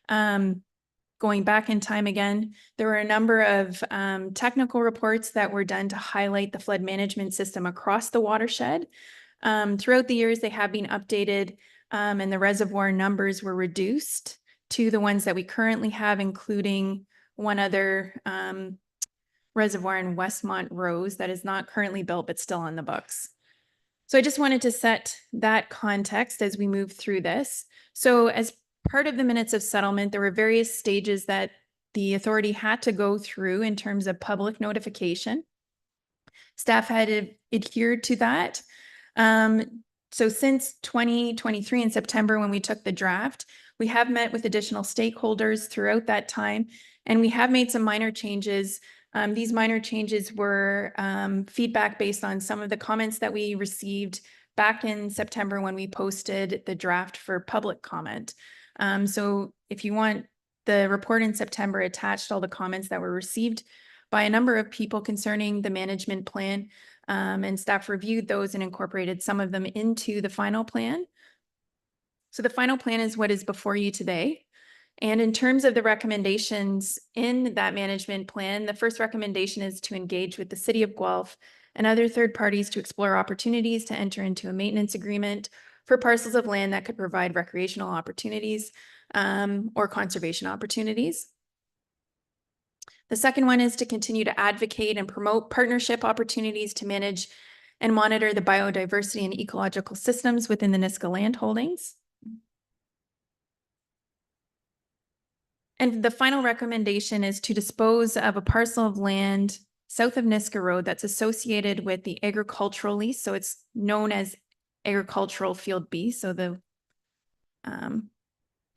Going back in time again, there were a number of technical reports that were done to highlight the flood management system across the watershed. Throughout the years, they have been updated and the reservoir numbers were reduced to the ones that we currently have, including one other reservoir in Westmont Rose that is not currently built but still on the books. So I just wanted to set that context as we move through this. So as part of the minutes of settlement, there were various stages that the authority had to go through in terms of public notification. Staff had adhered to that. So since 2023 in September, when we took the draft, we have met with additional stakeholders throughout that time, and we have made some minor changes. These minor changes were feedback based on some of the comments that we received back in September when we posted the draft for public comment. So if you want the report in September attached all the comments that were received by a number of people concerning the management plan, and staff reviewed those and incorporated some of them into the final plan. So the final plan is what is before you today. And in terms of the recommendations in that management plan, the first recommendation is to engage with the City of Guelph and other third parties to explore opportunities to enter into a maintenance agreement for parcels of land that could provide recreational opportunities or conservation opportunities. The second one is to continue to advocate and promote partnership opportunities to manage and monitor the biodiversity and ecological systems within the Nisga'a land holdings. And the final recommendation is to dispose of a parcel of land south of Nisga'a Road that's associated with the agricultural lease. So it's known as Agricultural Field B. So the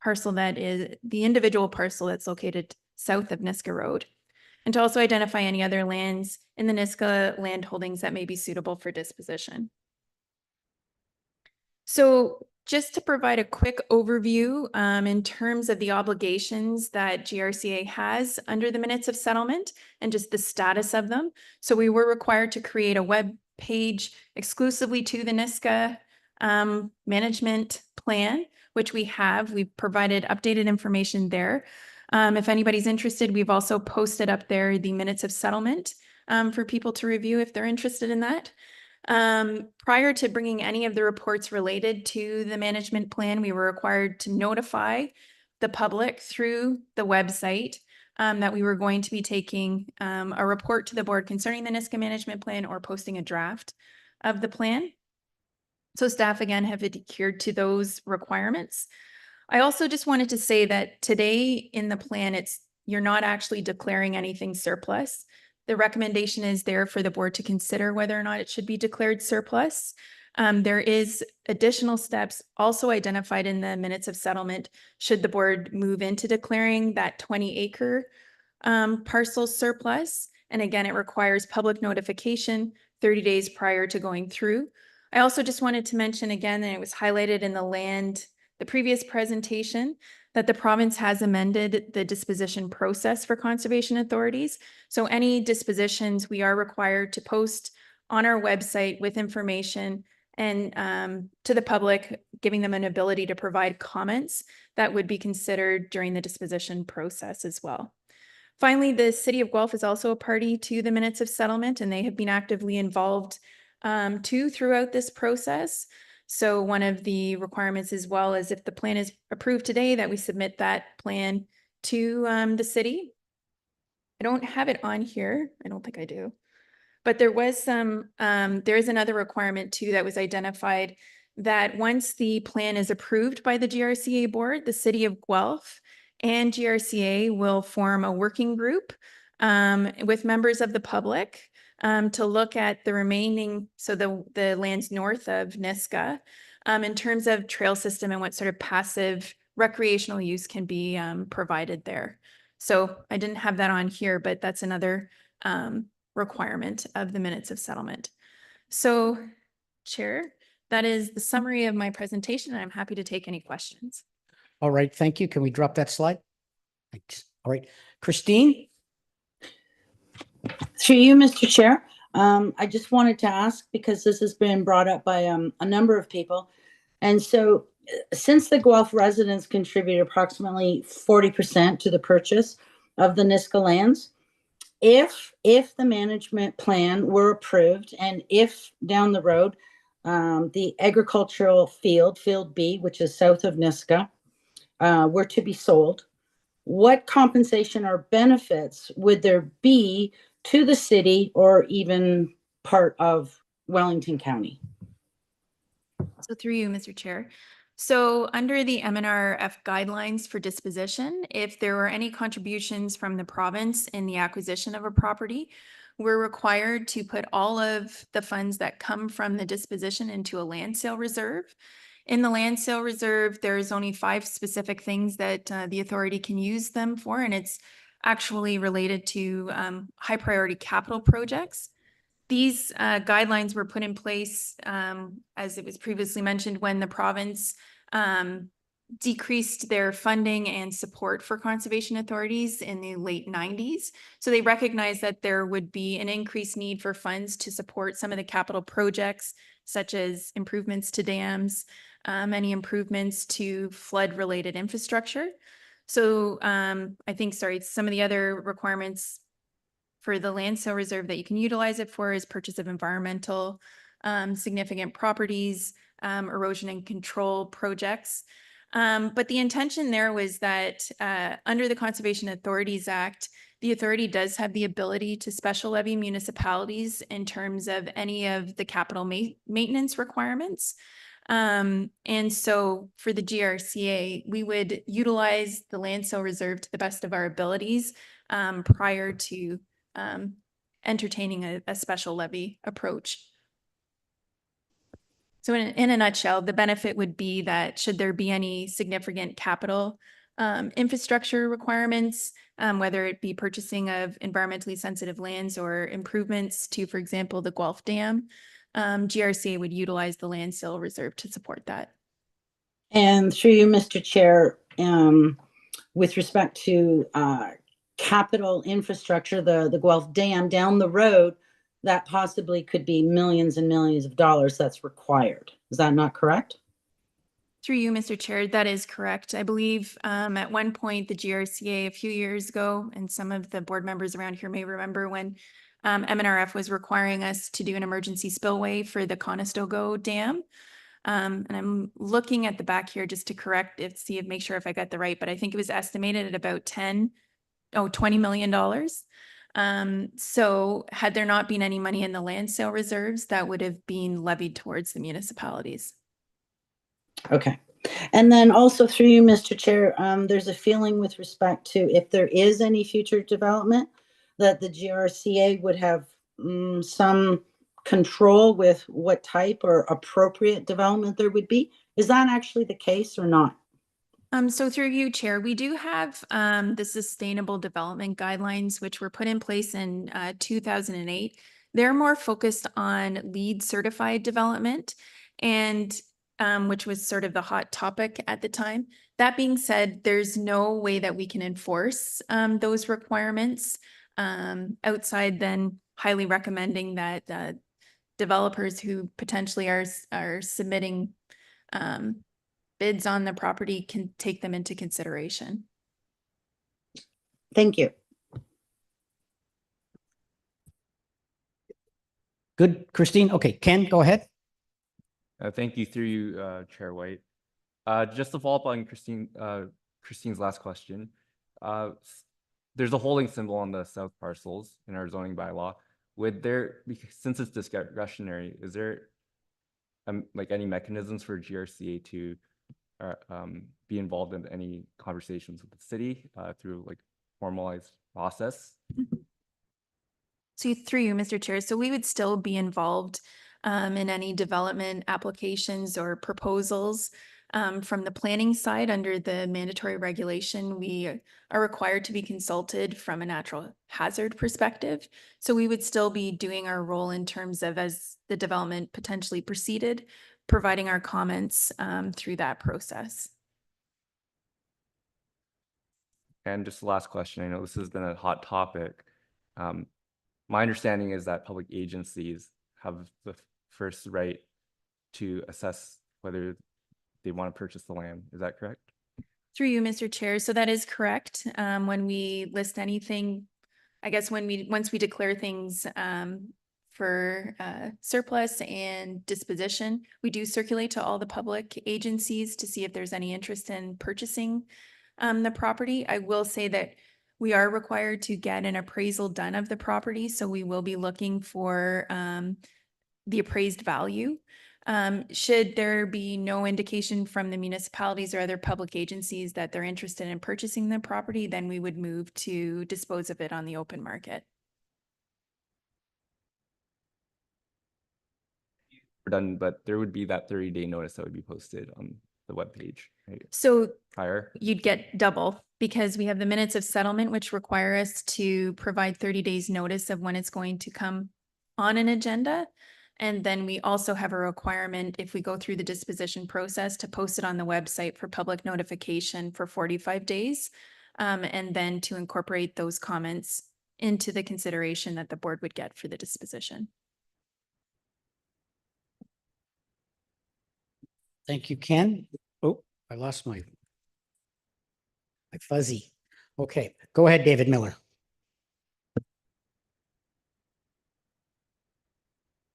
parcel that is the individual parcel that's located south of Nisga'a Road. And to also identify any other lands in the Nisga'a land holdings that may be suitable for disposition. So just to provide a quick overview in terms of the obligations that GRCA has under the minutes of settlement and just the status of them. So we were required to create a web page exclusively to the Nisga'a management plan, which we have. We've provided updated information there. If anybody's interested, we've also posted up there the minutes of settlement for people to review if they're interested in that. Prior to bringing any of the reports related to the management plan, we were required to notify the public through the website that we were going to be taking a report to the board concerning the Nisga'a management plan or posting a draft of the plan. So staff again have adhered to those requirements. I also just wanted to say that today in the plan, you're not actually declaring anything surplus. The recommendation is there for the board to consider whether or not it should be declared surplus. There is additional steps also identified in the minutes of settlement should the board move into declaring that 20-acre parcel surplus. And again, it requires public notification 30 days prior to going through. I also just wanted to mention again, and it was highlighted in the previous presentation, that the province has amended the disposition process for conservation authorities. So any dispositions we are required to post on our website with information and to the public, giving them an ability to provide comments that would be considered during the disposition process as well. Finally, the City of Guelph is also a party to the minutes of settlement, and they have been actively involved too throughout this process. So one of the requirements as well is if the plan is approved today, that we submit that plan to the city. I don't have it on here. I don't think I do. But there was there is another requirement too that was identified, that once the plan is approved by the GRCA board, the City of Guelph and GRCA will form a working group with members of the public to look at the remaining, so the lands north of Nisga'a in terms of trail system and what sort of passive recreational use can be provided there. So I didn't have that on here, but that's another requirement of the minutes of settlement. So Chair, that is the summary of my presentation, and I'm happy to take any questions. All right, thank you. Can we drop that slide? Thanks. All right, Christine? Through you, Mr. Chair, I just wanted to ask, because this has been brought up by a number of people, And so since the Guelph residents contributed approximately 40% to the purchase of the Niska lands, if the management plan were approved and if down the road the agricultural field B, which is south of Niska, were to be sold, what compensation or benefits would there be to the city or even part of Wellington County? So through you, Mr. Chair. So under the MNRF guidelines for disposition, if there were any contributions from the province in the acquisition of a property, we're required to put all of the funds that come from the disposition into a land sale reserve. In the land sale reserve, there's only 5 specific things that the authority can use them for, and it's actually related to high priority capital projects. These guidelines were put in place, as it was previously mentioned, when the province decreased their funding and support for conservation authorities in the late 90s. So they recognized that there would be an increased need for funds to support some of the capital projects, such as improvements to dams, any improvements to flood-related infrastructure. So I think, some of the other requirements for the land sale reserve that you can utilize it for is purchase of environmental significant properties, erosion and control projects. But the intention there was that under the Conservation Authorities Act, the authority does have the ability to special levy municipalities in terms of any of the capital maintenance requirements. And so for the GRCA, we would utilize the land sale reserve to the best of our abilities prior to entertaining a special levy approach. So in a nutshell, the benefit would be that should there be any significant capital infrastructure requirements, whether it be purchasing of environmentally sensitive lands or improvements to, for example, the Guelph Dam, GRCA would utilize the land sale reserve to support that. And through you, Mr. Chair, with respect to capital infrastructure, the Guelph Dam down the road, that possibly could be millions and millions of dollars that's required. Is that not correct? Through you, Mr. Chair, that is correct. I believe at one point the GRCA a few years ago, and some of the board members around here may remember when MNRF was requiring us to do an emergency spillway for the Conestoga Dam. And I'm looking at the back here just to correct it, make sure if I got the right, but I think it was estimated at about $20 million. So had there not been any money in the land sale reserves, that would have been levied towards the municipalities. Okay. And then also through you, Mr. Chair, there's a feeling with respect to if there is any future development that the GRCA would have some control with what type or appropriate development there would be. Is that actually the case or not? So through you, Chair, we do have the Sustainable Development Guidelines, which were put in place in 2008. They're more focused on LEED certified development, and which was sort of the hot topic at the time. That being said, there's no way that we can enforce those requirements outside then highly recommending that developers who potentially are submitting bids on the property can take them into consideration. Thank you. Good, Christine. Okay, Ken, go ahead. Thank you through you, Chair White. Just to follow up on Christine's last question, there's a holding symbol on the south parcels in our zoning bylaw. Would there, since it's discretionary, is there like any mechanisms for GRCA to be involved in any conversations with the city through like formalized process? So through you, Mr. Chair, so we would still be involved in any development applications or proposals. From the planning side, under the mandatory regulation, we are required to be consulted from a natural hazard perspective. So we would still be doing our role in terms of, as the development potentially proceeded, providing our comments through that process. And just the last question, I know this has been a hot topic. My understanding is that public agencies have the first right to assess whether they want to purchase the land. Is that correct? Through you, Mr. Chair. So that is correct. When we list anything, I guess once we declare things for surplus and disposition, we do circulate to all the public agencies to see if there's any interest in purchasing the property. I will say that we are required to get an appraisal done of the property, so we will be looking for the appraised value. Should there be no indication from the municipalities or other public agencies that they're interested in purchasing the property, then we would move to dispose of it on the open market. We're done, but there would be that 30-day notice that would be posted on the webpage. Right? So Prior. you'd get double because we have the minutes of settlement, which require us to provide 30 days notice of when it's going to come on an agenda. And then we also have a requirement, if we go through the disposition process, to post it on the website for public notification for 45 days. And then to incorporate those comments into the consideration that the board would get for the disposition. Thank you, Ken. Oh, I lost my fuzzy. Okay, go ahead, David Miller.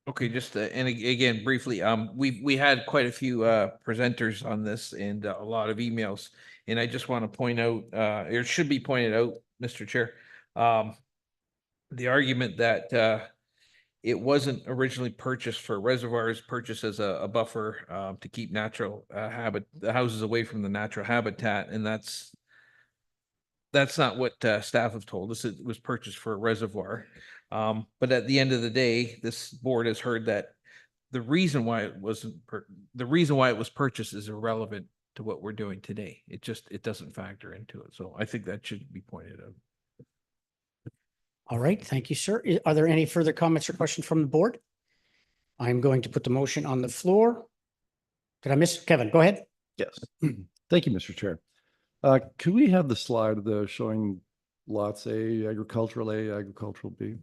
Okay, just and again briefly, we had quite a few presenters on this and a lot of emails, and I just want to point out, it should be pointed out, Mr. Chair, the argument that it wasn't originally purchased for reservoirs, purchased as a buffer to keep natural the houses away from the natural habitat, and that's not what staff have told us. It was purchased for a reservoir. But at the end of the day, this board has heard that the reason why it was purchased is irrelevant to what we're doing today. It doesn't factor into it. So I think that should be pointed out. All right, thank you, sir. Are there any further comments or questions from the board? I'm going to put the motion on the floor. Did I miss Kevin? Go ahead. Yes. Thank you, Mr. Chair. Could we have the slide showing lots A, agricultural A, agricultural B?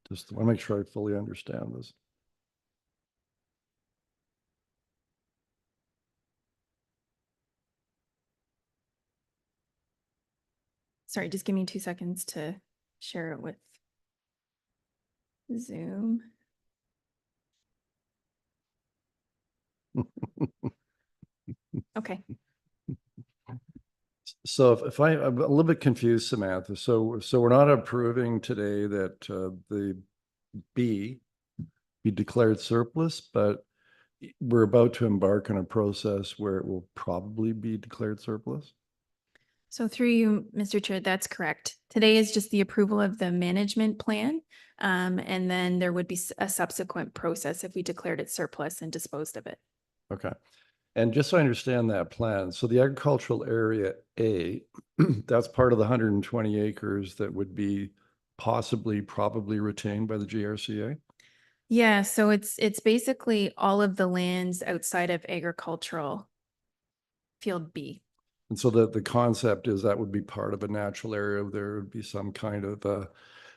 Just want to make sure I fully understand this. Sorry, just give me 2 seconds to share it with Zoom. Okay. So if I'm a little bit confused, Samantha, so we're not approving today that the B be declared surplus, but we're about to embark on a process where it will probably be declared surplus? So through you, Mr. Chair, that's correct. Today is just the approval of the management plan. And then there would be a subsequent process if we declared it surplus and disposed of it. Okay. And just so I understand that plan, so the agricultural area A, that's part of the 120 acres that would be probably retained by the GRCA? Yeah, so it's basically all of the lands outside of agricultural field B. And so the concept is that would be part of a natural area. There would be some kind of a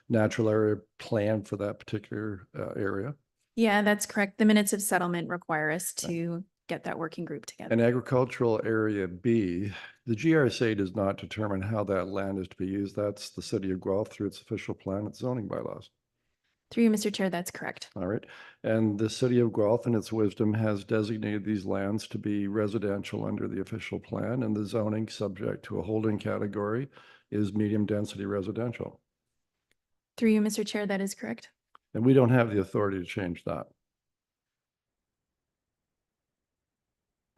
natural area plan for that particular area. Yeah, that's correct. The minutes of settlement require us to get that working group together. And agricultural area B, the GRCA does not determine how that land is to be used. That's the city of Guelph through its official plan and zoning bylaws. Through you, Mr. Chair, that's correct. All right. And the city of Guelph in its wisdom has designated these lands to be residential under the official plan, and the zoning subject to a holding category is medium density residential. Through you, Mr. Chair, that is correct. And we don't have the authority to change that.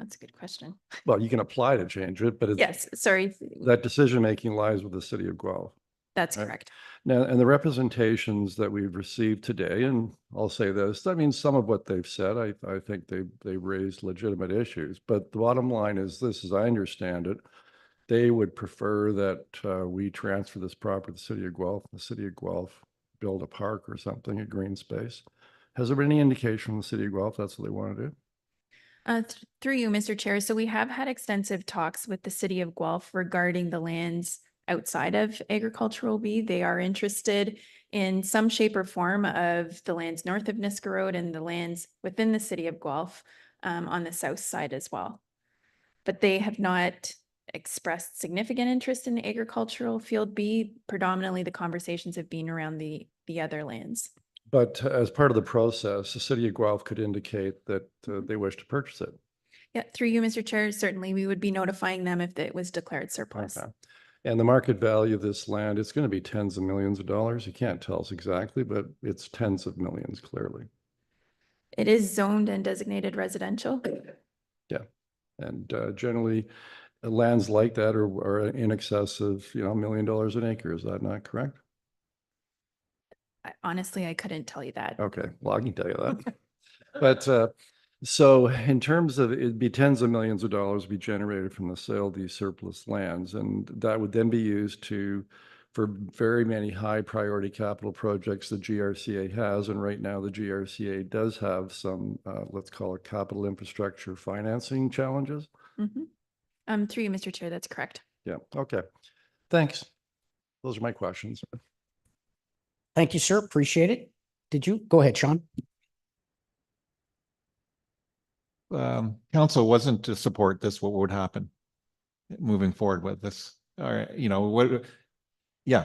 That's a good question. Well, you can apply to change it, but it's Yes, sorry. that decision-making lies with the city of Guelph. That's right? correct. Now, and the representations that we've received today, and I'll say this, I mean, some of what they've said, I think they raised legitimate issues, but the bottom line is this, as I understand it, they would prefer that we transfer this property to the city of Guelph, build a park or something, a green space. Has there been any indication from the city of Guelph that's what they want to do? Through you, Mr. Chair. So we have had extensive talks with the city of Guelph regarding the lands outside of agricultural B. They are interested in some shape or form of the lands north of Niska Road and the lands within the city of Guelph on the south side as well. but they have not expressed significant interest in agricultural field B. Predominantly, the conversations have been around the other lands. But as part of the process, the city of Guelph could indicate that they wish to purchase it. Yeah, through you, Mr. Chair, certainly we would be notifying them if it was declared surplus. Okay. And the market value of this land, it's going to be tens of millions of dollars. You can't tell us exactly, but it's tens of millions, clearly. It is zoned and designated residential. Yeah. And generally, lands like that are in excess of, $1 million an acre. Is that not correct? Honestly, I couldn't tell you that. Okay, well, I can tell you that. But so in terms of, it'd be tens of millions of dollars be generated from the sale of these surplus lands, and that would then be used for very many high priority capital projects the GRCA has. And right now the GRCA does have some, let's call it capital infrastructure financing challenges. Mm-hmm. Through you, Mr. Chair, that's correct. Yeah, okay. Thanks. Those are my questions. Thank you, sir. Appreciate it. Did you? Go ahead, Sean. Council wasn't to support this, what would happen moving forward with this? Or, what, yeah.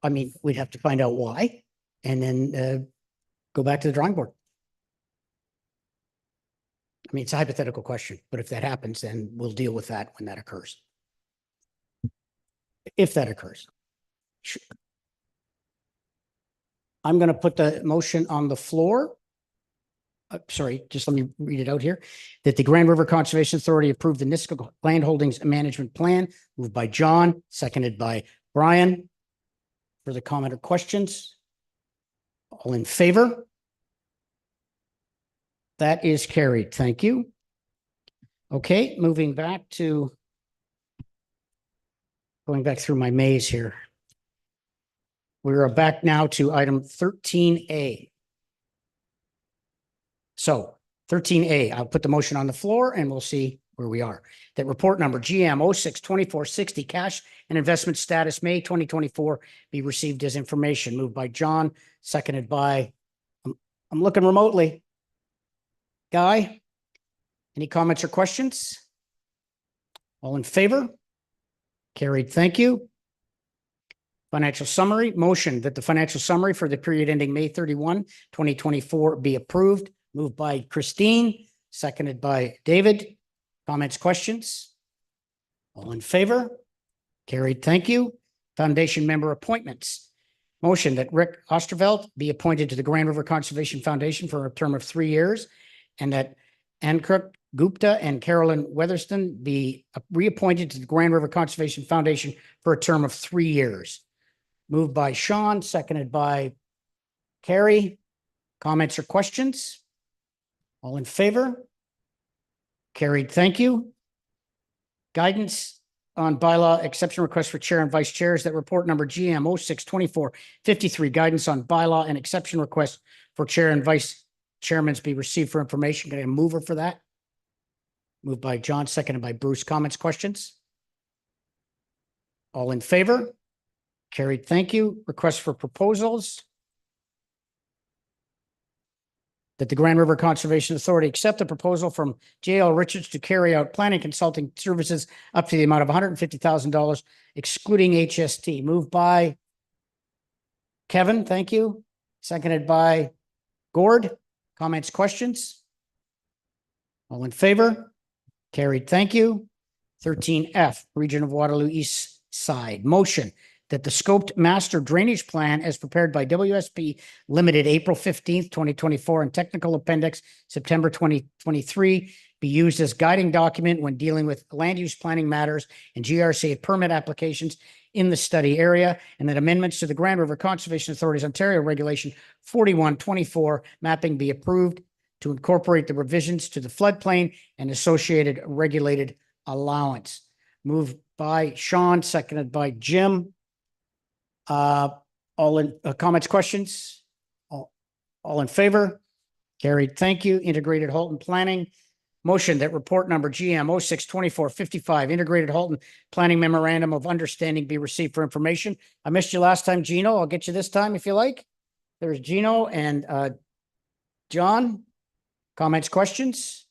I mean, we'd have to find out why and then go back to the drawing board. I mean, it's a hypothetical question, but if that happens, then we'll deal with that when that occurs. If that occurs. Sure. I'm going to put the motion on the floor. Sorry, just let me read it out here. That the Grand River Conservation Authority approve the Nisga'a Land Holdings Management Plan, moved by John, seconded by Brian. Further comment or questions? All in favor? That is carried. Thank you. Okay, moving back to going back through my maze here. We are back now to item 13A. So 13A, I'll put the motion on the floor and we'll see where we are. That report number GM 06-2460 cash and investment status May 2024 be received as information. Moved by John, seconded by, I'm looking remotely. Guy, any comments or questions? All in favor? Carried. Thank you. Financial summary, motion that the financial summary for the period ending May 31, 2024 be approved. Moved by Christine, seconded by David. Comments, questions? All in favor? Carried. Thank you. Foundation member appointments. Motion that Rick Osterveld be appointed to the Grand River Conservation Foundation for a term of 3 years, and that Ankrit Gupta and Carolyn Weatherston be reappointed to the Grand River Conservation Foundation for a term of 3 years. Moved by Sean, seconded by Carrie. Comments or questions? All in favor? Carried. Thank you. Guidance on bylaw exception request for chair and vice chairs. That report number GM 06-2453. Guidance on bylaw and exception request for chair and vice chairmans be received for information. Can I have a mover for that? Moved by John, seconded by Bruce. Comments, questions? All in favor? Carried. Thank you. Request for proposals. That the Grand River Conservation Authority accept the proposal from J.L. Richards to carry out planning consulting services up to the amount of $150,000, excluding HST. Moved by Kevin. Thank you. Seconded by Gord. Comments, questions? All in favor? Carried. Thank you. 13F, Region of Waterloo East Side. Motion that the scoped master drainage plan as prepared by WSP Limited April 15th, 2024 and technical appendix September 2023 be used as guiding document when dealing with land use planning matters and GRCA permit applications in the study area, and that amendments to the Grand River Conservation Authority's Ontario Regulation 4124 mapping be approved to incorporate the revisions to the floodplain and associated regulated allowance. Moved by Sean, seconded by Jim. All in comments, questions? All in favor? Carried. Thank you. Integrated Halton Planning. Motion that report number GM 06-2455 Integrated Halton Planning Memorandum of Understanding be received for information. I missed you last time, Gino. I'll get you this time if you like. There's Gino and John. Comments, questions?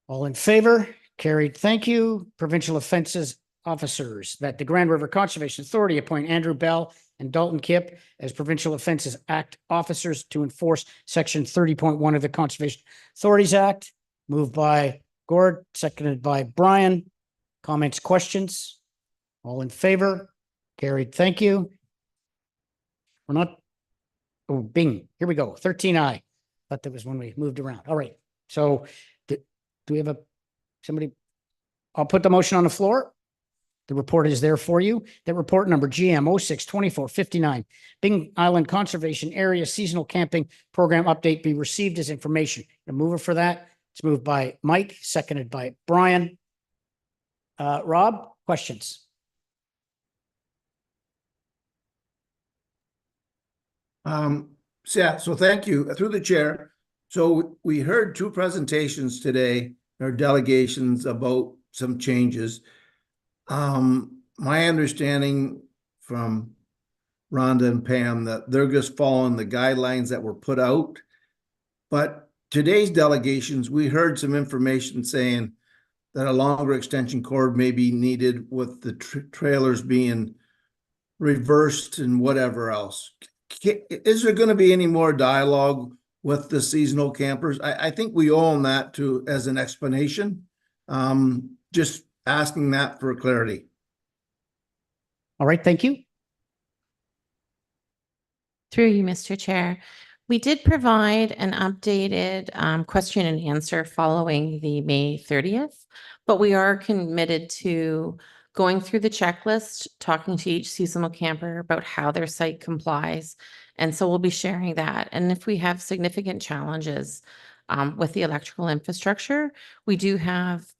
All in favor? Carried. Thank you. Provincial offenses officers, that the Grand River Conservation Authority appoint Andrew Bell and Dalton Kipp as Provincial Offenses Act officers to enforce Section 30.1 of the Conservation Authorities Act. Moved by Gord, seconded by Brian. Comments, questions? All in favor? Carried. Thank you. We're not, oh, bing, here we go. 13I. Thought that was when we moved around. All right. So do we have somebody? I'll put the motion on the floor. The report is there for you. That report number GM 06-2459, Bing Island Conservation Area Seasonal Camping Program Update be received as information. A mover for that. It's moved by Mike, seconded by Brian. Rob, questions? So thank you through the chair. So we heard two presentations today, or delegations, about some changes. My understanding from Rhonda and Pam that they're just following the guidelines that were put out. But today's delegations, we heard some information saying that a longer extension cord may be needed with the trailers being reversed and whatever else. Is there going to be any more dialogue with the seasonal campers? I think we owe them that as an explanation. Just asking that for clarity. All right, thank you. Through you, Mr. Chair. We did provide an updated question and answer following the May 30th, but we are committed to going through the checklist, talking to each seasonal camper about how their site complies. And so we'll be sharing that. And if we have significant challenges with the electrical infrastructure, we do have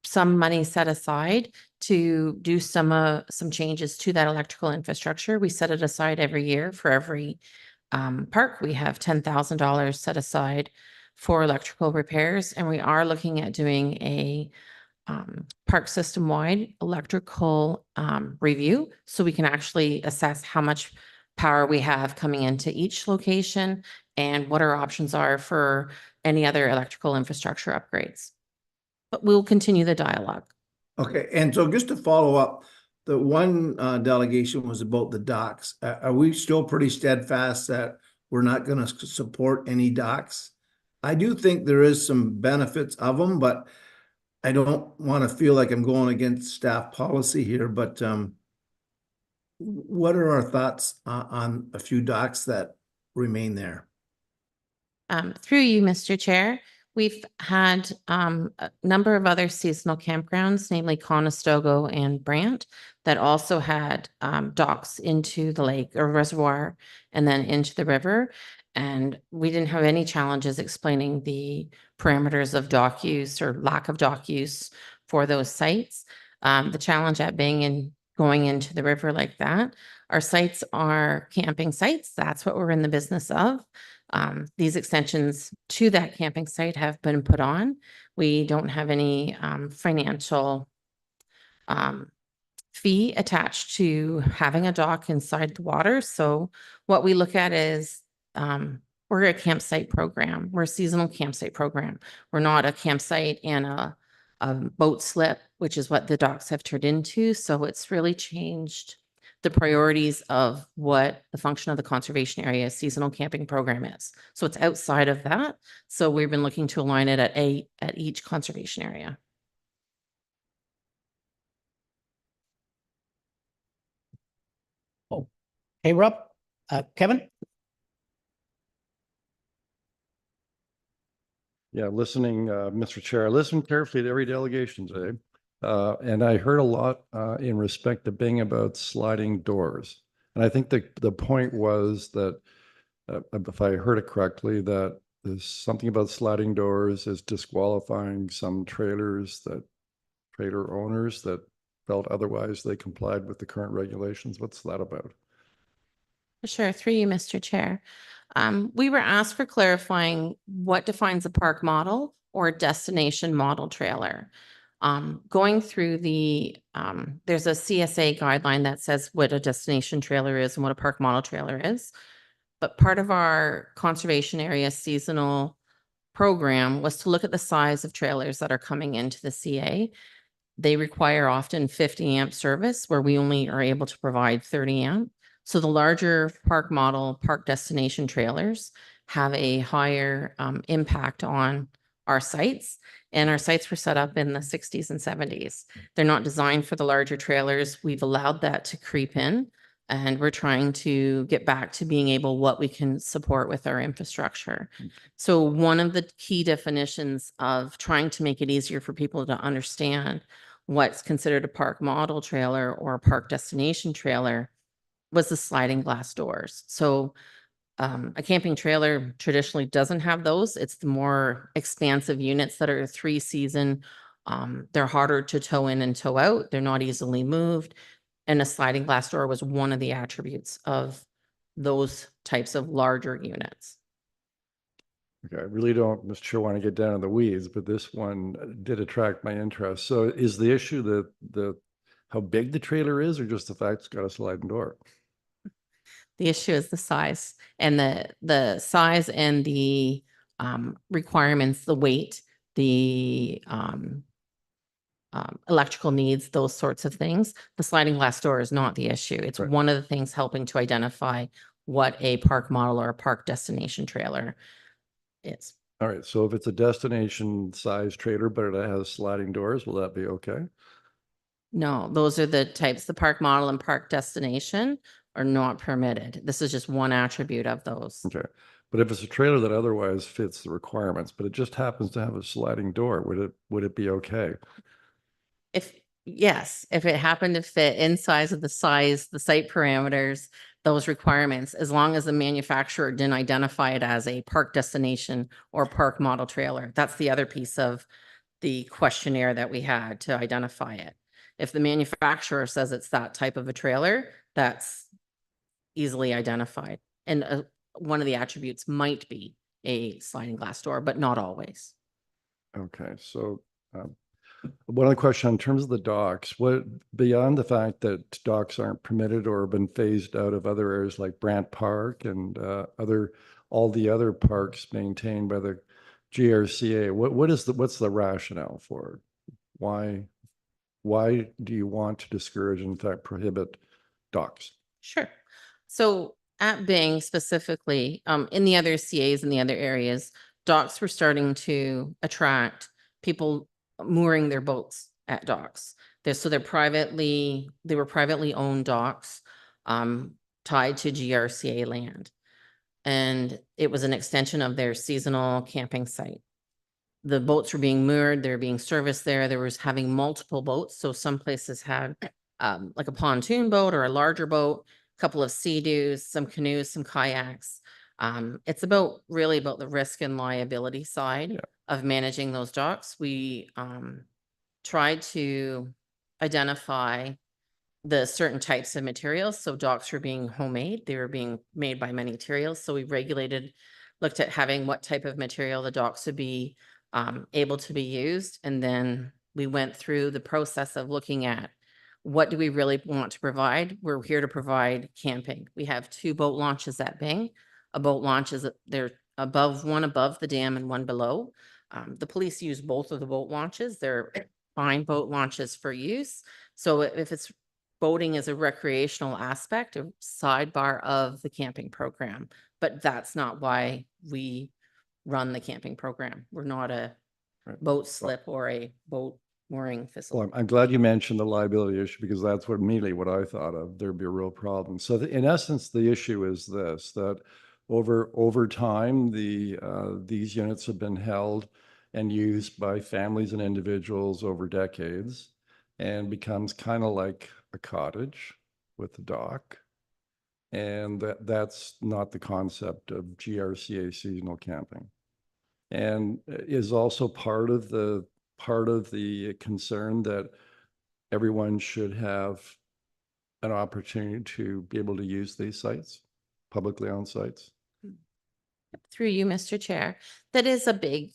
some money set aside to do some changes to that electrical infrastructure. We set it aside every year for every park. We have $10,000 set aside for electrical repairs, and we are looking at doing a park system-wide electrical review, so we can actually assess how much power we have coming into each location and what our options are for any other electrical infrastructure upgrades. But we'll continue the dialogue. Okay, and so just to follow up, the one delegation was about the docks. Are we still pretty steadfast that we're not going to support any docks? I do think there is some benefits of them, but I don't want to feel like I'm going against staff policy here. But what are our thoughts on a few docks that remain there? Through you, Mr. Chair, we've had a number of other seasonal campgrounds, namely Conestoga and Brant, that also had docks into the lake or reservoir and then into the river. And we didn't have any challenges explaining the parameters of dock use or lack of dock use for those sites. The challenge at going into the river like that, our sites are camping sites. That's what we're in the business of. These extensions to that camping site have been put on. We don't have any financial fee attached to having a dock inside the water. So what we look at is we're a campsite program. We're a seasonal campsite program. We're not a campsite and a boat slip, which is what the docks have turned into. So it's really changed the priorities of what the function of the conservation area seasonal camping program is. So it's outside of that. So we've been looking to align it at each conservation area. Oh, hey, Rob, Kevin. Yeah, listening, Mr. Chair, I listened carefully to every delegation today. And I heard a lot in respect to Bing about sliding doors. And I think the point was that, if I heard it correctly, that there's something about sliding doors is disqualifying some trailer owners that felt otherwise they complied with the current regulations. What's that about? Sure, through you, Mr. Chair. We were asked for clarifying what defines a park model or destination model trailer. Going through there's a CSA guideline that says what a destination trailer is and what a park model trailer is. But part of our conservation area seasonal program was to look at the size of trailers that are coming into the CA. They require often 50 amp service where we only are able to provide 30 amp. So the larger park model, park destination trailers have a higher impact on our sites. And our sites were set up in the 60s and 70s. They're not designed for the larger trailers. We've allowed that to creep in. And we're trying to get back to being able what we can support with our infrastructure. So one of the key definitions of trying to make it easier for people to understand what's considered a park model trailer or a park destination trailer was the sliding glass doors. So a camping trailer traditionally doesn't have those. It's the more expansive units that are 3-season. They're harder to tow in and tow out. They're not easily moved. And a sliding glass door was one of the attributes of those types of larger units. Okay, I really don't, Mr. Chair, want to get down in the weeds, but this one did attract my interest. So is the issue the how big the trailer is, or just the fact it's got a sliding door? The issue is the size and the size and the requirements, the weight, the electrical needs, those sorts of things. The sliding glass door is not the issue. It's one of the things helping to identify what a park model or a park destination trailer is. All right, so if it's a destination size trailer, but it has sliding doors, will that be okay? No, those are the types, the park model and park destination are not permitted. This is just one attribute of those. Okay, but if it's a trailer that otherwise fits the requirements, but it just happens to have a sliding door, would it be okay? Yes, if it happened to fit inside of the size, the site parameters, those requirements, as long as the manufacturer didn't identify it as a park destination or park model trailer. That's the other piece of the questionnaire that we had to identify it. If the manufacturer says it's that type of a trailer, that's easily identified. And one of the attributes might be a sliding glass door, but not always. Okay, so one other question in terms of the docks, what beyond the fact that docks aren't permitted or have been phased out of other areas like Brant Park and all the other parks maintained by the GRCA, what's the rationale for it? Why do you want to discourage, in fact, prohibit docks? Sure. So at Bing specifically, in the other CAs and the other areas, docks were starting to attract people mooring their boats at docks. So they were privately owned docks tied to GRCA land. And it was an extension of their seasonal camping site. The boats were being moored, they're being serviced there. There was having multiple boats. So some places had like a pontoon boat or a larger boat, a couple of sea-doos, some canoes, some kayaks. It's really about the risk and liability side of managing those docks. We tried to identify the certain types of materials. So docks were being homemade. They were being made by many materials. So we looked at having what type of material the docks would be able to be used. And then we went through the process of looking at what do we really want to provide? We're here to provide camping. We have 2 boat launches at Bing. A boat launch is they're one above the dam and one below. The police use both of the boat launches. They're fine boat launches for use. So if it's boating as a recreational aspect, a sidebar of the camping program, but that's not why we run the camping program. We're not a boat slip or a boat mooring facility. Well, I'm glad you mentioned the liability issue because that's immediately what I thought of. There'd be a real problem. So in essence, the issue is this, that over time, these units have been held and used by families and individuals over decades and becomes kind of like a cottage with a dock. And that's not the concept of GRCA seasonal camping. And is also part of the concern that everyone should have an opportunity to be able to use these sites, publicly owned sites. Through you, Mr. Chair, that is a big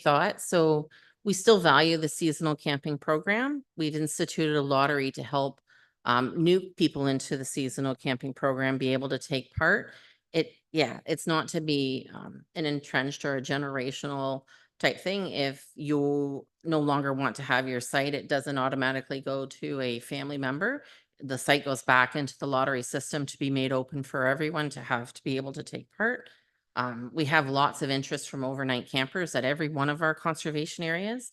thought. So we still value the seasonal camping program. We've instituted a lottery to help new people into the seasonal camping program be able to take part. it's not to be an entrenched or a generational type thing. If you no longer want to have your site, it doesn't automatically go to a family member. The site goes back into the lottery system to be made open for everyone to be able to take part. We have lots of interest from overnight campers at every one of our conservation areas.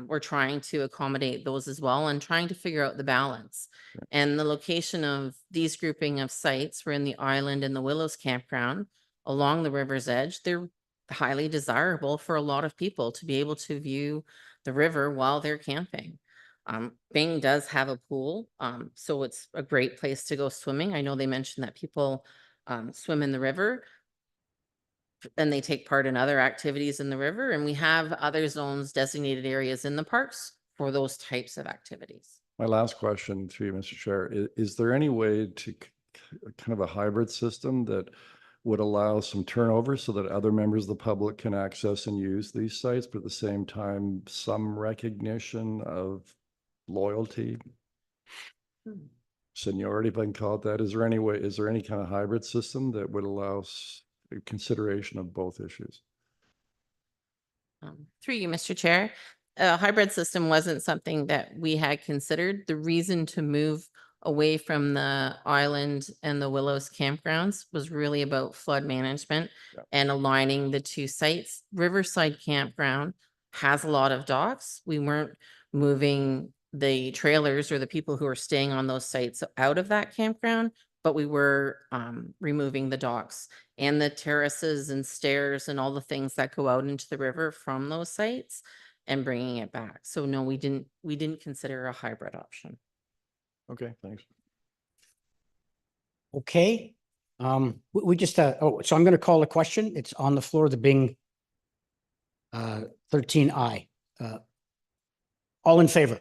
We're trying to accommodate those as well and trying to figure out the balance. And the location of these grouping of sites, we're in the Island and the Willows campground along the river's edge. They're highly desirable for a lot of people to be able to view the river while they're camping. Bing does have a pool, so it's a great place to go swimming. I know they mentioned that people swim in the river and they take part in other activities in the river, and we have other zones, designated areas in the parks for those types of activities. My last question to you, Mr. Chair, is there any way to kind of a hybrid system that would allow some turnover so that other members of the public can access and use these sites, but at the same time, some recognition of loyalty, seniority, if I can call it that? Is there any kind of hybrid system that would allow consideration of both issues? Through you, Mr. Chair, a hybrid system wasn't something that we had considered. The reason to move away from the Island and the Willows campgrounds was really about flood management and aligning the two sites. Riverside Campground has a lot of docks. We weren't moving the trailers or the people who are staying on those sites out of that campground, but we were removing the docks and the terraces and stairs and all the things that go out into the river from those sites and bringing it back. So no, we didn't consider a hybrid option. Okay, thanks. Okay. We just, so I'm going to call a question. It's on the floor, the Bing 13I. All in favor?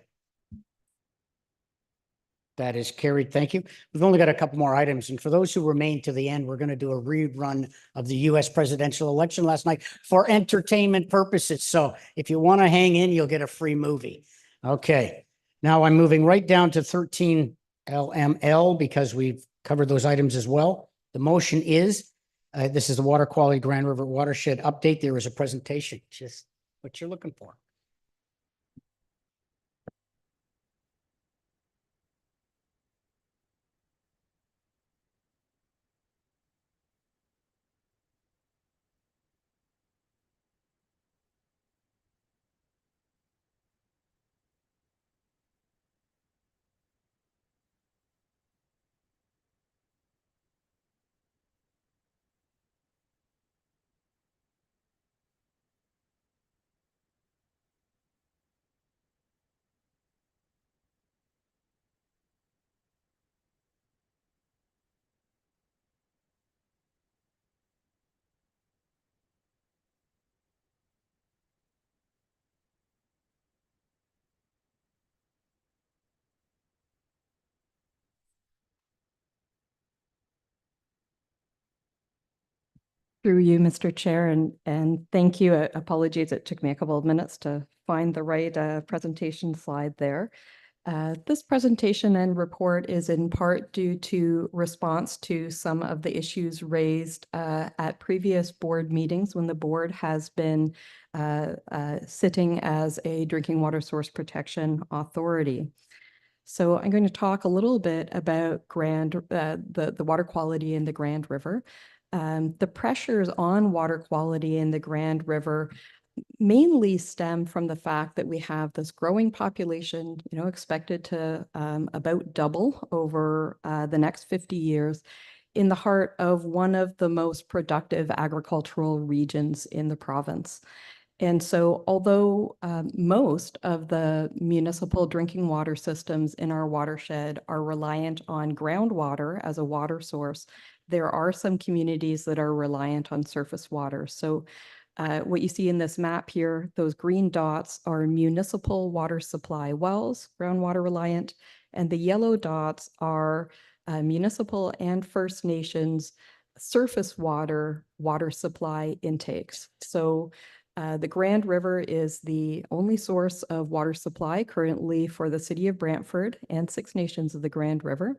That is carried. Thank you. We've only got a couple more items. And for those who remain to the end, we're going to do a rerun of the US presidential election last night for entertainment purposes. So if you want to hang in, you'll get a free movie. Okay. Now I'm moving right down to 13 LML because we've covered those items as well. The motion is, this is the Water Quality Grand River Watershed Update. There is a presentation, just what you're looking for. Through you, Mr. Chair, and thank you. Apologies, it took me a couple of minutes to find the right presentation slide there. This presentation and report is in part due to response to some of the issues raised at previous board meetings when the board has been sitting as a drinking water source protection authority. So I'm going to talk a little bit about the water quality in the Grand River. The pressures on water quality in the Grand River mainly stem from the fact that we have this growing population, expected to about double over the next 50 years in the heart of one of the most productive agricultural regions in the province. And so although most of the municipal drinking water systems in our watershed are reliant on groundwater as a water source, there are some communities that are reliant on surface water. So what you see in this map here, those green dots are municipal water supply wells, groundwater reliant, and the yellow dots are municipal and First Nations surface water supply intakes. So the Grand River is the only source of water supply currently for the city of Brantford and Six Nations of the Grand River.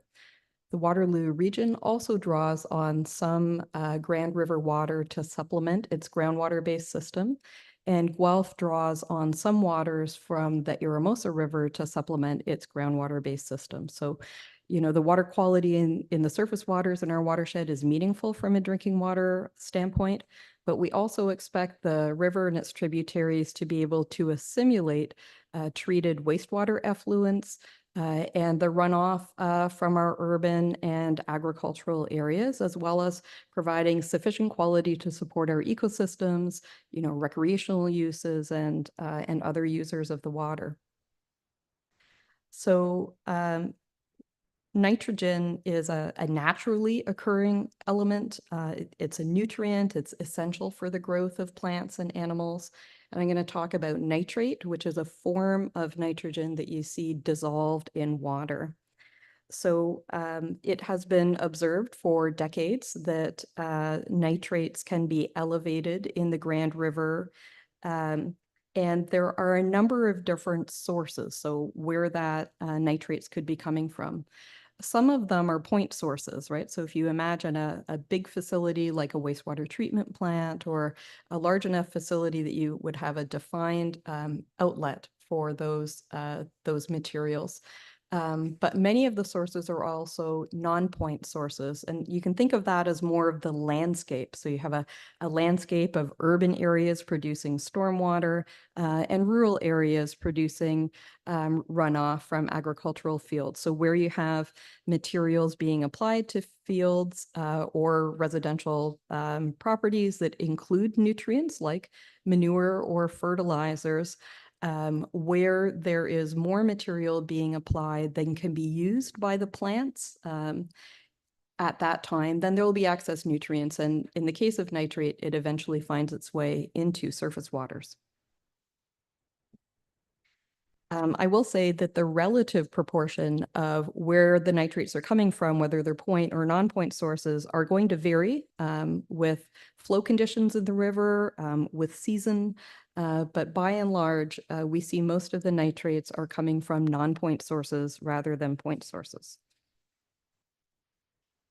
The Waterloo region also draws on some Grand River water to supplement its groundwater-based system. And Guelph draws on some waters from the Iramosa River to supplement its groundwater-based system. So, you know, the water quality in the surface waters in our watershed is meaningful from a drinking water standpoint, but we also expect the river and its tributaries to be able to assimilate treated wastewater effluents and the runoff from our urban and agricultural areas, as well as providing sufficient quality to support our ecosystems, you know, recreational uses and other users of the water. So nitrogen is a naturally occurring element. It's a nutrient. It's essential for the growth of plants and animals. And I'm going to talk about nitrate, which is a form of nitrogen that you see dissolved in water. So it has been observed for decades that nitrates can be elevated in the Grand River. And there are a number of different sources, so where that nitrates could be coming from. Some of them are point sources, right? So if you imagine a big facility like a wastewater treatment plant or a large enough facility that you would have a defined outlet for those materials. But many of the sources are also non-point sources, and you can think of that as more of the landscape. So you have a landscape of urban areas producing stormwater and rural areas producing runoff from agricultural fields. So where you have materials being applied to fields or residential properties that include nutrients like manure or fertilizers, where there is more material being applied than can be used by the plants at that time, then there will be excess nutrients. And in the case of nitrate, it eventually finds its way into surface waters. I will say that the relative proportion of where the nitrates are coming from, whether they're point or non-point sources, are going to vary with flow conditions in the river, with season. But by and large, we see most of the nitrates are coming from non-point sources rather than point sources.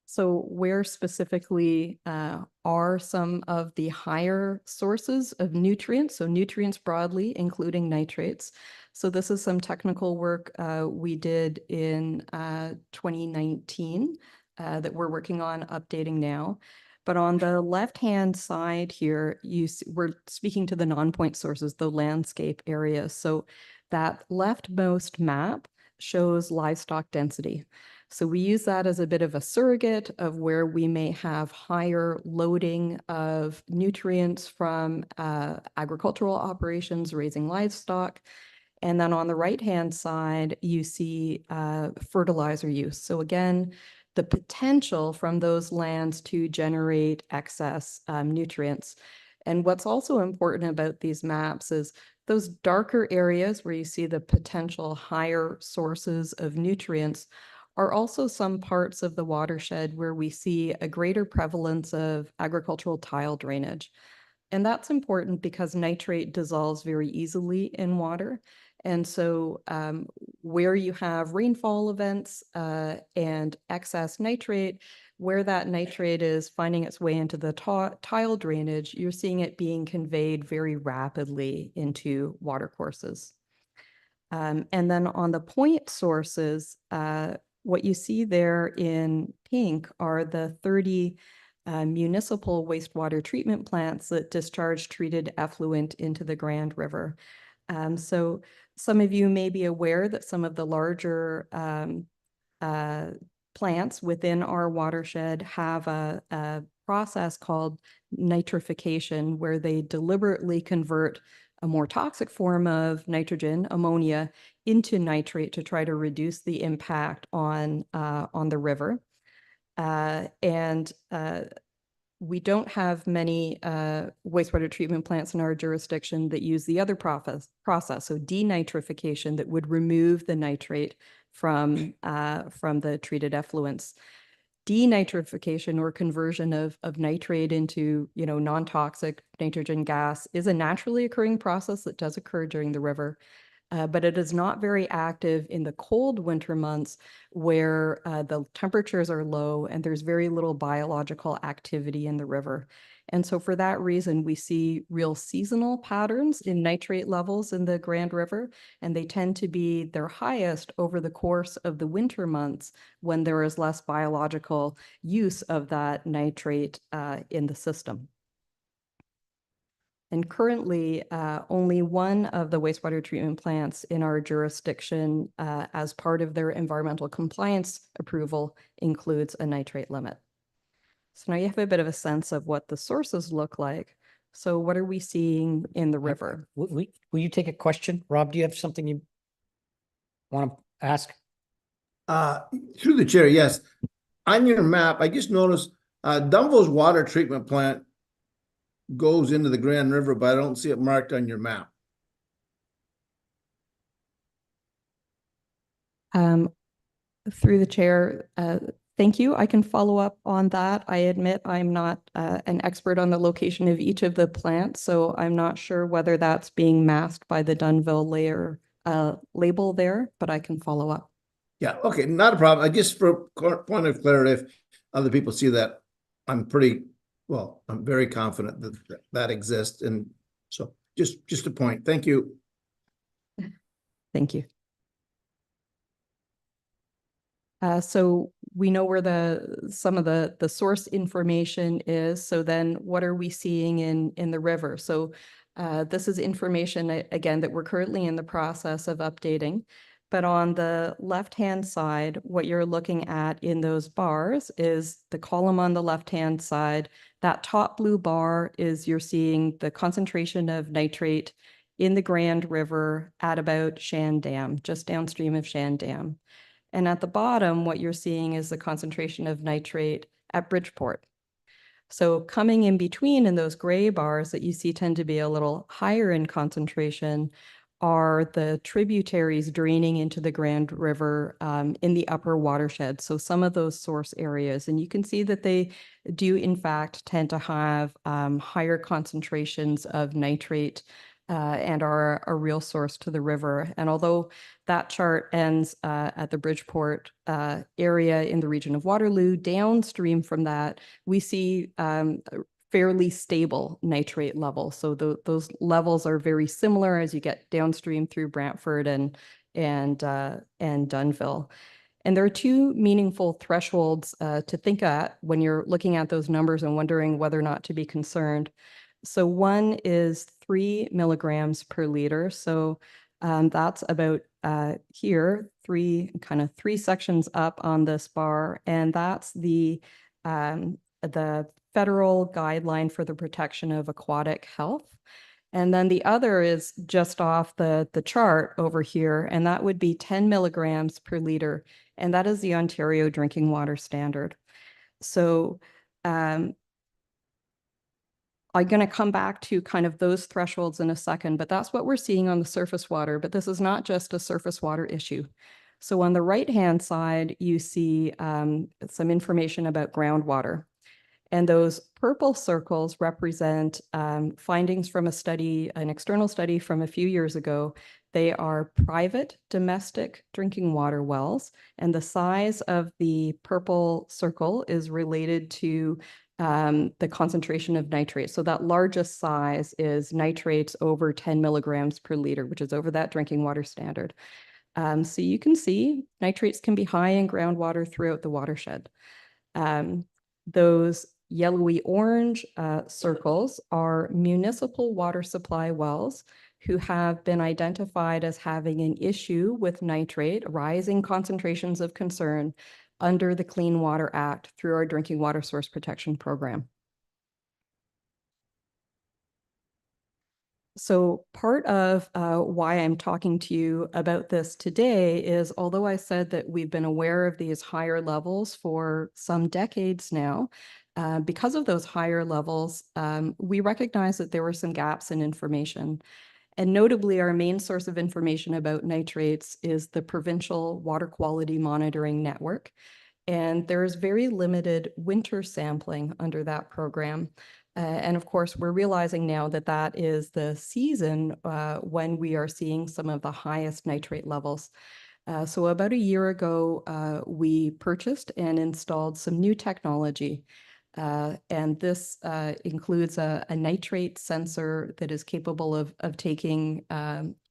So where specifically are some of the higher sources of nutrients? So nutrients broadly, including nitrates. So this is some technical work we did in 2019 that we're working on updating now. But on the left-hand side here, we're speaking to the non-point sources, the landscape areas. So that leftmost map shows livestock density. So we use that as a bit of a surrogate of where we may have higher loading of nutrients from agricultural operations, raising livestock. And then on the right-hand side, you see fertilizer use. So again, the potential from those lands to generate excess nutrients. And what's also important about these maps is those darker areas where you see the potential higher sources of nutrients are also some parts of the watershed where we see a greater prevalence of agricultural tile drainage. And that's important because nitrate dissolves very easily in water. And so where you have rainfall events and excess nitrate, where that nitrate is finding its way into the tile drainage, you're seeing it being conveyed very rapidly into watercourses. And then on the point sources, what you see there in pink are the 30 municipal wastewater treatment plants that discharge treated effluent into the Grand River. So some of you may be aware that some of the larger plants within our watershed have a process called nitrification, where they deliberately convert a more toxic form of nitrogen, ammonia, into nitrate to try to reduce the impact on the river. We don't have many wastewater treatment plants in our jurisdiction that use the other process, so denitrification, that would remove the nitrate from the treated effluents. Denitrification, or conversion of nitrate into, you know, non-toxic nitrogen gas, is a naturally occurring process that does occur during the river. but it is not very active in the cold winter months where the temperatures are low and there's very little biological activity in the river. And so for that reason, we see real seasonal patterns in nitrate levels in the Grand River, and they tend to be their highest over the course of the winter months when there is less biological use of that nitrate in the system. And currently, only one of the wastewater treatment plants in our jurisdiction, as part of their environmental compliance approval, includes a nitrate limit. So now you have a bit of a sense of what the sources look like. So what are we seeing in the river? Will you take a question? Rob, do you have something you want to ask? Through the chair, yes. On your map, I just noticed Dunville's water treatment plant goes into the Grand River, but I don't see it marked on your map. Through the chair, thank you. I can follow up on that. I admit I'm not an expert on the location of each of the plants, so I'm not sure whether that's being masked by the Dunville layer label there, but I can follow up. Yeah, okay, not a problem. I just, for point of clarity, if other people see that, I'm very confident that that exists. And so just a point. Thank you. Thank you. So we know where some of the source information is. So then what are we seeing in the river? So this is information, again, that we're currently in the process of updating. But on the left-hand side, what you're looking at in those bars is the column on the left-hand side. That top blue bar is you're seeing the concentration of nitrate in the Grand River at about Shan Dam, just downstream of Shan Dam. And at the bottom, what you're seeing is the concentration of nitrate at Bridgeport. So coming in between in those gray bars that you see tend to be a little higher in concentration are the tributaries draining into the Grand River in the upper watershed. So some of those source areas, and you can see that they do in fact tend to have higher concentrations of nitrate and are a real source to the river. And although that chart ends at the Bridgeport area in the region of Waterloo, downstream from that, we see fairly stable nitrate levels. So those levels are very similar as you get downstream through Brantford and Dunnville. And there are two meaningful thresholds to think at when you're looking at those numbers and wondering whether or not to be concerned. So one is 3 milligrams per liter. So that's about here, three sections up on this bar, and that's the federal guideline for the protection of aquatic health. And then the other is just off the chart over here, and that would be 10 milligrams per liter, and that is the Ontario drinking water standard. So I'm going to come back to kind of those thresholds in a second, but that's what we're seeing on the surface water. But this is not just a surface water issue. So on the right-hand side, you see some information about groundwater. And those purple circles represent findings from a study, an external study from a few years ago. They are private domestic drinking water wells, and the size of the purple circle is related to the concentration of nitrate. So that largest size is nitrates over 10 milligrams per liter, which is over that drinking water standard. So you can see nitrates can be high in groundwater throughout the watershed. Those yellowy orange circles are municipal water supply wells who have been identified as having an issue with nitrate, rising concentrations of concern under the Clean Water Act through our Drinking Water Source Protection Program. So part of why I'm talking to you about this today is, although I said that we've been aware of these higher levels for some decades now, because of those higher levels, we recognize that there were some gaps in information. And notably, our main source of information about nitrates is the Provincial Water Quality Monitoring Network. And there is very limited winter sampling under that program. And of course, we're realizing now that that is the season when we are seeing some of the highest nitrate levels. So about a year ago, we purchased and installed some new technology. And this includes a nitrate sensor that is capable of taking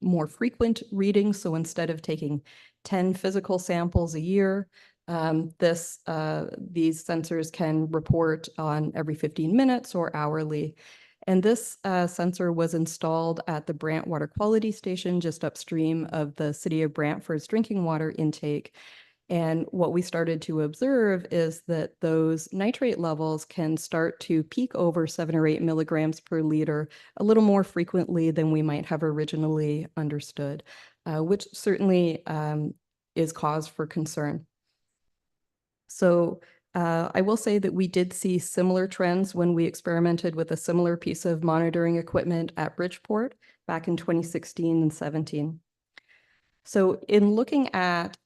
more frequent readings. So instead of taking 10 physical samples a year, these sensors can report on every 15 minutes or hourly. And this sensor was installed at the Brant Water Quality Station just upstream of the City of Brantford's drinking water intake. And what we started to observe is that those nitrate levels can start to peak over 7 or 8 milligrams per liter a little more frequently than we might have originally understood, which certainly is cause for concern. So I will say that we did see similar trends when we experimented with a similar piece of monitoring equipment at Bridgeport back in 2016 and 17. So in looking at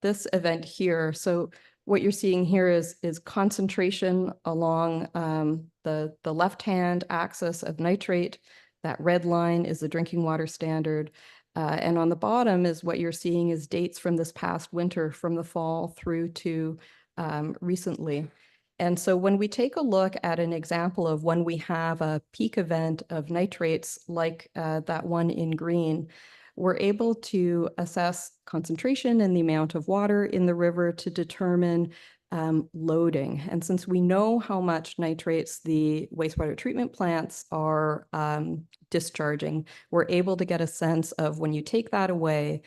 this event here, so what you're seeing here is concentration along the left-hand axis of nitrate. That red line is the drinking water standard. And on the bottom is what you're seeing is dates from this past winter, from the fall through to recently. And so when we take a look at an example of when we have a peak event of nitrates like that one in green, we're able to assess concentration and the amount of water in the river to determine loading. And since we know how much nitrates the wastewater treatment plants are discharging, we're able to get a sense of when you take that away,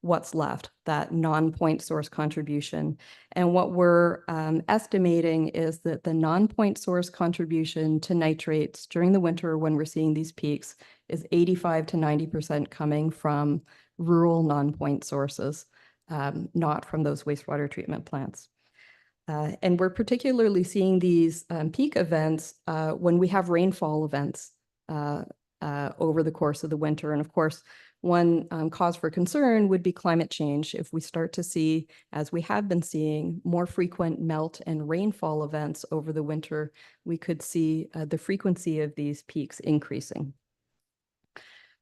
what's left, that non-point source contribution. And what we're estimating is that the non-point source contribution to nitrates during the winter when we're seeing these peaks is 85 to 90% coming from rural non-point sources, not from those wastewater treatment plants. And we're particularly seeing these peak events when we have rainfall events over the course of the winter. And of course, one cause for concern would be climate change. If we start to see, as we have been seeing, more frequent melt and rainfall events over the winter, we could see the frequency of these peaks increasing.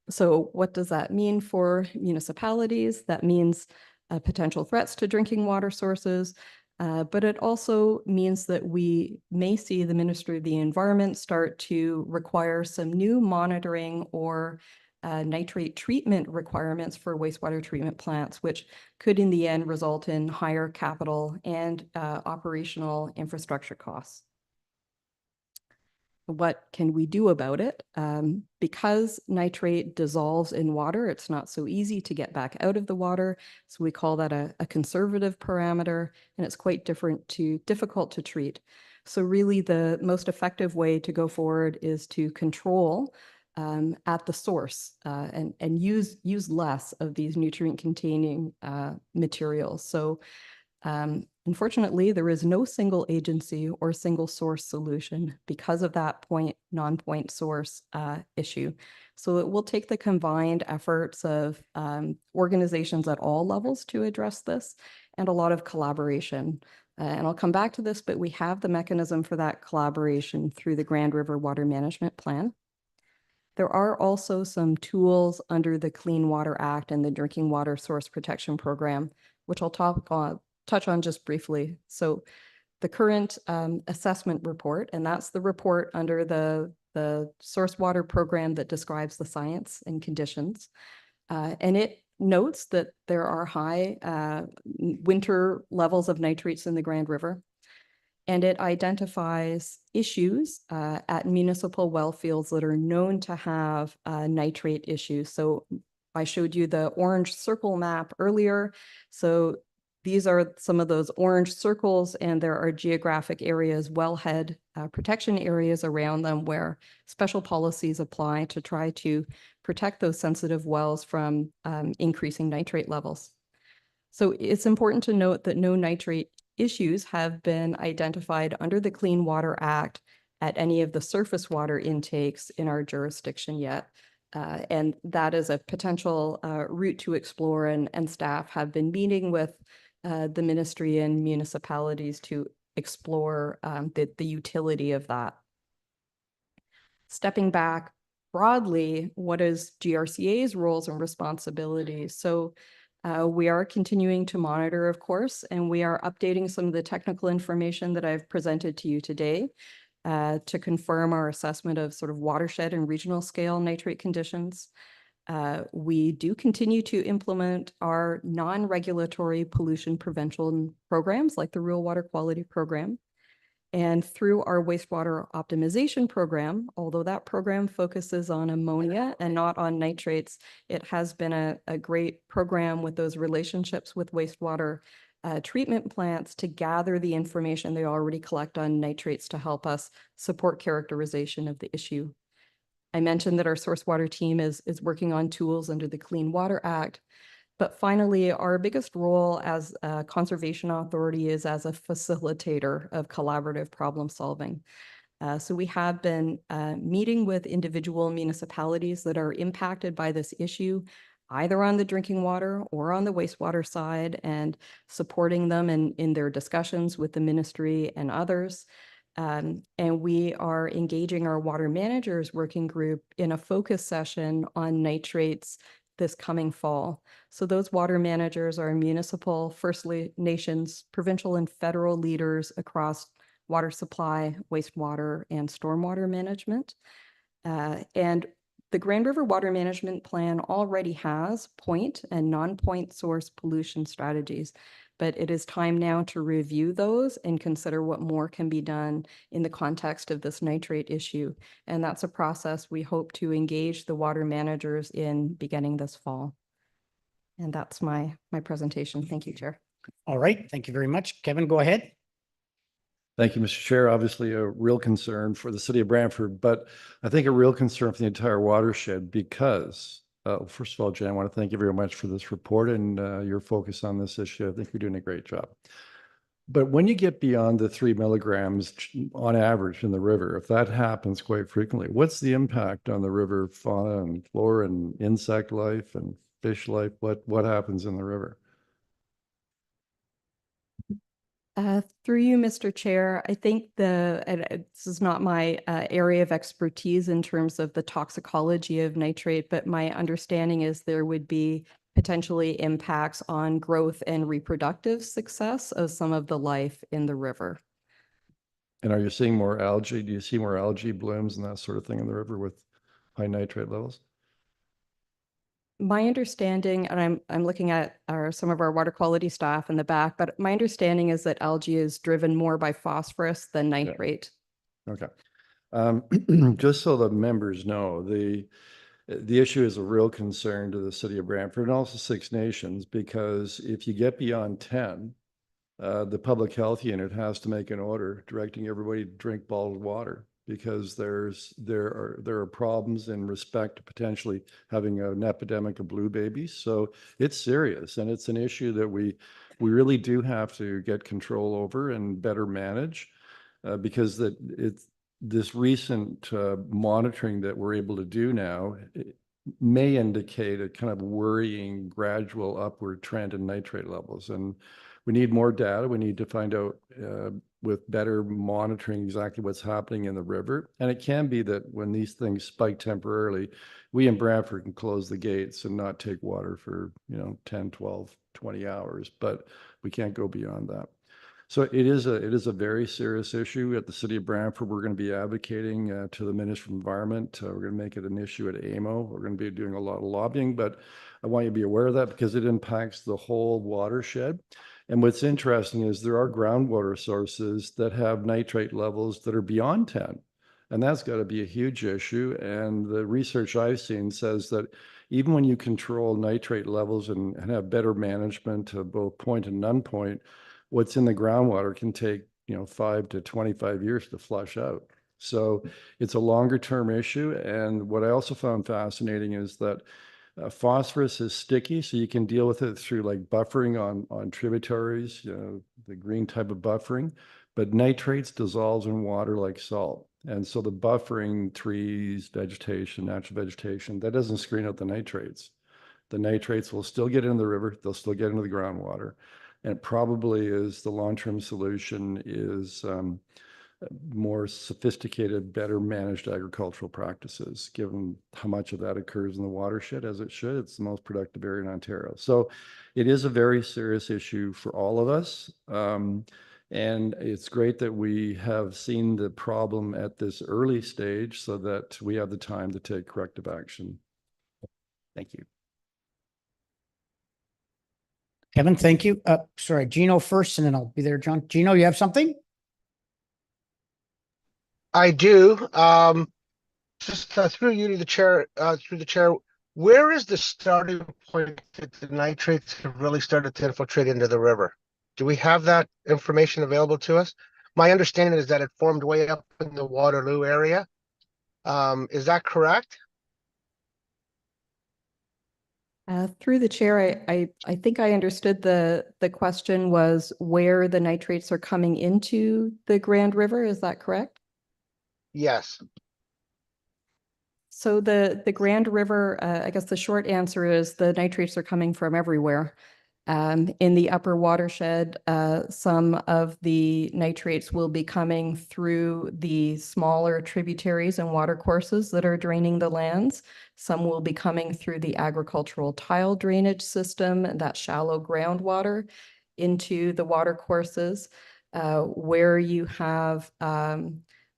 So what does that mean for municipalities? That means potential threats to drinking water sources, but it also means that we may see the Ministry of the Environment start to require some new monitoring or nitrate treatment requirements for wastewater treatment plants, which could in the end result in higher capital and operational infrastructure costs. What can we do about it? Because nitrate dissolves in water, it's not so easy to get back out of the water. So we call that a conservative parameter, and it's quite difficult to treat. So really the most effective way to go forward is to control at the source and use less of these nutrient-containing materials. So unfortunately, there is no single agency or single source solution because of that non-point source issue. So it will take the combined efforts of organizations at all levels to address this and a lot of collaboration. And I'll come back to this, but we have the mechanism for that collaboration through the Grand River Water Management Plan. There are also some tools under the Clean Water Act and the Drinking Water Source Protection Program, which I'll touch on just briefly. So the current assessment report, and that's the report under the source water program that describes the science and conditions. And it notes that there are high winter levels of nitrates in the Grand River. And it identifies issues at municipal well fields that are known to have nitrate issues. So I showed you the orange circle map earlier. So these are some of those orange circles, and there are geographic areas, wellhead protection areas around them where special policies apply to try to protect those sensitive wells from increasing nitrate levels. So it's important to note that no nitrate issues have been identified under the Clean Water Act at any of the surface water intakes in our jurisdiction yet. And that is a potential route to explore, and staff have been meeting with the ministry and municipalities to explore the utility of that. stepping back broadly, what is GRCA's roles and responsibilities? So we are continuing to monitor, of course, and we are updating some of the technical information that I've presented to you today to confirm our assessment of sort of watershed and regional scale nitrate conditions. We do continue to implement our non-regulatory pollution prevention programs like the Rural Water Quality Program. And through our wastewater optimization program, although that program focuses on ammonia and not on nitrates, it has been a great program with those relationships with wastewater treatment plants to gather the information they already collect on nitrates to help us support characterization of the issue. I mentioned that our source water team is working on tools under the Clean Water Act. But finally, our biggest role as a conservation authority is as a facilitator of collaborative problem solving. So we have been meeting with individual municipalities that are impacted by this issue, either on the drinking water or on the wastewater side, and supporting them in their discussions with the ministry and others. And we are engaging our water managers working group in a focus session on nitrates this coming fall. So those water managers are municipal, First Nations, provincial and federal leaders across water supply, wastewater, and stormwater management. And the Grand River Water Management Plan already has point and non-point source pollution strategies, but it is time now to review those and consider what more can be done in the context of this nitrate issue. And that's a process we hope to engage the water managers in beginning this fall. And that's my presentation. Thank you, Chair. All right, thank you very much. Kevin, go ahead. Thank you, Mr. Chair. Obviously a real concern for the city of Brantford, but I think a real concern for the entire watershed because, first of all, Jen, I want to thank you very much for this report and your focus on this issue. I think you're doing a great job. But when you get beyond the 3 milligrams on average in the river, if that happens quite frequently, what's the impact on the river fauna and flora and insect life and fish life? What happens in the river? Through you, Mr. Chair, I think this is not my area of expertise in terms of the toxicology of nitrate, but my understanding is there would be potentially impacts on growth and reproductive success of some of the life in the river. And are you seeing more algae? Do you see more algae blooms and that sort of thing in the river with high nitrate levels? My understanding, and I'm looking at some of our water quality staff in the back, but my understanding is that algae is driven more by phosphorus than nitrate. Yeah. Okay. Just so the members know, the issue is a real concern to the city of Brantford and also Six Nations, because if you get beyond 10, the public health unit has to make an order directing everybody to drink bottled water, because there are problems in respect to potentially having an epidemic of blue babies. So it's serious, and it's an issue that we really do have to get control over and better manage, because this recent monitoring that we're able to do now may indicate a kind of worrying gradual upward trend in nitrate levels. And we need more data. We need to find out with better monitoring exactly what's happening in the river. And it can be that when these things spike temporarily, we in Brantford can close the gates and not take water for 10, 12, 20 hours, but we can't go beyond that. So it is a very serious issue at the city of Brantford. We're going to be advocating to the Minister of Environment. We're going to make it an issue at AMO. We're going to be doing a lot of lobbying, but I want you to be aware of that because it impacts the whole watershed. And what's interesting is there are groundwater sources that have nitrate levels that are beyond 10. And that's got to be a huge issue. And the research I've seen says that even when you control nitrate levels and have better management of both point and non-point, what's in the groundwater can take 5 to 25 years to flush out. So it's a longer term issue. And what I also found fascinating is that phosphorus is sticky, so you can deal with it through like buffering on tributaries, the green type of buffering, but nitrates dissolves in water like salt. And so the buffering, trees, vegetation, natural vegetation, that doesn't screen out the nitrates. The nitrates will still get into the river, they'll still get into the groundwater. And it probably is the long-term solution is more sophisticated, better managed agricultural practices, given how much of that occurs in the watershed as it should. It's the most productive area in Ontario. So it is a very serious issue for all of us. And it's great that we have seen the problem at this early stage so that we have the time to take corrective action. Thank you. Kevin, thank you. Sorry, Gino first, and then I'll be there, John. Gino, you have something? I do. Just through you to the chair, where is the starting point that the nitrates have really started to infiltrate into the river? Do we have that information available to us? My understanding is that it formed way up in the Waterloo area. Is that correct? Through the chair, I think I understood the question was where the nitrates are coming into the Grand River. Is that correct? Yes. So the Grand River, I guess the short answer is the nitrates are coming from everywhere. In the upper watershed, some of the nitrates will be coming through the smaller tributaries and watercourses that are draining the lands. Some will be coming through the agricultural tile drainage system, that shallow groundwater into the watercourses. Where you have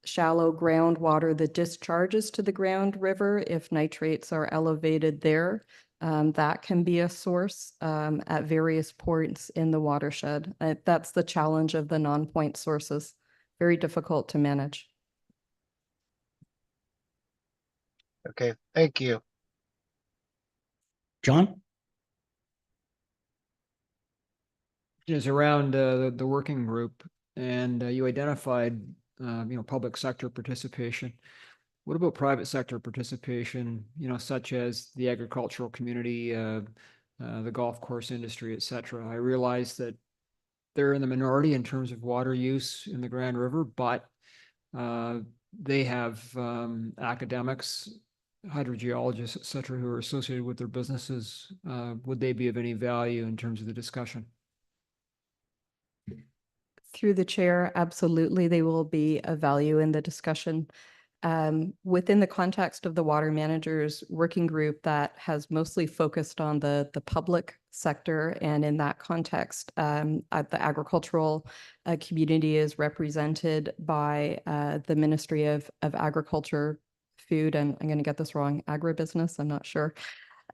shallow groundwater that discharges to the Grand River, if nitrates are elevated there, that can be a source at various points in the watershed. That's the challenge of the non-point sources. Very difficult to manage. Okay, thank you. John? Is around the working group, and you identified public sector participation. What about private sector participation, such as the agricultural community, the golf course industry, et cetera? I realize that they're in the minority in terms of water use in the Grand River, but they have academics, hydrogeologists, et cetera, who are associated with their businesses. Would they be of any value in terms of the discussion? Through the chair, absolutely, they will be of value in the discussion. Within the context of the water managers working group that has mostly focused on the public sector, and in that context, the agricultural community is represented by the Ministry of Agriculture, Food, and I'm going to get this wrong, agribusiness, I'm not sure,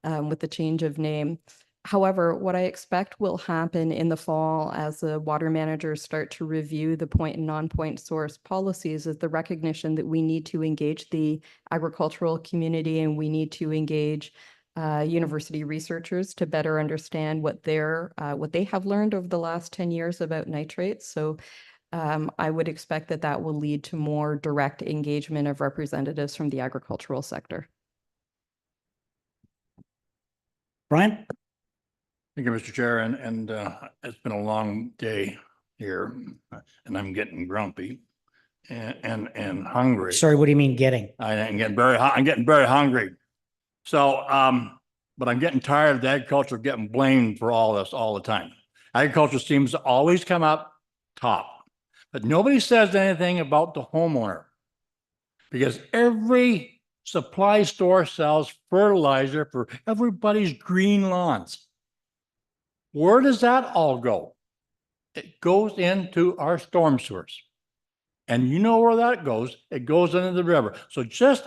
with the change of name. However, what I expect will happen in the fall as the water managers start to review the point and non-point source policies is the recognition that we need to engage the agricultural community, and we need to engage university researchers to better understand what they have learned over the last 10 years about nitrates. So I would expect that will lead to more direct engagement of representatives from the agricultural sector. Brian? Thank you, Mr. Chair, and it's been a long day here, and I'm getting grumpy and hungry. Sorry, what do you mean getting? I'm getting very hungry. So, but I'm getting tired of the agriculture getting blamed for all this all the time. Agriculture seems to always come up top, but nobody says anything about the homeowner, because every supply store sells fertilizer for everybody's green lawns. Where does that all go? It goes into our storm sewers. And you know where that goes? It goes into the river. So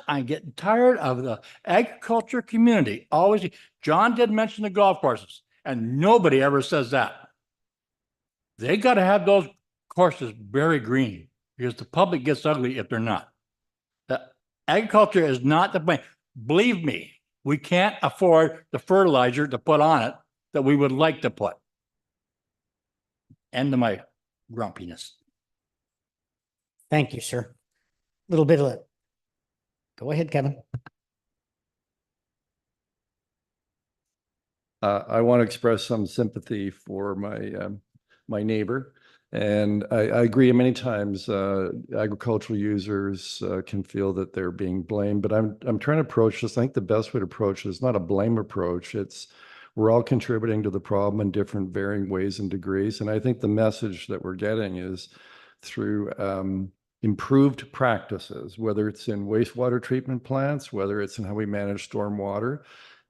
I'm getting tired of the agriculture community. Always, John did mention the golf courses, and nobody ever says that. They got to have those courses very green, because the public gets ugly if they're not. The agriculture is not the blame. Believe me, we can't afford the fertilizer to put on it that we would like to put. End of my grumpiness. Thank you, sir. Little bit of it. Go ahead, Kevin. I want to express some sympathy for my neighbor. And I agree many times agricultural users can feel that they're being blamed, but I'm trying to approach this. I think the best way to approach it is not a blame approach. We're all contributing to the problem in different varying ways and degrees. And I think the message that we're getting is through improved practices, whether it's in wastewater treatment plants, whether it's in how we manage stormwater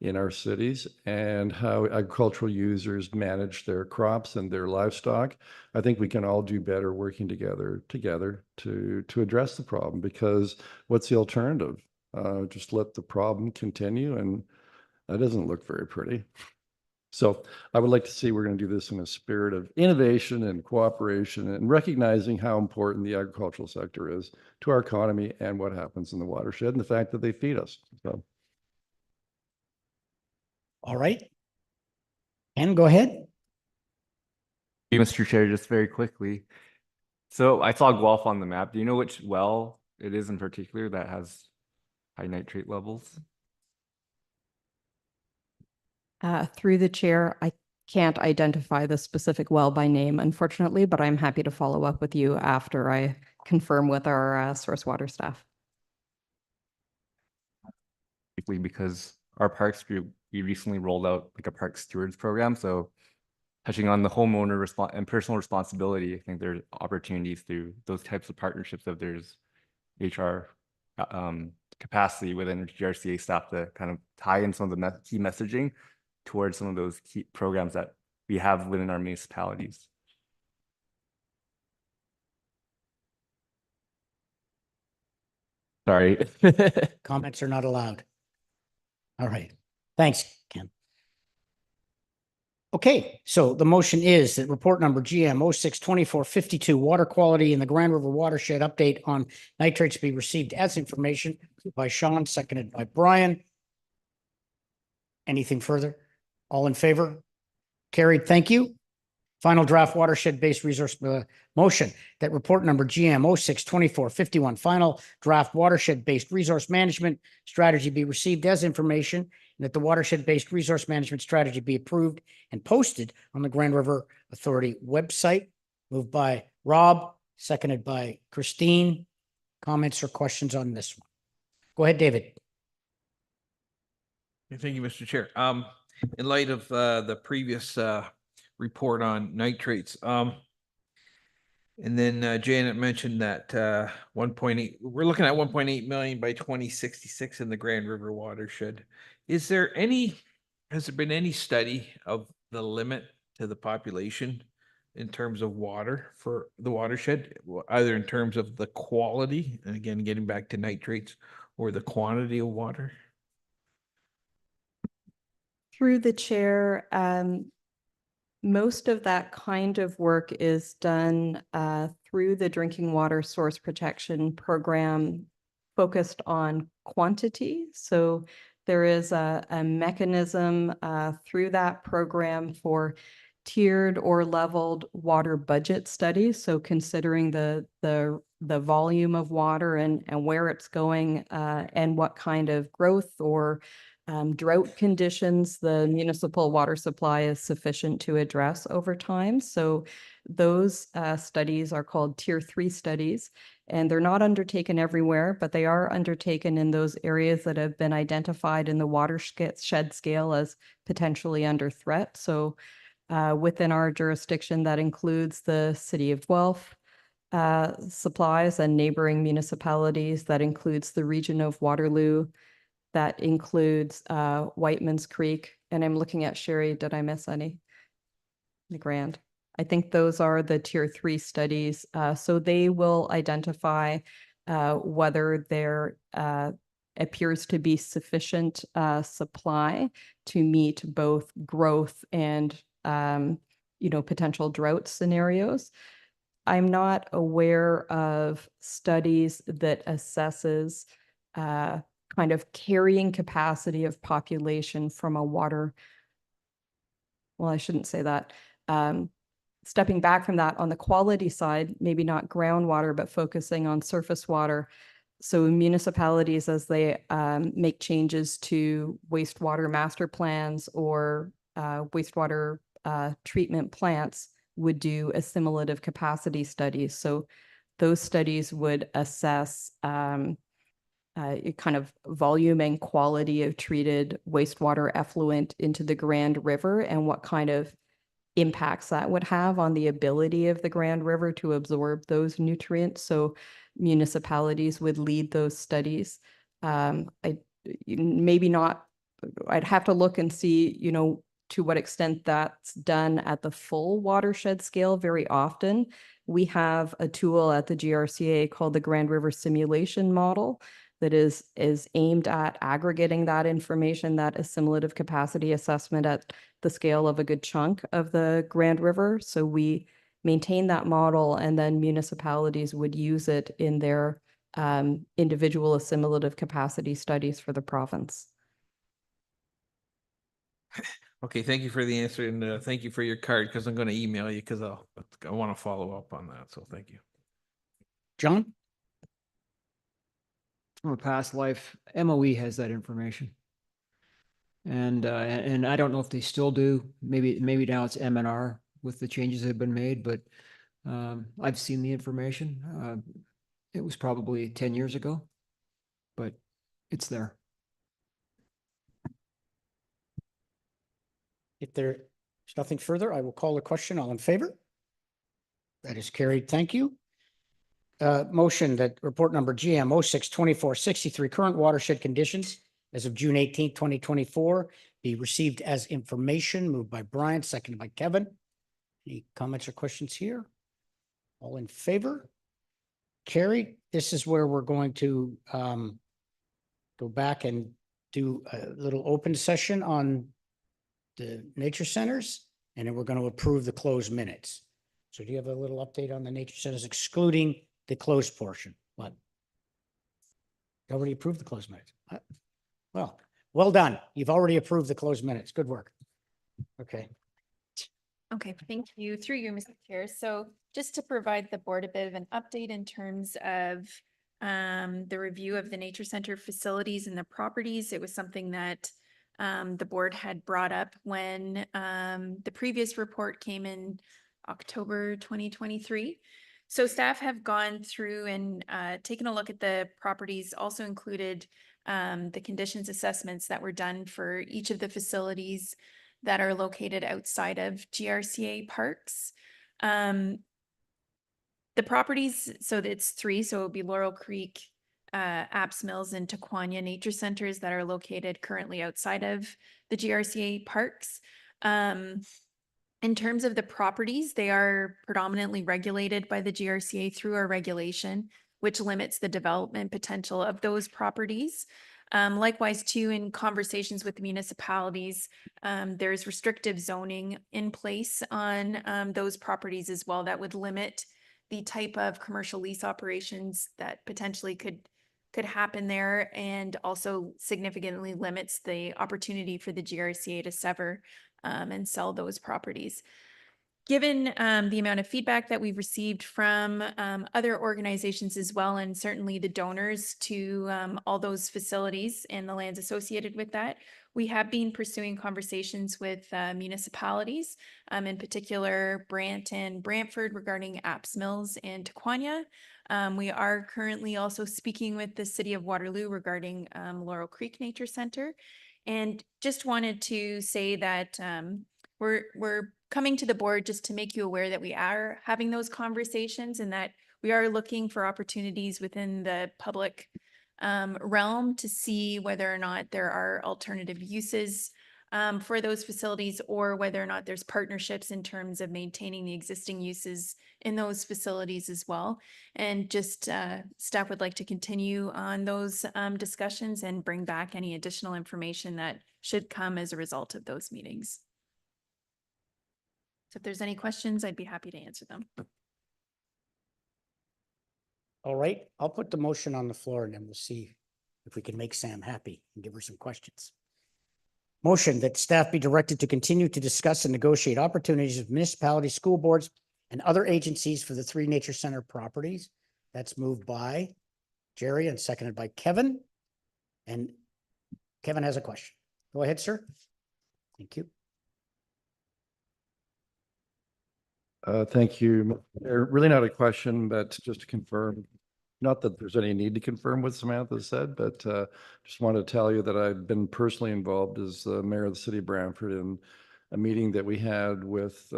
in our cities, and how agricultural users manage their crops and their livestock. I think we can all do better working together to address the problem, because what's the alternative? Just let the problem continue, and that doesn't look very pretty. So I would like to see we're going to do this in a spirit of innovation and cooperation, and recognizing how important the agricultural sector is to our economy and what happens in the watershed, and the fact that they feed us. So. All right. Ken, go ahead. Mr. Chair, just very quickly. So I saw Guelph on the map. Do you know which well it is in particular that has high nitrate levels? Through the chair, I can't identify the specific well by name, unfortunately, but I'm happy to follow up with you after I confirm with our source water staff. Because our parks group, we recently rolled out like a park stewards program. So touching on the homeowner and personal responsibility, I think there's opportunities through those types of partnerships if there's HR capacity within GRCA staff to kind of tie in some of the key messaging towards some of those key programs that we have within our municipalities. Sorry. Comments are not allowed. All right. Thanks, Ken. Okay, so the motion is that report number GM 06-2452, water quality in the Grand River watershed update on nitrates be received as information by Sean, seconded by Brian. Anything further? All in favor? Carried. Thank you. Final draft watershed-based resource motion that report number GM 06-2451, final draft watershed-based resource management strategy be received as information, and that the watershed-based resource management strategy be approved and posted on the Grand River Authority website. Moved by Rob, seconded by Christine. Comments or questions on this one? Go ahead, David. Thank you, Mr. Chair. In light of the previous report on nitrates, and then Janet mentioned that 1.8, we're looking at 1.8 million by 2066 in the Grand River watershed. Has there been any study of the limit to the population in terms of water for the watershed, either in terms of the quality, and again, getting back to nitrates, or the quantity of water? Through the chair, most of that kind of work is done through the Drinking Water Source Protection Program focused on quantity. So there is a mechanism through that program for tiered or leveled water budget studies. So considering the volume of water and where it's going and what kind of growth or drought conditions the municipal water supply is sufficient to address over time. So those studies are called Tier 3 studies, and they're not undertaken everywhere, but they are undertaken in those areas that have been identified in the watershed scale as potentially under threat. So within our jurisdiction, that includes the City of Guelph, supplies and neighboring municipalities. That includes the region of Waterloo. That includes Whiteman's Creek. And I'm looking at Sherry. Did I miss any? The Grand. I think those are the Tier 3 studies. So they will identify whether there appears to be sufficient supply to meet both growth and potential drought scenarios. I'm not aware of studies that assesses kind of carrying capacity of population from a water. Well, I shouldn't say that. Stepping back from that, on the quality side, maybe not groundwater, but focusing on surface water. So municipalities, as they make changes to wastewater master plans or wastewater treatment plants, would do assimilative capacity studies. So those studies would assess kind of volume and quality of treated wastewater effluent into the Grand River and what kind of impacts that would have on the ability of the Grand River to absorb those nutrients. So municipalities would lead those studies. Maybe not, I'd have to look and see, to what extent that's done at the full watershed scale. Very often, we have a tool at the GRCA called the Grand River Simulation Model that is aimed at aggregating that information, that assimilative capacity assessment at the scale of a good chunk of the Grand River. So we maintain that model, and then municipalities would use it in their individual assimilative capacity studies for the province. Okay, thank you for the answer, and thank you for your card, because I'm going to email you because I want to follow up on that. So thank you. John? From a past life, MOE has that information. And I don't know if they still do. Maybe now it's MNR with the changes that have been made, but I've seen the information. It was probably 10 years ago, but it's there. If there's nothing further, I will call the question. All in favor? That is carried. Thank you. Motion that report number GM 06-2463, current watershed conditions as of June 18th, 2024, be received as information. Moved by Brian, seconded by Kevin. Any comments or questions here? All in favor? Carried. This is where we're going to go back and do a little open session on the nature centers, and then we're going to approve the closed minutes. So do you have a little update on the nature centers, excluding the closed portion? What? You already approved the closed minutes. Well done. You've already approved the closed minutes. Good work. Okay. Okay, thank you. Through you, Mr. Chair. So just to provide the board a bit of an update in terms of the review of the nature center facilities and the properties, it was something that the board had brought up when the previous report came in October 2023. So staff have gone through and taken a look at the properties, also included the conditions assessments that were done for each of the facilities that are located outside of GRCA parks. The properties, so it's three, so it would be Laurel Creek, Apps Mills, and Taquania nature centers that are located currently outside of the GRCA parks. In terms of the properties, they are predominantly regulated by the GRCA through our regulation, which limits the development potential of those properties. Likewise, too, in conversations with the municipalities, there's restrictive zoning in place on those properties as well that would limit the type of commercial lease operations that potentially could happen there, and also significantly limits the opportunity for the GRCA to sever and sell those properties. Given the amount of feedback that we've received from other organizations as well, and certainly the donors to all those facilities and the lands associated with that, we have been pursuing conversations with municipalities, in particular Brant and Brantford, regarding Apps Mills and Taquania. We are currently also speaking with the City of Waterloo regarding Laurel Creek Nature Center, and just wanted to say that we're coming to the board just to make you aware that we are having those conversations, and that we are looking for opportunities within the public realm to see whether or not there are alternative uses for those facilities, or whether or not there's partnerships in terms of maintaining the existing uses in those facilities as well. And just staff would like to continue on those discussions and bring back any additional information that should come as a result of those meetings. So if there's any questions, I'd be happy to answer them. All right, I'll put the motion on the floor, and then we'll see if we can make Sam happy and give her some questions. Motion that staff be directed to continue to discuss and negotiate opportunities with municipalities, school boards, and other agencies for the three nature center properties. That's moved by Jerry and seconded by Kevin. And Kevin has a question. Go ahead, sir. Thank you. Thank you. Really not a question, but just to confirm, not that there's any need to confirm what Samantha said, but just wanted to tell you that I've been personally involved as the mayor of the city of Brantford in a meeting that we had with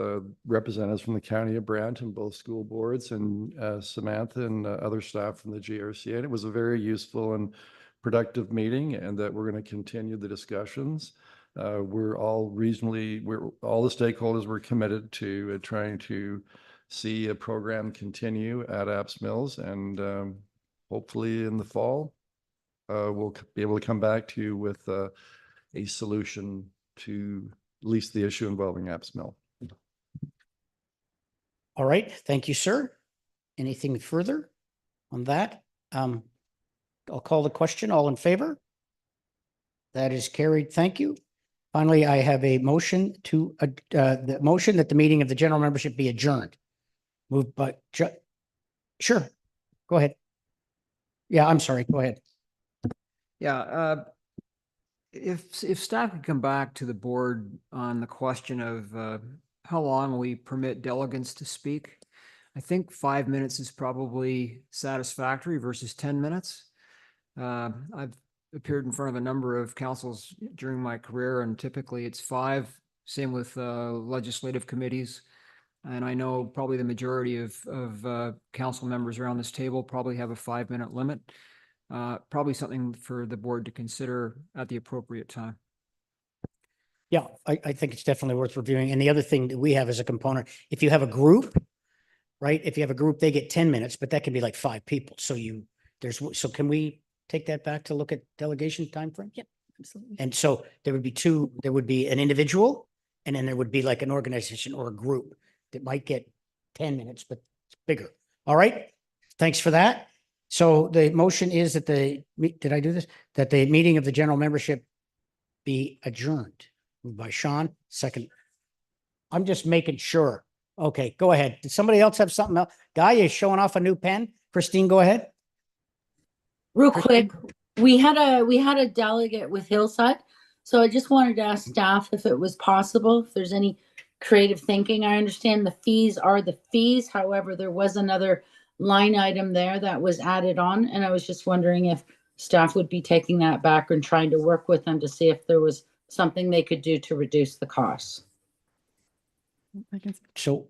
representatives from the County of Brampton, both school boards, and Samantha and other staff from the GRCA. And it was a very useful and productive meeting, and that we're going to continue the discussions. We're all all the stakeholders were committed to trying to see a program continue at Apps Mills, and hopefully in the fall, we'll be able to come back to you with a solution to at least the issue involving Apps Mill. All right. Thank you, sir. Anything further on that? I'll call the question. All in favor? That is carried. Thank you. Finally, I have a motion to the motion that the meeting of the general membership be adjourned. Moved by sure. Go ahead. Yeah, I'm sorry. Go ahead. Yeah, if staff could come back to the board on the question of how long we permit delegates to speak. I think 5 minutes is probably satisfactory versus 10 minutes. I've appeared in front of a number of councils during my career, and typically it's 5. Same with legislative committees. And I know probably the majority of council members around this table probably have a 5-minute limit. Probably something for the board to consider at the appropriate time. Yeah, I think it's definitely worth reviewing. And the other thing that we have as a component, if you have a group, right? If you have a group, they get 10 minutes, but that can be like 5 people. So so can we take that back to look at delegation timeframe? Yep, absolutely. And so there would be there would be an individual, and then there would be like an organization or a group that might get 10 minutes, but it's bigger. All right. Thanks for that. So the motion is that did I do this? That the meeting of the general membership be adjourned. Moved by Sean, second. I'm just making sure. Okay, go ahead. Did somebody else have something else? Guy is showing off a new pen. Christine, go ahead. Real quick, we had a delegate with Hillside. So I just wanted to ask staff if it was possible, if there's any creative thinking. I understand the fees are the fees. However, there was another line item there that was added on. And I was just wondering if staff would be taking that back and trying to work with them to see if there was something they could do to reduce the costs. So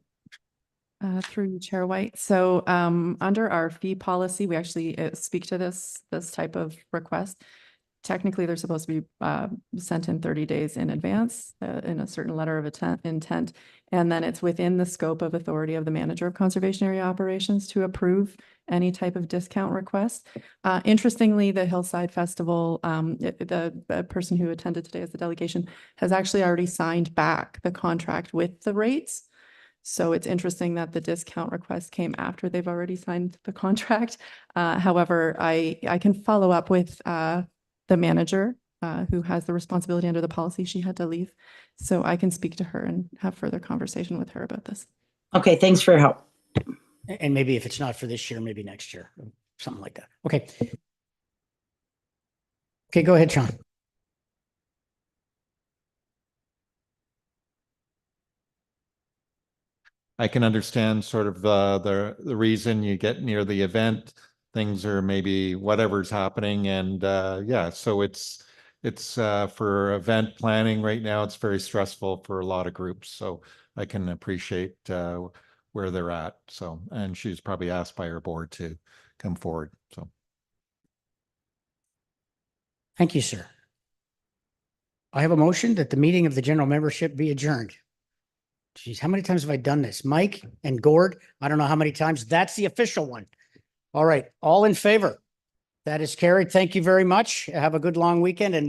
through you, Chair White. So under our fee policy, we actually speak to this type of request. Technically, they're supposed to be sent in 30 days in advance in a certain letter of intent. And then it's within the scope of authority of the manager of conservation area operations to approve any type of discount request. Interestingly, the Hillside Festival, the person who attended today as the delegation has actually already signed back the contract with the rates. So it's interesting that the discount request came after they've already signed the contract. However, I can follow up with the manager who has the responsibility under the policy. She had to leave. So I can speak to her and have further conversation with her about this. Okay, thanks for your help. And maybe if it's not for this year, maybe next year, something like that. Okay. Okay, go ahead, Sean. I can understand sort of the reason you get near the event, things are maybe whatever's happening, and yeah, so it's for event planning right now, it's very stressful for a lot of groups, so I can appreciate where they're at. So, and she's probably asked by her board to come forward. So Thank you, sir. I have a motion that the meeting of the general membership be adjourned. Geez, how many times have I done this? Mike and Gord, I don't know how many times. That's the official one. All right, all in favor? That is carried. Thank you very much. Have a good long weekend and